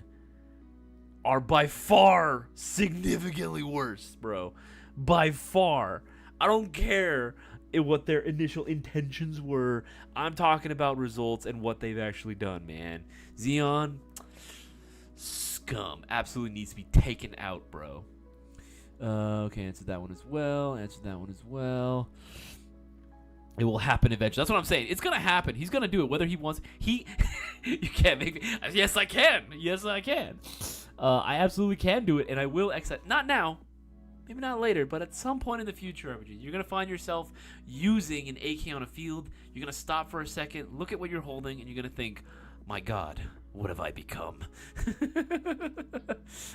are by far significantly worse, bro. By far. I don't care what their initial intentions were. I'm talking about results and what they've actually done, man. Xeon, scum. Absolutely needs to be taken out, bro. Okay, answer that one as well. It will happen eventually. That's what I'm saying. It's going to happen. He's going to do it, whether he wants. You can't make me. Yes, I can. I absolutely can do it, and I will accept. Not now. Maybe not later, but at some point in the future, you're going to find yourself using an AK on a field. You're going to stop for a second, look at what you're holding, and you're going to think, my God, what have I become? All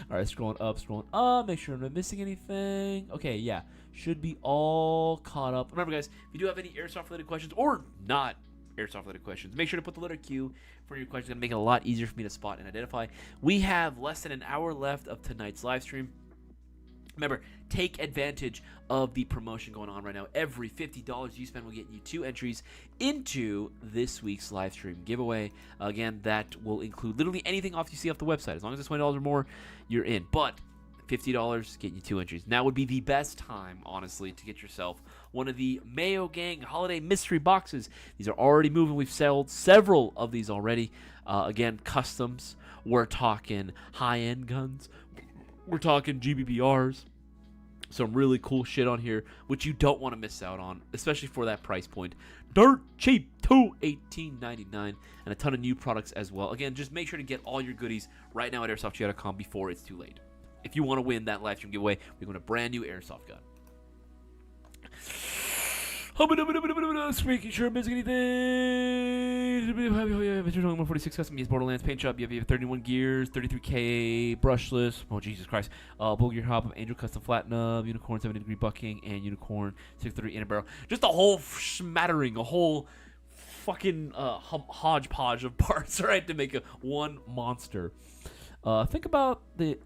right, scrolling up. Make sure I'm not missing anything. Okay, yeah. Should be all caught up. Remember, guys, if you do have any Airsoft-related questions or not Airsoft-related questions, make sure to put the letter Q for your questions. It's going to make it a lot easier for me to spot and identify. We have less than an hour left of tonight's live stream. Remember, take advantage of the promotion going on right now. Every $50 you spend will get you 2 entries into this week's live stream giveaway. Again, that will include literally anything off you see off the website. As long as it's $20 or more, you're in. But $50 get you 2 entries. Now would be the best time, honestly, to get yourself one of the Mayo Gang holiday mystery boxes. These are already moving. We've sold several of these already. Again, customs. We're talking high-end guns. We're talking GBBRs. Some really cool shit on here, which you don't want to miss out on, especially for that price point. Dirt cheap, $18.99, and a ton of new products as well. Again, just make sure to get all your goodies right now at airsofting.com before it's too late. If you want to win that live stream giveaway, we're going to brand new Airsoft gun. Making sure I'm missing anything. 146 custom use Borderlands paint shop. You have 31 gears, 33K brushless. Oh Jesus Christ! Bull gear hop of Angel custom flat nub, Unicorn 70-degree bucking, and Unicorn 6.3 inner barrel. Just a whole smattering, a whole fucking hodgepodge of parts, right, to make one monster. Think about it.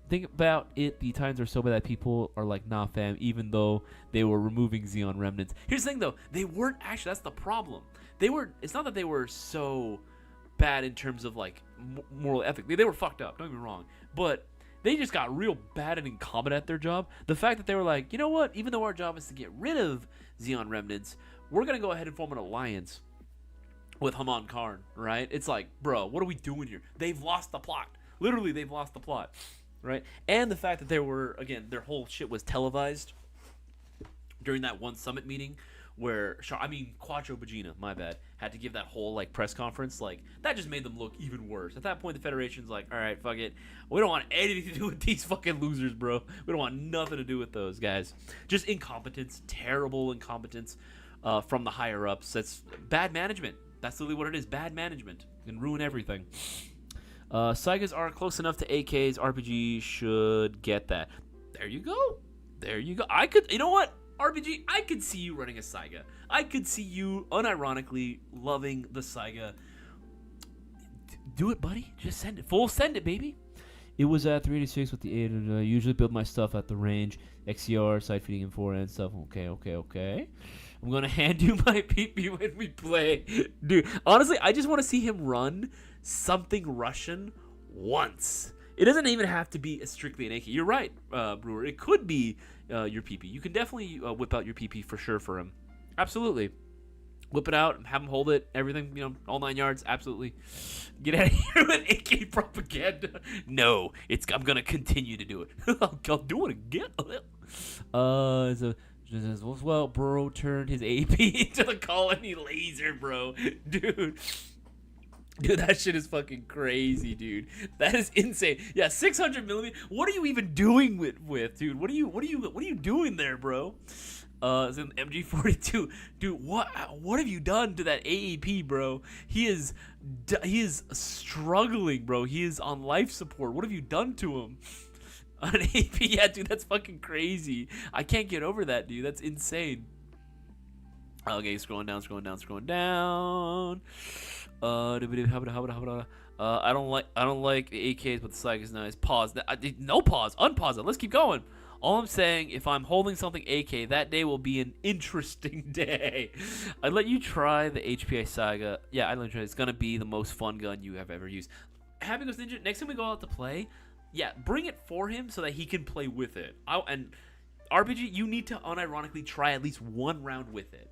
The times are so bad that people are like, nah, fam. Even though they were removing Xeon remnants. Here's the thing, though. They weren't actually. That's the problem. It's not that they were so bad in terms of like moral ethic. They were fucked up. Don't get me wrong. But They just got real bad and incompetent at their job. The fact that they were like, you know what? Even though our job is to get rid of Xeon remnants, we're gonna go ahead and form an alliance with Haman Karn, right? It's like, bro, what are we doing here? They've lost the plot. Literally, they've lost the plot, right? And the fact that they were, again, their whole shit was televised during that one summit meeting where, Quattro Bagina, my bad, had to give that whole, like, press conference. Like, that just made them look even worse. At that point, the Federation's like, all right, fuck it. We don't want anything to do with these fucking losers, bro. We don't want nothing to do with those guys. Just incompetence, terrible incompetence from the higher-ups. That's bad management. That's literally what it is. Bad management can ruin everything. Saigas are close enough to AKs. RPG should get that. There you go. There you go. You know what? RPG, I could see you running a Saiga. I could see you unironically loving the Saiga. Do it, buddy. Just send it. Send it, baby. It was at 386 with the 8. And, usually build my stuff at the range. XCR, side feeding, and 4 and stuff. Okay. I'm going to hand you my PP when we play. Dude, honestly, I just want to see him run something Russian once. It doesn't even have to be strictly an AK. You're right, Brewer. It could be your PP. You can definitely whip out your PP for sure for him. Absolutely. Whip it out, have him hold it, everything, all 9 yards. Absolutely. Get out of here with AK propaganda. No, I'm going to continue to do it. I'll do it again. Well, bro turned his AP into the colony laser, bro. Dude, that shit is fucking crazy, dude. That is insane. Yeah, 600 millimeter. What are you even doing with, dude? What are you doing there, bro? It's an MG42, dude. What have you done to that AAP, bro? He is struggling, bro. He is on life support. What have you done to him? An AP, yeah, dude, that's fucking crazy. I can't get over that, dude. That's insane. Okay, scrolling down. I don't like the AKs, but the Saiga is nice. Pause. No pause. Unpause it. Let's keep going. All I'm saying, if I'm holding something AK, that day will be an interesting day. I'd let you try the HPI Saiga. Yeah, I'd let you try. It's gonna be the most fun gun you have ever used. Happy Ghost Ninja. Next time we go out to play, yeah, bring it for him so that he can play with it. And RPG, you need to unironically try at least one round with it.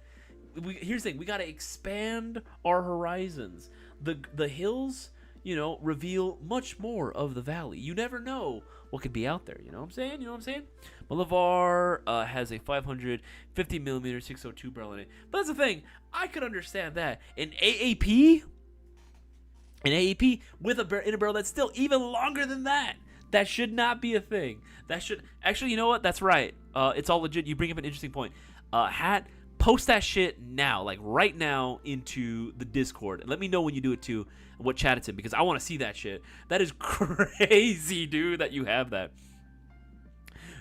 Here's the thing: we gotta expand our horizons. The hills, reveal much more of the valley. You never know what could be out there. You know what I'm saying? Malavar has a 550 millimeter 602 barrel in it. But that's the thing. I could understand that. An AAP with in a barrel that's still even longer than that. That should not be a thing. That should actually, you know what? That's right. It's all legit. You bring up an interesting point. Hat, post that shit now, like right now, into the Discord. And let me know when you do it too, what chat it's in, because I want to see that shit. That is crazy, dude, that you have that.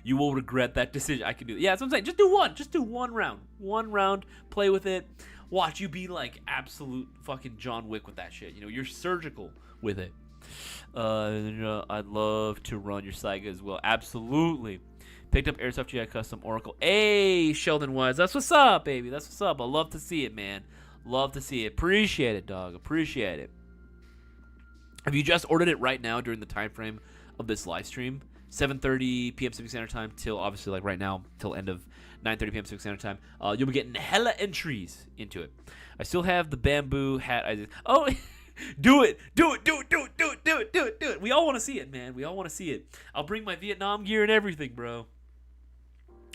You will regret that decision. I can do it. Yeah, that's what I'm saying. Just do one. Just do one round. One round. Play with it. Watch you be like absolute fucking John Wick with that shit. You're surgical with it. I'd love to run your Saiga as well. Absolutely. Picked up Airsoft GI Custom Oracle. Hey, Sheldon Wise. That's what's up, baby. That's what's up. I love to see it, man. Love to see it. Appreciate it, dog. Appreciate it. Have you just ordered it right now during the time frame of this live stream? 7:30 p.m. Pacific Standard Time till obviously like right now till end of 9:30 p.m. Pacific Standard Time. You'll be getting hella entries into it. I still have the bamboo hat. Oh, do it. We all want to see it, man. We all want to see it. I'll bring my Vietnam gear and everything, bro.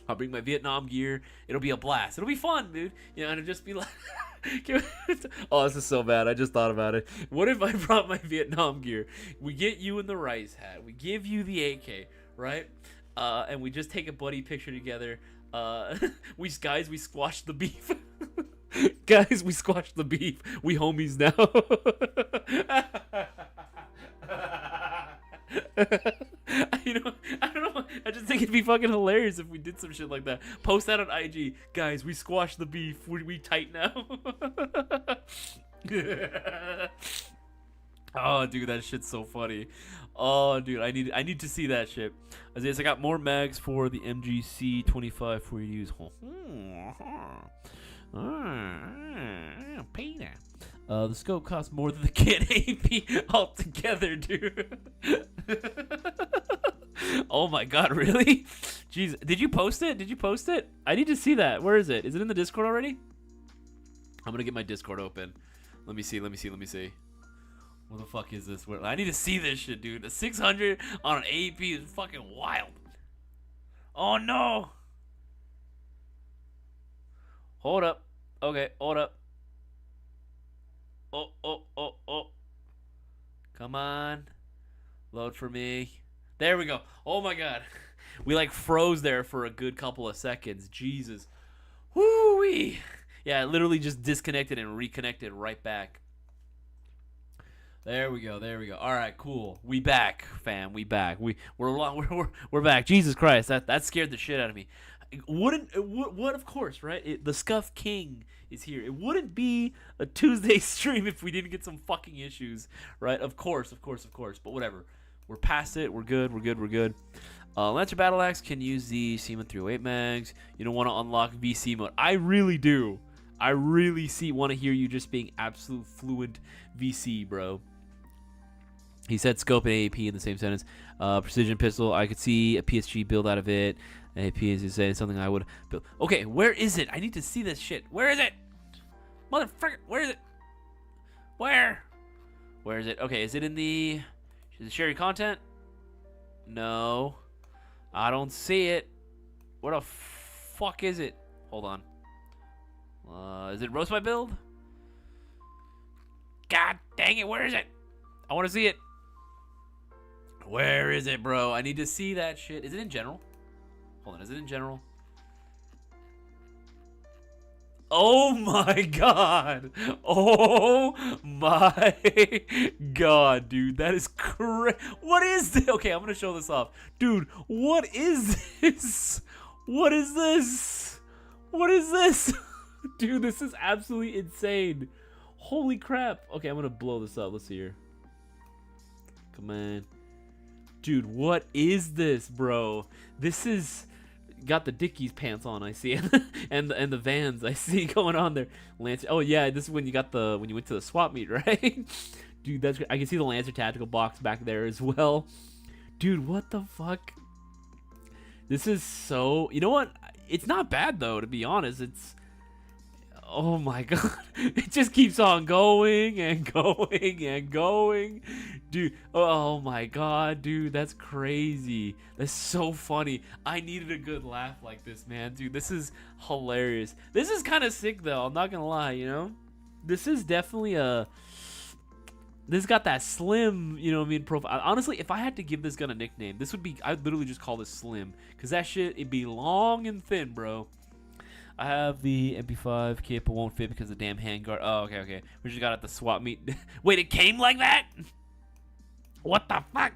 I'll bring my Vietnam gear. It'll be a blast. It'll be fun, dude. And it'll just be like... Oh, this is so bad. I just thought about it. What if I brought my Vietnam gear? We get you in the rice hat. We give you the AK, right? And we just take a buddy picture together. We squash the beef. Guys, we squashed the beef. We homies now. I don't know. I just think it'd be fucking hilarious if we did some shit like that. Post that on IG. Guys, we squashed the beef. We tight now. Oh, dude, that shit's so funny. Oh, dude, I need to see that shit. Isaias, I got more mags for the MGC 25 for you to use. The scope costs more than the kit AP altogether, dude. Oh my god, really? Jeez, did you post it? Did you post it? I need to see that. Where is it? Is it in the Discord already? I'm gonna get my Discord open. Let me see. What the fuck is this? I need to see this shit, dude. A 600 on an AP is fucking wild. Oh no. Hold up. Okay, hold up. Oh. Come on. Load for me. There we go. Oh my god. We like froze there for a good couple of seconds. Jesus. Woo-wee. Yeah, it literally just disconnected and reconnected right back. There we go. All right, cool. We back, fam. We back. We're back. Jesus Christ, that scared the shit out of me. What? Of course, right? The Scuff King is here. It wouldn't be a Tuesday stream if we didn't get some fucking issues, right? Of course. But whatever. We're past it. We're good. Lancer Battle Axe can use the Seaman 308 mags. You don't want to unlock VC mode. I really do. I really want to hear you just being absolute fluent VC, bro. He said scope and AAP in the same sentence. Precision pistol. I could see a PSG build out of it. AP is saying something I would build. Okay, where is it? I need to see this shit. Where is it? Motherfucker, where is it? Where is it? Okay, is it in the... Is it share your content? No. I don't see it. Where the fuck is it? Hold on. Is it roast my build? God dang it, where is it? I want to see it. Where is it, bro? I need to see that shit. Is it in general? Hold on, is it in general? Oh my god. Oh my god, dude. That is crazy. What is this? Okay, I'm going to show this off. Dude, what is this? What is this? Dude, this is absolutely insane. Holy crap. Okay, I'm going to blow this up. Let's see here. Come on. Dude, what is this, bro? This is... Got the Dickies pants on, I see, and the Vans I see going on there. Lancer. Oh yeah, this is when you went to the swap meet, right? Dude, that's great. I can see the Lancer tactical box back there as well. Dude, what the fuck? This is so. You know what? It's not bad though, to be honest. It's. Oh my god, it just keeps on going and going. Dude, oh my god, dude, that's crazy. That's so funny. I needed a good laugh like this, man. Dude, this is hilarious. This is kind of sick though, I'm not gonna lie, you know? This is definitely this got that slim, you know what I mean, profile. Honestly, if I had to give this gun a nickname, this would be, I'd literally just call this slim. Because that shit, it'd be long and thin, bro. I have the MP5 kit, but won't fit because of the damn handguard. Oh, okay. We just got at the swap meet. Wait, it came like that? What the fuck?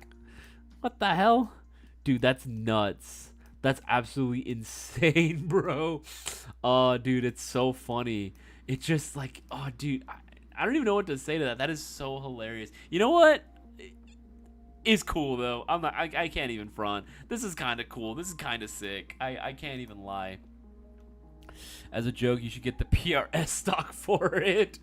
What the hell? Dude, that's nuts. That's absolutely insane, bro. Oh, dude, it's so funny. It's just like, oh, dude, I don't even know what to say to that. That is so hilarious. You know what? It's cool, though. I can't even front. This is kind of cool. This is kind of sick. I can't even lie. As a joke, you should get the PRS stock for it.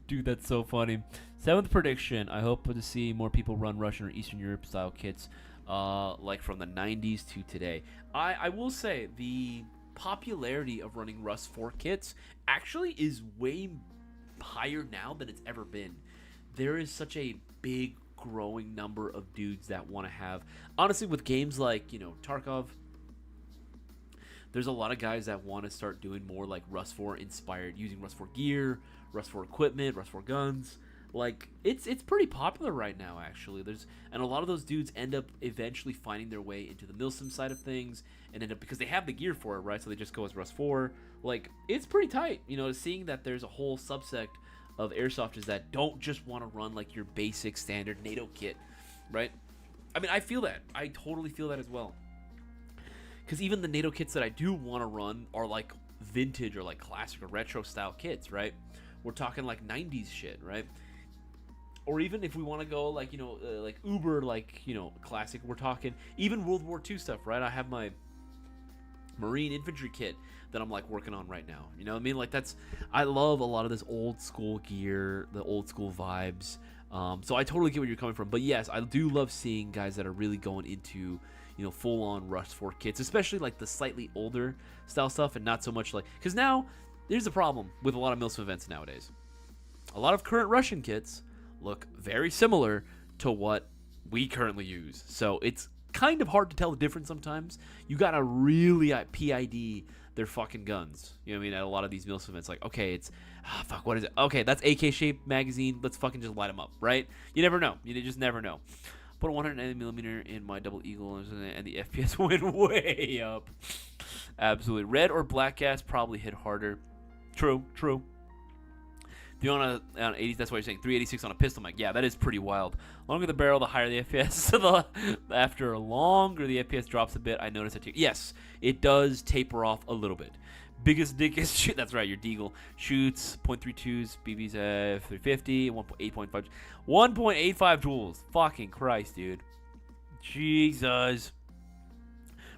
Dude, that's so funny. 7th prediction. I hope to see more people run Russian or Eastern Europe style kits like from the 90s to today. I will say the popularity of running Rust 4 kits actually is way higher now than it's ever been. There is such a big growing number of dudes that want to have, honestly, with games like, you know, Tarkov, there's a lot of guys that want to start doing more like Rust 4 inspired, using Rust 4 gear, Rust 4 equipment, Rust 4 guns. Like, it's pretty popular right now, actually. And a lot of those dudes end up eventually finding their way into the milsim side of things, and end up, because they have the gear for it, right? So they just go as Rust 4. Like, it's pretty tight, you know, seeing that there's a whole subsect of airsofters that don't just want to run like your basic standard NATO kit, right? I mean, I feel that. I totally feel that as well. Because even the NATO kits that I do want to run are like vintage or like classic or retro style kits, right? We're talking like 90s shit, right? Or even if we want to go like, you know, like uber, like, you know, classic, we're talking even World War II stuff, right? I have my Marine infantry kit that I'm like working on right now. You know what I mean? Like I love a lot of this old school gear, the old school vibes. So I totally get where you're coming from. But yes, I do love seeing guys that are really going into, full-on Rust 4 kits, especially like the slightly older style stuff, and not so much like, because now there's a problem with a lot of MILSF events nowadays. A lot of current Russian kits look very similar to what we currently use, so it's kind of hard to tell the difference sometimes. You gotta really PID their fucking guns. You know what I mean? At a lot of these MILSF events, like, okay, it's what is it? Okay, that's AK-shaped magazine. Let's fucking just light them up, right? You never know. You just never know. Put a 190mm in my double eagle, and the FPS went way up. Absolutely. Red or black gas probably hit harder. True. If you're on 80, that's what you're saying. 386 on a pistol mic. Yeah, that is pretty wild. Longer the barrel, the higher the FPS. So after longer, the FPS drops a bit. I noticed that too. Yes, it does taper off a little bit. Biggest dickest shoot. That's right, your Deagle shoots .32s, BBs at 350, 1.85 joules. Fucking Christ, dude. Jesus.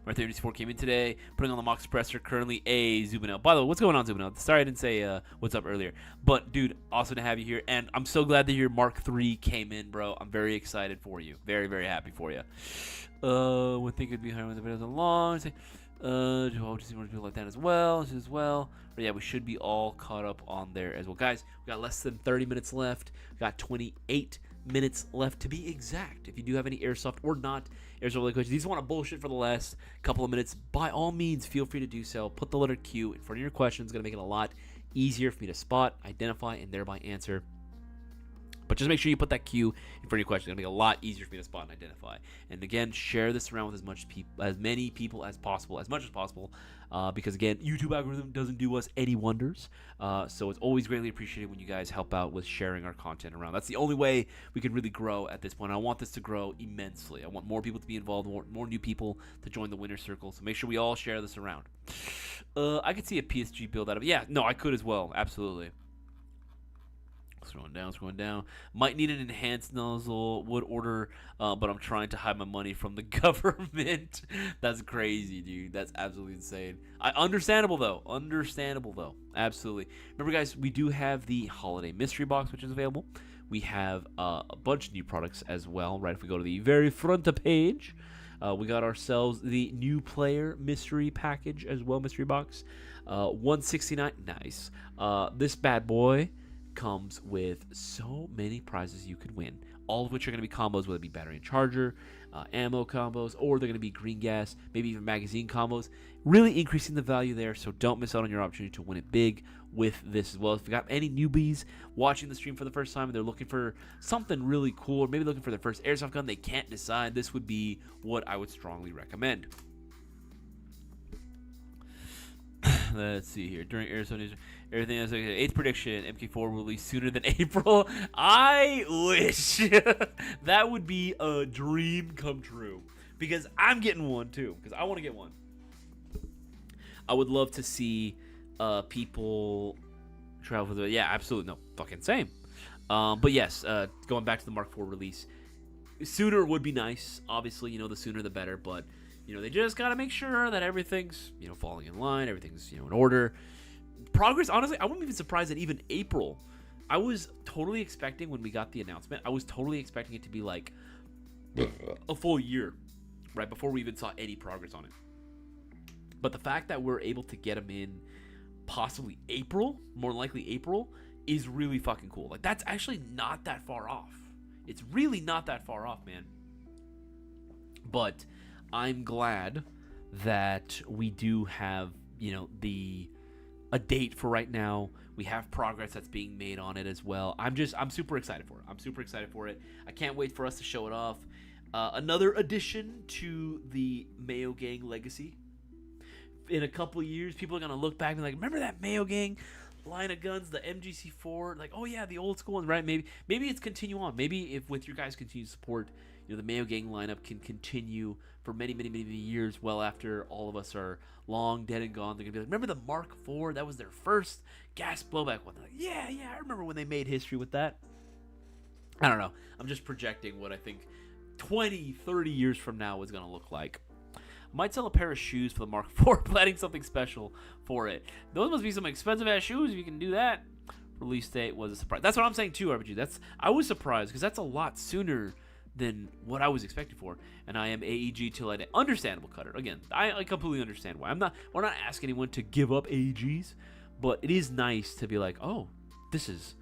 My 34 came in today, putting on the Mox suppressor, currently a Zubinel. By the way, what's going on, Zubinel? Sorry I didn't say what's up earlier. But, dude, awesome to have you here. And I'm so glad that your Mark III came in, bro. I'm very excited for you. Very, very happy for you. Would think it'd be higher when the video's long. I would see more people like that as well. But yeah, we should be all caught up on there as well. Guys, we got less than 30 minutes left. We got 28 minutes left to be exact. If you do have any Airsoft or not Airsoft related questions, you just want to bullshit for the last couple of minutes, by all means, feel free to do so. Put the letter Q in front of your question. It's going to make it a lot easier for me to spot, identify, and thereby answer. But just make sure you put that Q in front of your question. It's going to make it a lot easier for me to spot and identify. And again, share this around with as many people as possible, because again, YouTube algorithm doesn't do us any wonders. So it's always greatly appreciated when you guys help out with sharing our content around. That's the only way we can really grow at this point. I want this to grow immensely. I want more people to be involved, more new people to join the winner circle. So make sure we all share this around. I could see a PSG build out of it. Yeah, no, I could as well. Absolutely. Scrolling down. Might need an enhanced nozzle. Would order, but I'm trying to hide my money from the government. That's crazy, dude. That's absolutely insane. Understandable though. Absolutely. Remember, guys, we do have the holiday mystery box, which is available. We have a bunch of new products as well. Right, if we go to the very front of page, we got ourselves the new player mystery package as well. Mystery box, $169. Nice. This bad boy comes with so many prizes you could win, all of which are going to be combos, whether it be battery and charger, ammo combos, or they're going to be green gas, maybe even magazine combos, really increasing the value there. So don't miss out on your opportunity to win it big with this as well. If you got any newbies watching the stream for the first time and they're looking for something really cool, or maybe looking for their first airsoft gun, they can't decide, this would be what I would strongly recommend. Let's see here. During Airsoft News, everything else. 8th prediction, MK4 will release sooner than April. I wish. That would be a dream come true. Because I'm getting one too. Because I want to get one. I would love to see people travel with it. Yeah, absolutely. No, fucking same. But yes, going back to the Mark IV release, sooner would be nice. Obviously, the sooner the better. But they just got to make sure that everything's, falling in line, everything's, in order. Progress, honestly, I wasn't even surprised that even April. I was totally expecting, when we got the announcement, I was totally expecting it to be like a full year, right, before we even saw any progress on it. But the fact that we're able to get them in possibly April, more likely April, is really fucking cool. Like, that's actually not that far off. It's really not that far off, man. But I'm glad that we do have, a date for right now. We have progress that's being made on it as well. I'm super excited for it. I can't wait for us to show it off. Another addition to the Mayo Gang legacy. In a couple years, people are going to look back and be like, remember that Mayo Gang line of guns, the MGC4? Like, oh yeah, the old school ones, right? Maybe it's continue on. Maybe if with your guys' continued support, the Mayo Gang lineup can continue for many, many, many, many years, well after all of us are long dead and gone. They're going to be like, remember the Mark IV? That was their first gas blowback one. They're like, yeah, I remember when they made history with that. I don't know. I'm just projecting what I think 20, 30 years from now is going to look like. I might sell a pair of shoes for the Mark IV, planning something special for it. Those must be some expensive-ass shoes if you can do that. Release date was a surprise. That's what I'm saying too, RPG. I was surprised because that's a lot sooner than what I was expecting for, and I am AEG till I die. Understandable, Cutter. Again, I completely understand why. We're not asking anyone to give up AEGs, but it is nice to be like, oh, this is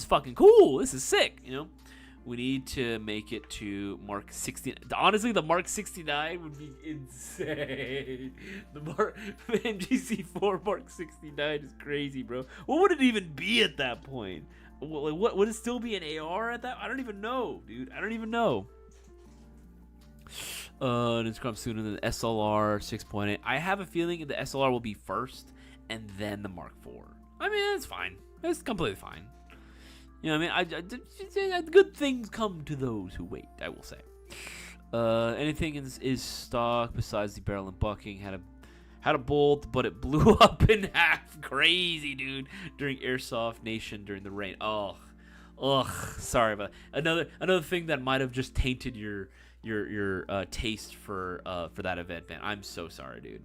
fucking cool. This is sick. You know, we need to make it to Mark 60. Honestly, the Mark 69 would be insane. The MGC4 Mark 69 is crazy, bro. What would it even be at that point? What would it still be an AR at that? I don't even know, dude. I don't even know. It's come sooner than the SLR 6.8. I have a feeling the SLR will be first, and then the Mark IV. I mean, it's fine. It's completely fine. You know what I mean? Good things come to those who wait, I will say. Anything is stock besides the barrel and bucking. Had a bolt, but it blew up in half. Crazy, dude. During Airsoft Nation during the rain. Ugh. Sorry about that. Another thing that might have just tainted your taste for that event, man. I'm so sorry, dude.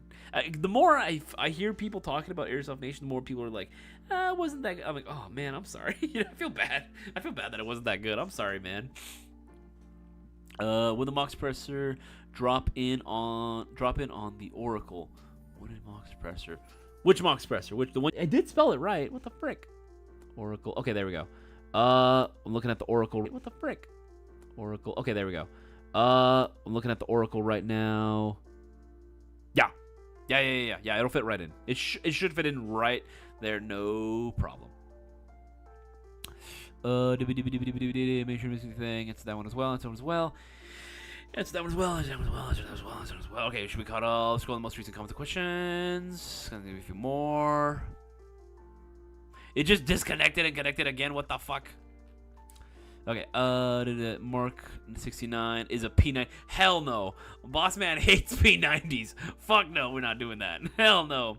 The more I hear people talking about Airsoft Nation, the more people are like, wasn't that good? I'm like, oh man, I'm sorry. I feel bad. I feel bad that it wasn't that good. I'm sorry, man. When the Mox Presser drop in on the Oracle. What is Mox Presser? Which Mox Presser? Which the one? I did spell it right. What the frick? Oracle. Okay, there we go. I'm looking at the Oracle. What the frick? Oracle. Okay, there we go. I'm looking at the Oracle right now. Yeah. It'll fit right in. It should fit in right there. No problem. Make sure missing thing. It's that one as well. It's that one as well. It's that one as well. It's that one as well. It's that one as well. It's that one as well. Okay, should we cut off? Scroll the most recent comments and questions. Gonna give you a few more. It just disconnected and connected again. What the fuck? Okay, Mark 69 is a P9. Hell no. Boss Man hates P90s. Fuck no, we're not doing that. Hell no.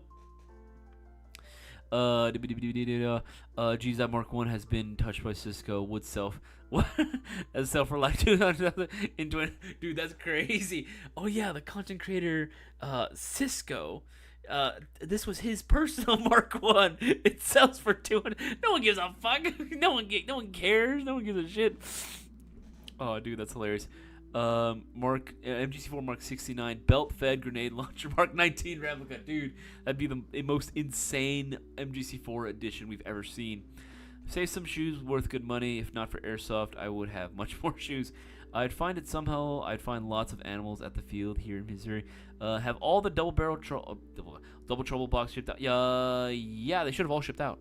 Geez, that Mark 1 has been touched by Cisco. Would self. What? As self for like 200 in 20. Dude, that's crazy. Oh, yeah, the content creator, Cisco. This was his personal Mark 1. It sells for 200. No one gives a fuck. No one cares. No one gives a shit. Oh, dude, that's hilarious. MGC4 Mark 69 belt fed grenade launcher Mark 19 replica. Dude, that'd be the most insane MGC4 edition we've ever seen. Save some shoes worth good money. If not for Airsoft, I would have much more shoes. I'd find it somehow. I'd find lots of animals at the field here in Missouri. Have all the double trouble box shipped out? Yeah, they should have all shipped out.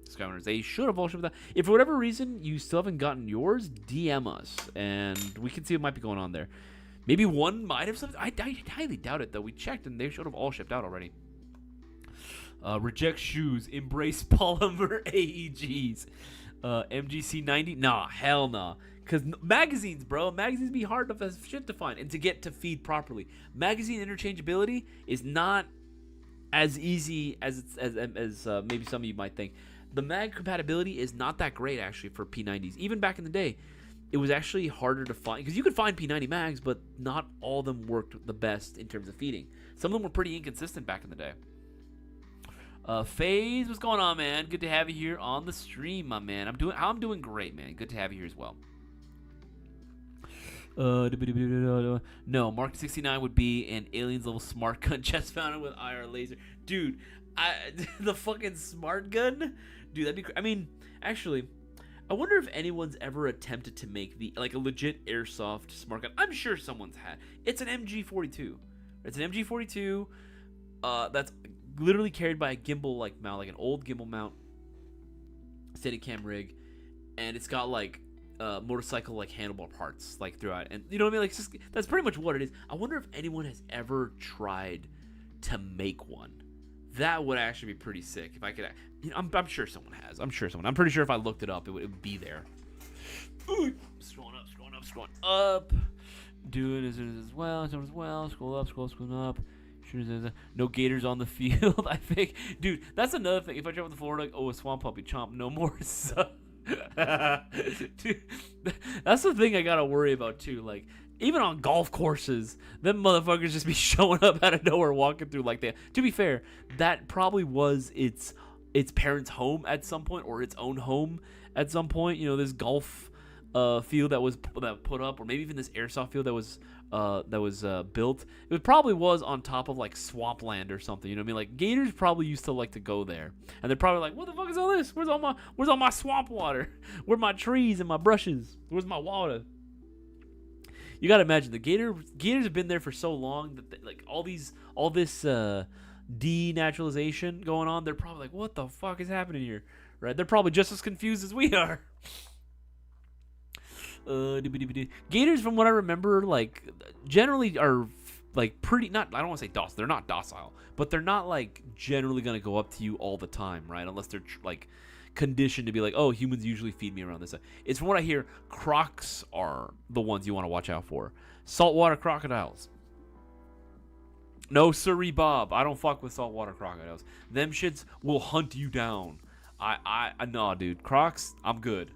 Skylanders, they should have all shipped out. If for whatever reason you still haven't gotten yours, DM us, and we can see what might be going on there. Maybe one might have something. I highly doubt it, though. We checked, and they should have all shipped out already. Reject shoes. Embrace polymer AEGs. MGC 90? Nah, hell nah. Because magazines, bro. Magazines be hard enough as shit to find and to get to feed properly. Magazine interchangeability is not as easy as maybe some of you might think. The mag compatibility is not that great, actually, for P90s. Even back in the day, it was actually harder to find. Because you could find P90 mags, but not all of them worked the best in terms of feeding. Some of them were pretty inconsistent back in the day. FaZe, what's going on, man? Good to have you here on the stream, my man. I'm doing great, man. Good to have you here as well. No, Mark 69 would be an aliens level smart gun chest mounted with IR laser. Dude, the fucking smart gun? Dude, that'd be I mean, actually, I wonder if anyone's ever attempted to make a legit Airsoft smart gun. I'm sure someone's had. It's an MG42. It's an MG42 that's literally carried by a gimbal mount, like an old gimbal mount, Steadicam rig, and it's got motorcycle handlebar parts throughout, and you know what I mean, that's pretty much what it is. I wonder if anyone has ever tried to make one. That would actually be pretty sick if I could. I'm sure someone has. I'm pretty sure if I looked it up, it would be there. Ooh, scrolling up. Doing as well. Scroll up. No gators on the field. I think, dude, that's another thing. If I travel to Florida, a swamp puppy chomp, no more. Dude, that's the thing I gotta worry about too. Even on golf courses, them motherfuckers just be showing up out of nowhere, walking through like that. To be fair, that probably was its parents' home at some point, or its own home at some point. You know, this golf field that was put up, or maybe even this airsoft field that was built, it probably was on top of like swampland or something. You know what I mean? Like gators probably used to like to go there, and they're probably like, "What the fuck is all this? Where's all my swamp water? Where are my trees and my brushes? Where's my water?" You gotta imagine the gators have been there for so long that like all this denaturalization going on. They're probably like, "What the fuck is happening here?" Right? They're probably just as confused as we are. Gators, from what I remember, like generally are like pretty, not, I don't want to say docile. They're not docile, but they're not like generally gonna go up to you all the time, right? Unless they're like conditioned to be like, oh, humans usually feed me around this. It's from what I hear, crocs are the ones you want to watch out for. Saltwater crocodiles. No siree, Bob. I don't fuck with saltwater crocodiles. Them shits will hunt you down. No, dude. Crocs, I'm good.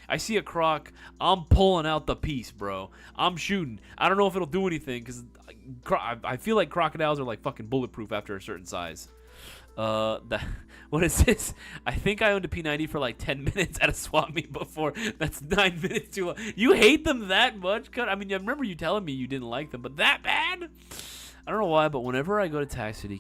I see a croc, I'm pulling out the piece, bro. I'm shooting. I don't know if it'll do anything, because I feel like crocodiles are like fucking bulletproof after a certain size. What is this? I think I owned a P90 for like 10 minutes at a swap meet before. That's 9 minutes too long. You hate them that much? I mean, I remember you telling me you didn't like them, but that bad? I don't know why, but whenever I go to Tax City's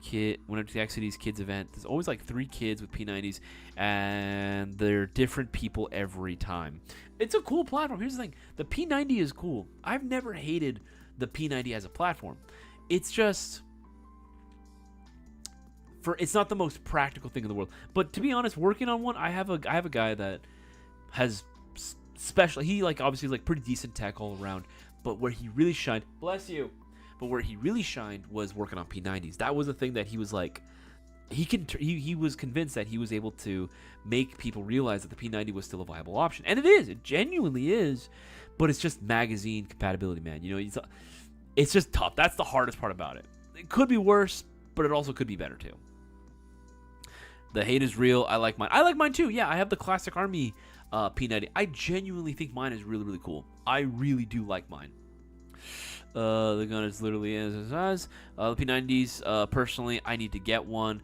kids event, there's always like 3 kids with P90s, and they're different people every time. It's a cool platform. Here's the thing. The P90 is cool. I've never hated the P90 as a platform. It's just... it's not the most practical thing in the world. But to be honest, working on one, I have a guy that has special... He like obviously is like pretty decent tech all around, but where he really shined... Bless you. But where he really shined was working on P90s. That was the thing that he was like, he was convinced that he was able to make people realize that the P90 was still a viable option. And it is. It genuinely is. But it's just magazine compatibility, man. You know, it's just tough. That's the hardest part about it. It could be worse, but it also could be better too. The hate is real. I like mine. I like mine too. Yeah, I have the Classic Army P90. I genuinely think mine is really, really cool. I really do like mine. The gun is literally as the P90s. Personally, I need to get one.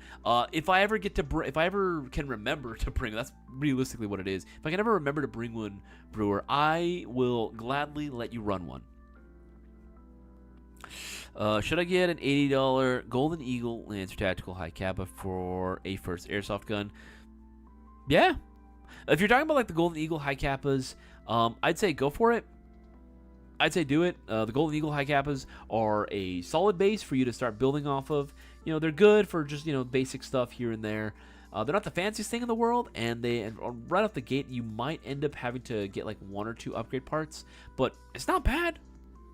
If I ever can remember to bring, that's realistically what it is. If I can ever remember to bring one, Brewer, I will gladly let you run one. Should I get an $80 Golden Eagle Lancer Tactical High Kappa for a first airsoft gun? Yeah. If you're talking about like the Golden Eagle High Kappas, I'd say go for it. I'd say do it. The Golden Eagle High Kappas are a solid base for you to start building off of. You know, they're good for just, you know, basic stuff here and there. They're not the fanciest thing in the world, and right off the gate, you might end up having to get like 1 or 2 upgrade parts, but it's not bad.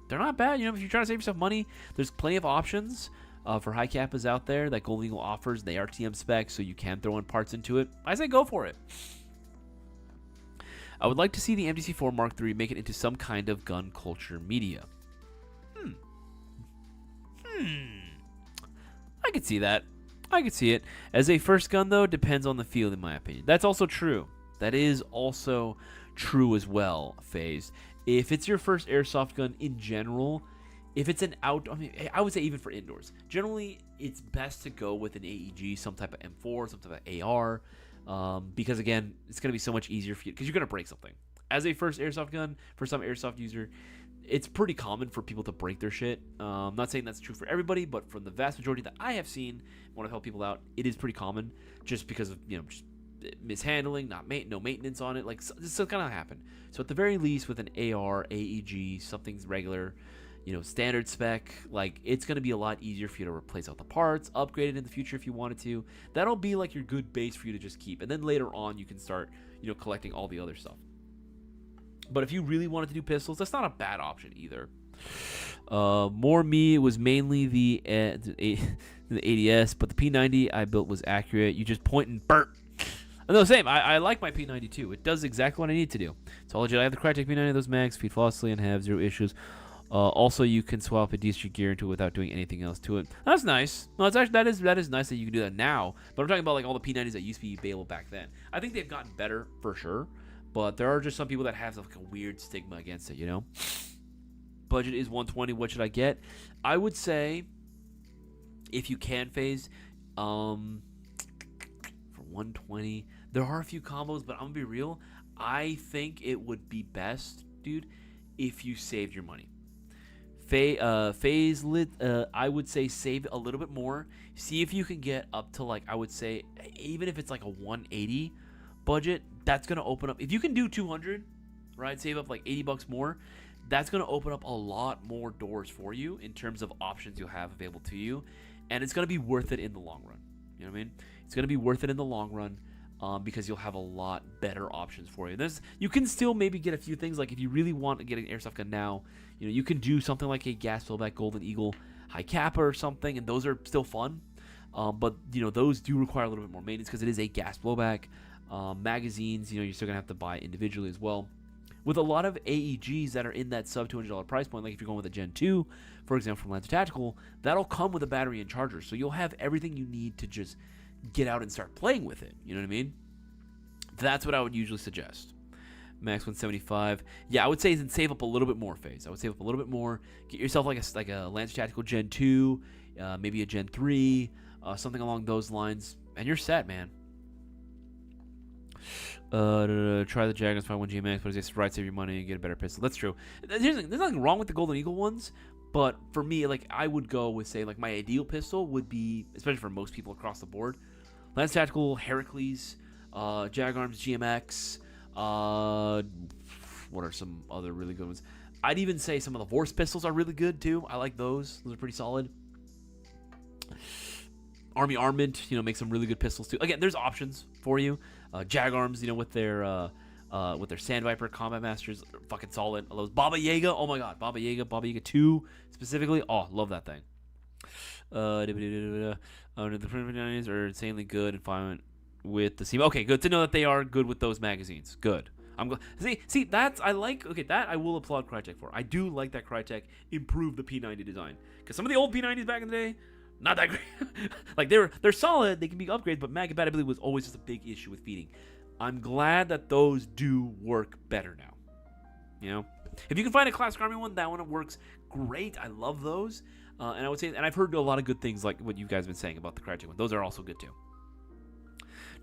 They're not bad. You know, if you're trying to save yourself money, there's plenty of options for high Kappas out there that Golden Eagle offers. They are TM specs, so you can throw in parts into it. I say go for it. I would like to see the MDC4 Mark III make it into some kind of gun culture media. I could see that. I could see it. As a first gun, though, depends on the field, in my opinion. That's also true. That is also true as well, FaZe. If it's your first airsoft gun in general, if it's an I would say even for indoors. Generally, it's best to go with an AEG, some type of M4, some type of AR. Because again, it's going to be so much easier for you because you're going to break something. As a first airsoft gun, for some airsoft user, it's pretty common for people to break their shit. I'm not saying that's true for everybody, but from the vast majority that I have seen when I've helped people out, it is pretty common just because of, you know, just mishandling, no maintenance on it. Like, this is going to happen. So at the very least, with an AR, AEG, something's regular, you know, standard spec, like, it's going to be a lot easier for you to replace out the parts, upgrade it in the future if you wanted to. That'll be like your good base for you to just keep. And then later on, you can start, you know, collecting all the other stuff. But if you really wanted to do pistols, that's not a bad option either. More me, it was mainly the ADS, but the P90 I built was accurate. You just point and burp. No, same. I like my P90 too. It does exactly what I need to do. It's all legit. I have the Crytek P90, those mags, feed flawlessly, and have 0 issues. Also, you can swap a DC gear into it without doing anything else to it. That's nice. No, it's actually that is nice that you can do that now. But I'm talking about like all the P90s that used to be available back then. I think they've gotten better for sure, but there are just some people that have like a weird stigma against it. You know, budget is 120. What should I get? I would say, if you can FaZe, for 120, there are a few combos, but I'm gonna be real. I think it would be best, dude, if you saved your money. Phase lit. I would say save a little bit more. See if you can get up to like I would say even if it's like a 180 budget, that's gonna open up. If you can do 200, right? Save up like $80 more. That's gonna open up a lot more doors for you in terms of options you'll have available to you, and it's gonna be worth it in the long run. You know what I mean? It's gonna be worth it in the long run. Because you'll have a lot better options for you. You can still maybe get a few things, like if you really want to get an airsoft gun now, you can do something like a gas flowback Golden Eagle high kappa or something, and those are still fun. But those do require a little bit more maintenance because it is a gas blowback. Magazines, you're still gonna have to buy individually as well. With a lot of AEGs that are in that sub $200 price point, like if you're going with a Gen 2, for example, from Lancer Tactical, that'll come with a battery and charger, so you'll have everything you need to just get out and start playing with it. You know what I mean? That's what I would usually suggest. Max 175. Yeah, I would say then save up a little bit more, Phase. I would save up a little bit more. Get yourself like a Lancer Tactical Gen 2, maybe a Gen 3, something along those lines, and you're set, man. Try the Jaguars 51 GMX, but it's right, save your money and get a better pistol. That's true. There's nothing wrong with the Golden Eagle ones, but for me, like I would go with say like my ideal pistol would be, especially for most people across the board, Lance Tactical, Heracles, Jagarms, GMX. What are some other really good ones? I'd even say some of the Vorse pistols are really good too. I like those. Those are pretty solid. Army Armament, make some really good pistols too. Again, there's options for you. Jagarms, with their Sandviper Combat Masters, fucking solid. I love Baba Yaga. Oh my god, Baba Yaga 2 specifically. Oh, love that thing. The preliminaries are insanely good and fine with the SEMA. Okay, good to know that they are good with those magazines. Good. I'm glad. See, that's I like. Okay, that I will applaud Crytek for. I do like that Crytek improved the P90 design because some of the old P90s back in the day, not that great. Like they're solid. They can be upgraded, but mag compatibility was always just a big issue with feeding. I'm glad that those do work better now. If you can find a Classic Army one, that one works great. I love those. And I would say, and I've heard a lot of good things like what you guys have been saying about the Crytek one. Those are also good too.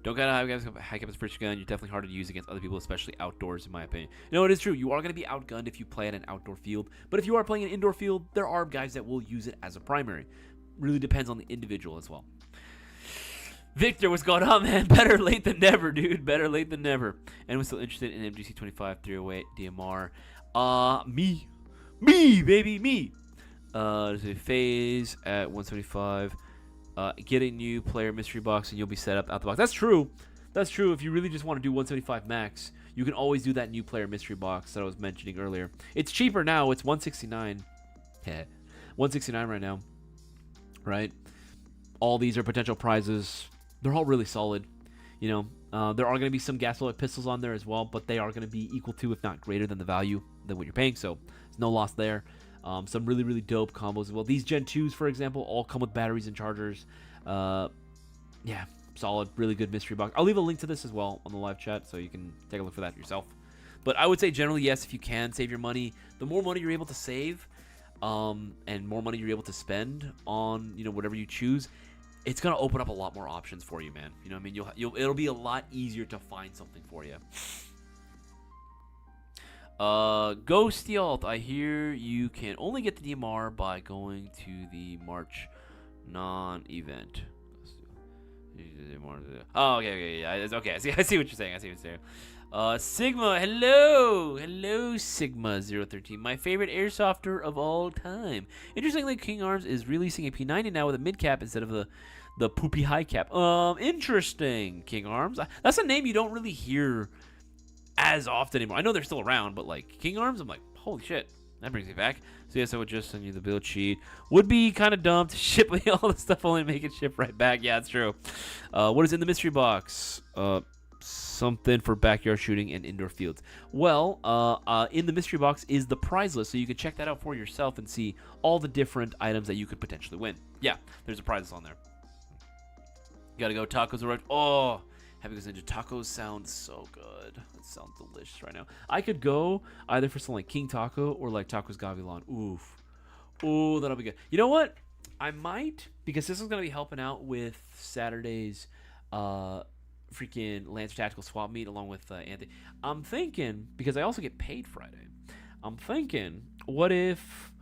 Don't gotta have high cap as first gun. You're definitely hard to use against other people, especially outdoors, in my opinion. It is true. You are gonna be outgunned if you play at an outdoor field. But if you are playing an indoor field, there are guys that will use it as a primary. Really depends on the individual as well. Victor, what's going on, man? Better late than never, dude. Better late than never. And we're still interested in MGC 25 308 DMR. Me, baby, me. There's a Phase at 175. Get a new player mystery box and you'll be set up out the box. That's true. If you really just want to do 175 max, you can always do that new player mystery box that I was mentioning earlier. It's cheaper now. It's 169. 169 right now. Right? All these are potential prizes. They're all really solid. There are going to be some gas-loaded pistols on there as well, but they are going to be equal to, if not greater than the value than what you're paying. So there's no loss there. Some really, really dope combos as well. These Gen 2s, for example, all come with batteries and chargers. Yeah, solid, really good mystery box. I'll leave a link to this as well on the live chat, so you can take a look for that yourself. But I would say generally, yes, if you can save your money, the more money you're able to save, and more money you're able to spend on, whatever you choose, it's gonna open up a lot more options for you, man. I mean, it'll be a lot easier to find something for you. Ghost Yalt, I hear you can only get the DMR by going to the March non-event. Oh, okay, yeah, okay. I see what you're saying. Sigma, hello, Sigma 013, my favorite airsofter of all time. Interestingly, King Arms is releasing a P90 now with a mid cap instead of the poopy high cap. Interesting, King Arms. That's a name you don't really hear as often anymore. I know they're still around, but like King Arms, I'm like, holy shit, that brings me back. So yes, I would just send you the build sheet. Would be kind of dumb to ship me all the stuff only to make it ship right back. Yeah, it's true. What is in the mystery box? Something for backyard shooting and indoor fields. Well, in the mystery box is the prize list, so you can check that out for yourself and see all the different items that you could potentially win. Yeah, there's a prize list on there. Gotta go. Tacos arrived. Oh, Happy Goes Ninja tacos sound so good. It sounds delicious right now. I could go either for something like King Taco or like Tacos Gavilan. Oof. Ooh, that'll be good. You know what? I might, because this is going to be helping out with Saturday's freaking Lancer Tactical swap meet along with Anthony. I'm thinking, because I also get paid Friday, I'm thinking, what if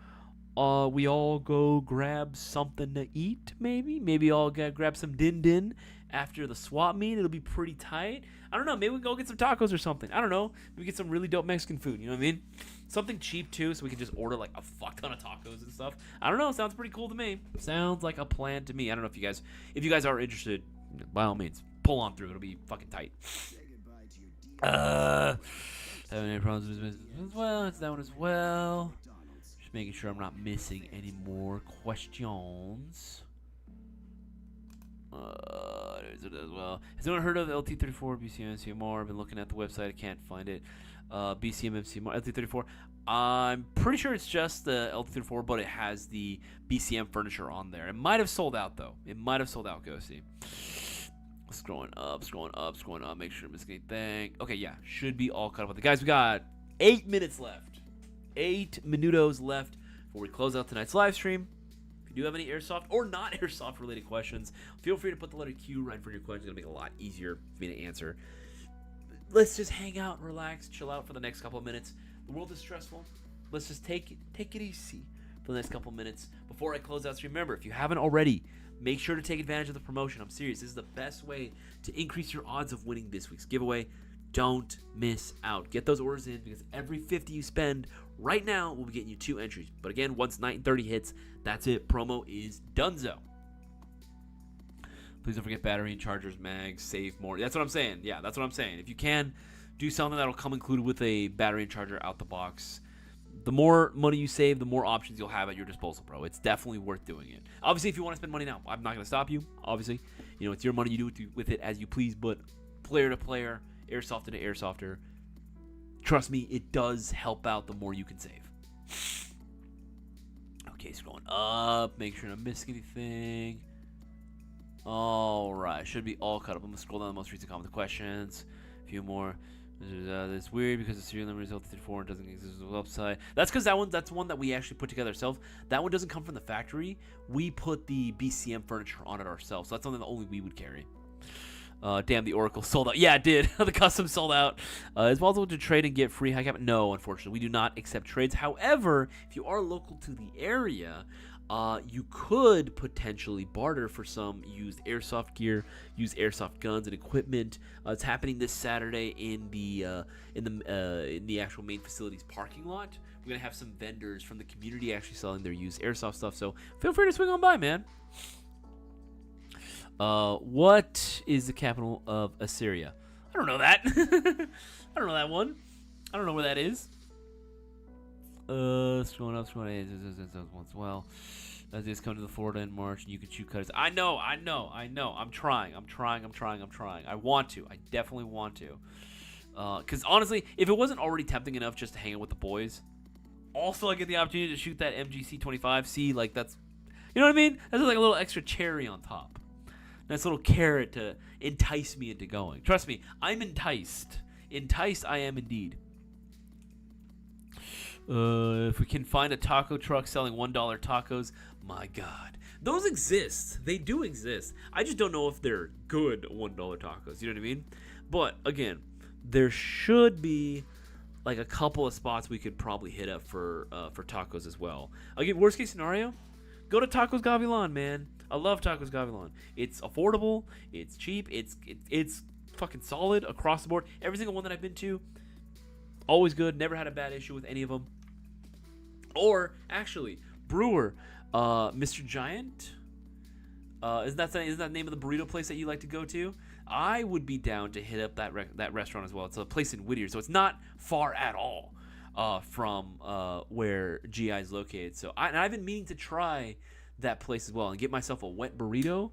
we all go grab something to eat, maybe? Maybe I'll grab some din-din after the swap meet. It'll be pretty tight. I don't know. Maybe we can go get some tacos or something. I don't know. Maybe get some really dope Mexican food. You know what I mean? Something cheap, too, so we can just order, like, a fuck ton of tacos and stuff. I don't know. Sounds pretty cool to me. Sounds like a plan to me. I don't know if you guys are interested, by all means, pull on through. It'll be fucking tight. Having any problems with this as well? It's that one as well. Just making sure I'm not missing any more questions. As well. Has anyone heard of LT34 BCM MCMR? I've been looking at the website. I can't find it. BCM MCMR LT34. I'm pretty sure it's just the LT34, but it has the BCM furniture on there. It might have sold out though. It might have sold out. Go see. Scrolling up. Make sure I'm missing anything. Okay, yeah, should be all caught up with the guys. We got 8 minutes left. 8 minutos left before we close out tonight's live stream. If you do have any Airsoft or not Airsoft related questions, feel free to put the letter Q right in front of your question. It'll make it a lot easier for me to answer. Let's just hang out, relax, chill out for the next couple of minutes. The world is stressful. Let's just take it easy for the next couple of minutes before I close out stream. Remember, if you haven't already, make sure to take advantage of the promotion. I'm serious. This is the best way to increase your odds of winning this week's giveaway. Don't miss out. Get those orders in, because every 50 you spend right now will be getting you 2 entries. But again, once 9:30 hits, that's it. Promo is donezo. Please don't forget battery and chargers, mags, save more. That's what I'm saying. Yeah, that's what I'm saying. If you can, do something that'll come included with a battery and charger out the box. The more money you save, the more options you'll have at your disposal, bro. It's definitely worth doing it. Obviously, if you want to spend money now, I'm not going to stop you. Obviously, it's your money. You do with it as you please. But player to player, Airsoft to Airsofter, trust me, it does help out the more you can save. Okay, scrolling up. Make sure I'm not missing anything. All right, should be all caught up. I'm going to scroll down the most recent comment questions. A few more. It's weird because the serial number is L34 and doesn't exist on the website. That's because that's one that we actually put together ourselves. That one doesn't come from the factory. We put the BCM furniture on it ourselves. So that's something that only we would carry. Damn, the Oracle sold out. Yeah, it did. The custom sold out. Is possible to trade and get free high cap? No, unfortunately, we do not accept trades. However, if you are local to the area, you could potentially barter for some used airsoft gear, used airsoft guns and equipment. It's happening this Saturday in the actual main facility's parking lot. We're gonna have some vendors from the community actually selling their used airsoft stuff. So feel free to swing on by, man. What is the capital of Assyria? I don't know that. I don't know that one. I don't know where that is. Scrolling up. As well. As it's come to the Florida in March, and you can shoot cutters. I know. I'm trying. I want to. I definitely want to. Because honestly, if it wasn't already tempting enough just to hang out with the boys, also I get the opportunity to shoot that MGC-25. See, like that's, you know what I mean? That's like a little extra cherry on top. Nice little carrot to entice me into going. Trust me, I'm enticed. Enticed I am indeed. If we can find a taco truck selling $1 tacos, my God. Those exist. They do exist. I just don't know if they're good $1 tacos. You know what I mean? But, again, there should be like a couple of spots we could probably hit up for tacos as well. Again, worst case scenario, go to Tacos Gavilan, man. I love Tacos Gavilan. It's affordable. It's cheap. It's fucking solid across the board. Every single one that I've been to, always good. Never had a bad issue with any of them. Or actually, Brewer, Mr. Giant. Isn't that the name of the burrito place that you like to go to? I would be down to hit up that restaurant as well. It's a place in Whittier, so it's not far at all from where GI is located. So I've been meaning to try that place as well and get myself a wet burrito.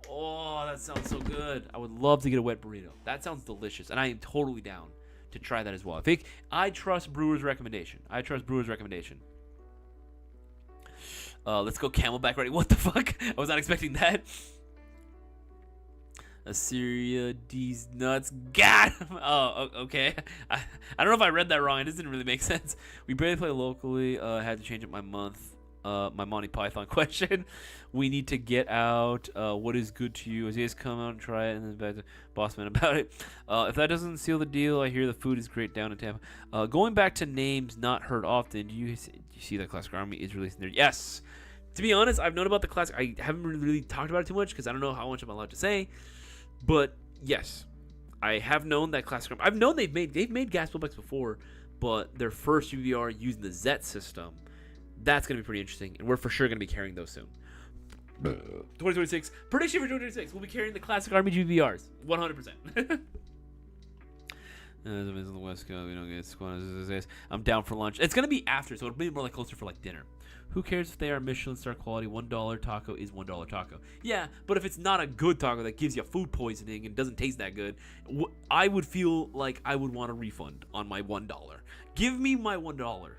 Oh, that sounds so good. I would love to get a wet burrito. That sounds delicious, and I am totally down to try that as well. I trust Brewer's recommendation. Let's go Camelback ready. What the fuck? I was not expecting that. Assyria, D's nuts. Got him. Oh, okay. I don't know if I read that wrong. It doesn't really make sense. We barely play locally. Had to change up my month my Monty Python question. We need to get out. What is good to you? Isaias, come out and try it, and then back to Bossman about it. If that doesn't seal the deal, I hear the food is great down in Tampa. Going back to names not heard often, do you see that Classic Army is releasing there? Yes. To be honest, I've known about the Classic. I haven't really talked about it too much because I don't know how much I'm allowed to say. But yes, I have known that Classic Army. I've known they've made gas bullpups before, but their first UVR using the Z system. That's going to be pretty interesting, and we're for sure going to be carrying those soon. 2026. Prediction for 2026. We'll be carrying the Classic Army GVRs. 100%. On the West Coast, we don't get squad. I'm down for lunch. It's going to be after, so it'll be more like closer for like dinner. Who cares if they are Michelin star quality? $1 taco is $1 taco. Yeah, but if it's not a good taco that gives you food poisoning and doesn't taste that good, I would feel like I would want a refund on my $1. Give me my $1.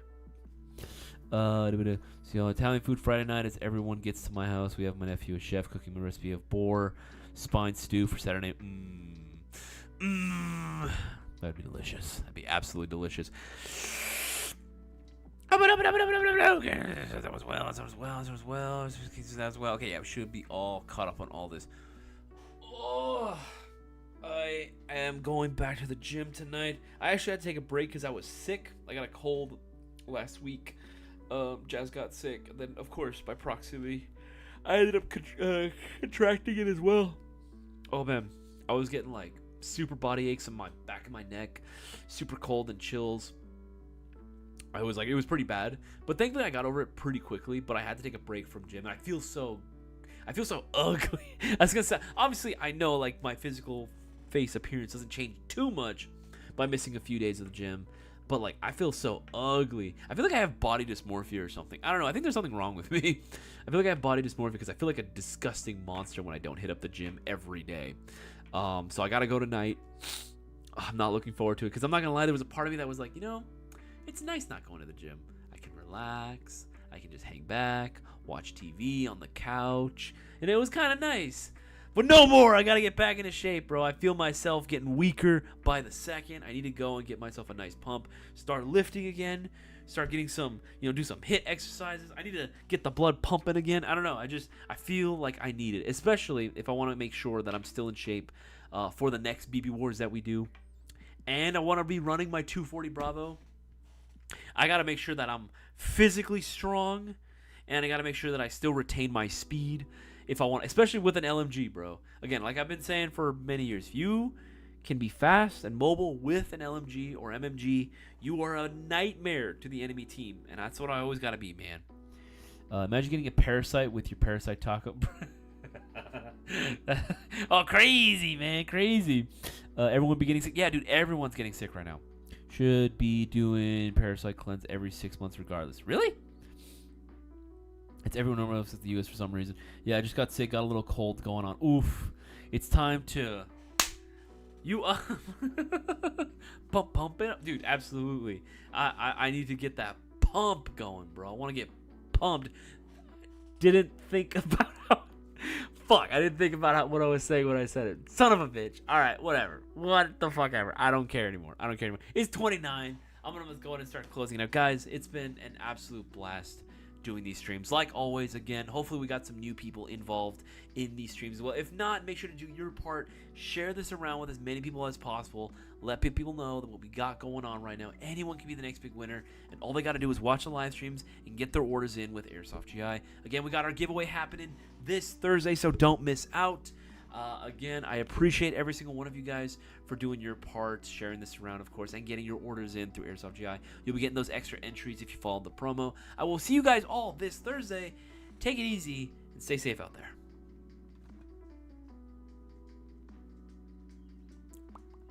So Italian food Friday night as everyone gets to my house. We have my nephew, a chef, cooking my recipe of boar spine stew for Saturday. That'd be delicious. That'd be absolutely delicious. That was well. Okay, yeah, we should be all caught up on all this. Oh, I am going back to the gym tonight. I actually had to take a break because I was sick. I got a cold last week. Jazz got sick, and then of course by proximity, I ended up contracting it as well. Oh man, I was getting like super body aches in my back of my neck, super cold and chills. It was pretty bad, but thankfully I got over it pretty quickly. But I had to take a break from gym, and I feel so ugly. I was gonna say, obviously I know like my physical face appearance doesn't change too much by missing a few days of the gym. But, like, I feel so ugly. I feel like I have body dysmorphia or something. I don't know. I think there's something wrong with me. I feel like I have body dysmorphia because I feel like a disgusting monster when I don't hit up the gym every day. So I got to go tonight. I'm not looking forward to it because I'm not going to lie. There was a part of me that was like, it's nice not going to the gym. I can relax. I can just hang back, watch TV on the couch. And it was kind of nice. But no more. I got to get back into shape, bro. I feel myself getting weaker by the second. I need to go and get myself a nice pump. Start lifting again. Start getting some, do some HIIT exercises. I need to get the blood pumping again. I don't know. I feel like I need it, especially if I want to make sure that I'm still in shape for the next BB Wars that we do. And I want to be running my 240 Bravo. I got to make sure that I'm physically strong. And I got to make sure that I still retain my speed. If I want, especially with an LMG, bro. Again, like I've been saying for many years, if you can be fast and mobile with an LMG or MMG, you are a nightmare to the enemy team. And that's what I always got to be, man. Imagine getting a parasite with your parasite taco. Oh, crazy, man. Crazy. Everyone be getting sick. Yeah, dude, everyone's getting sick right now. Should be doing parasite cleanse every 6 months regardless. Really? It's everyone else at the U.S. for some reason. Yeah, I just got sick, got a little cold going on. Oof. It's time to... pump it up. Dude, absolutely. I need to get that pump going, bro. I want to get pumped. Didn't think about how... Fuck, I didn't think about what I was saying when I said it. Son of a bitch. All right, whatever. What the fuck ever. I don't care anymore. It's 29. I'm going to go ahead and start closing now. Guys, it's been an absolute blast doing these streams. Like always, again, hopefully we got some new people involved in these streams as well. If not, make sure to do your part. Share this around with as many people as possible. Let people know that what we got going on right now. Anyone can be the next big winner, and all they got to do is watch the live streams and get their orders in with Airsoft GI. Again, we got our giveaway happening this Thursday, so don't miss out. Again, I appreciate every single one of you guys for doing your part, sharing this around, of course, and getting your orders in through Airsoft GI. You'll be getting those extra entries if you follow the promo. I will see you guys all this Thursday. Take it easy and stay safe out there.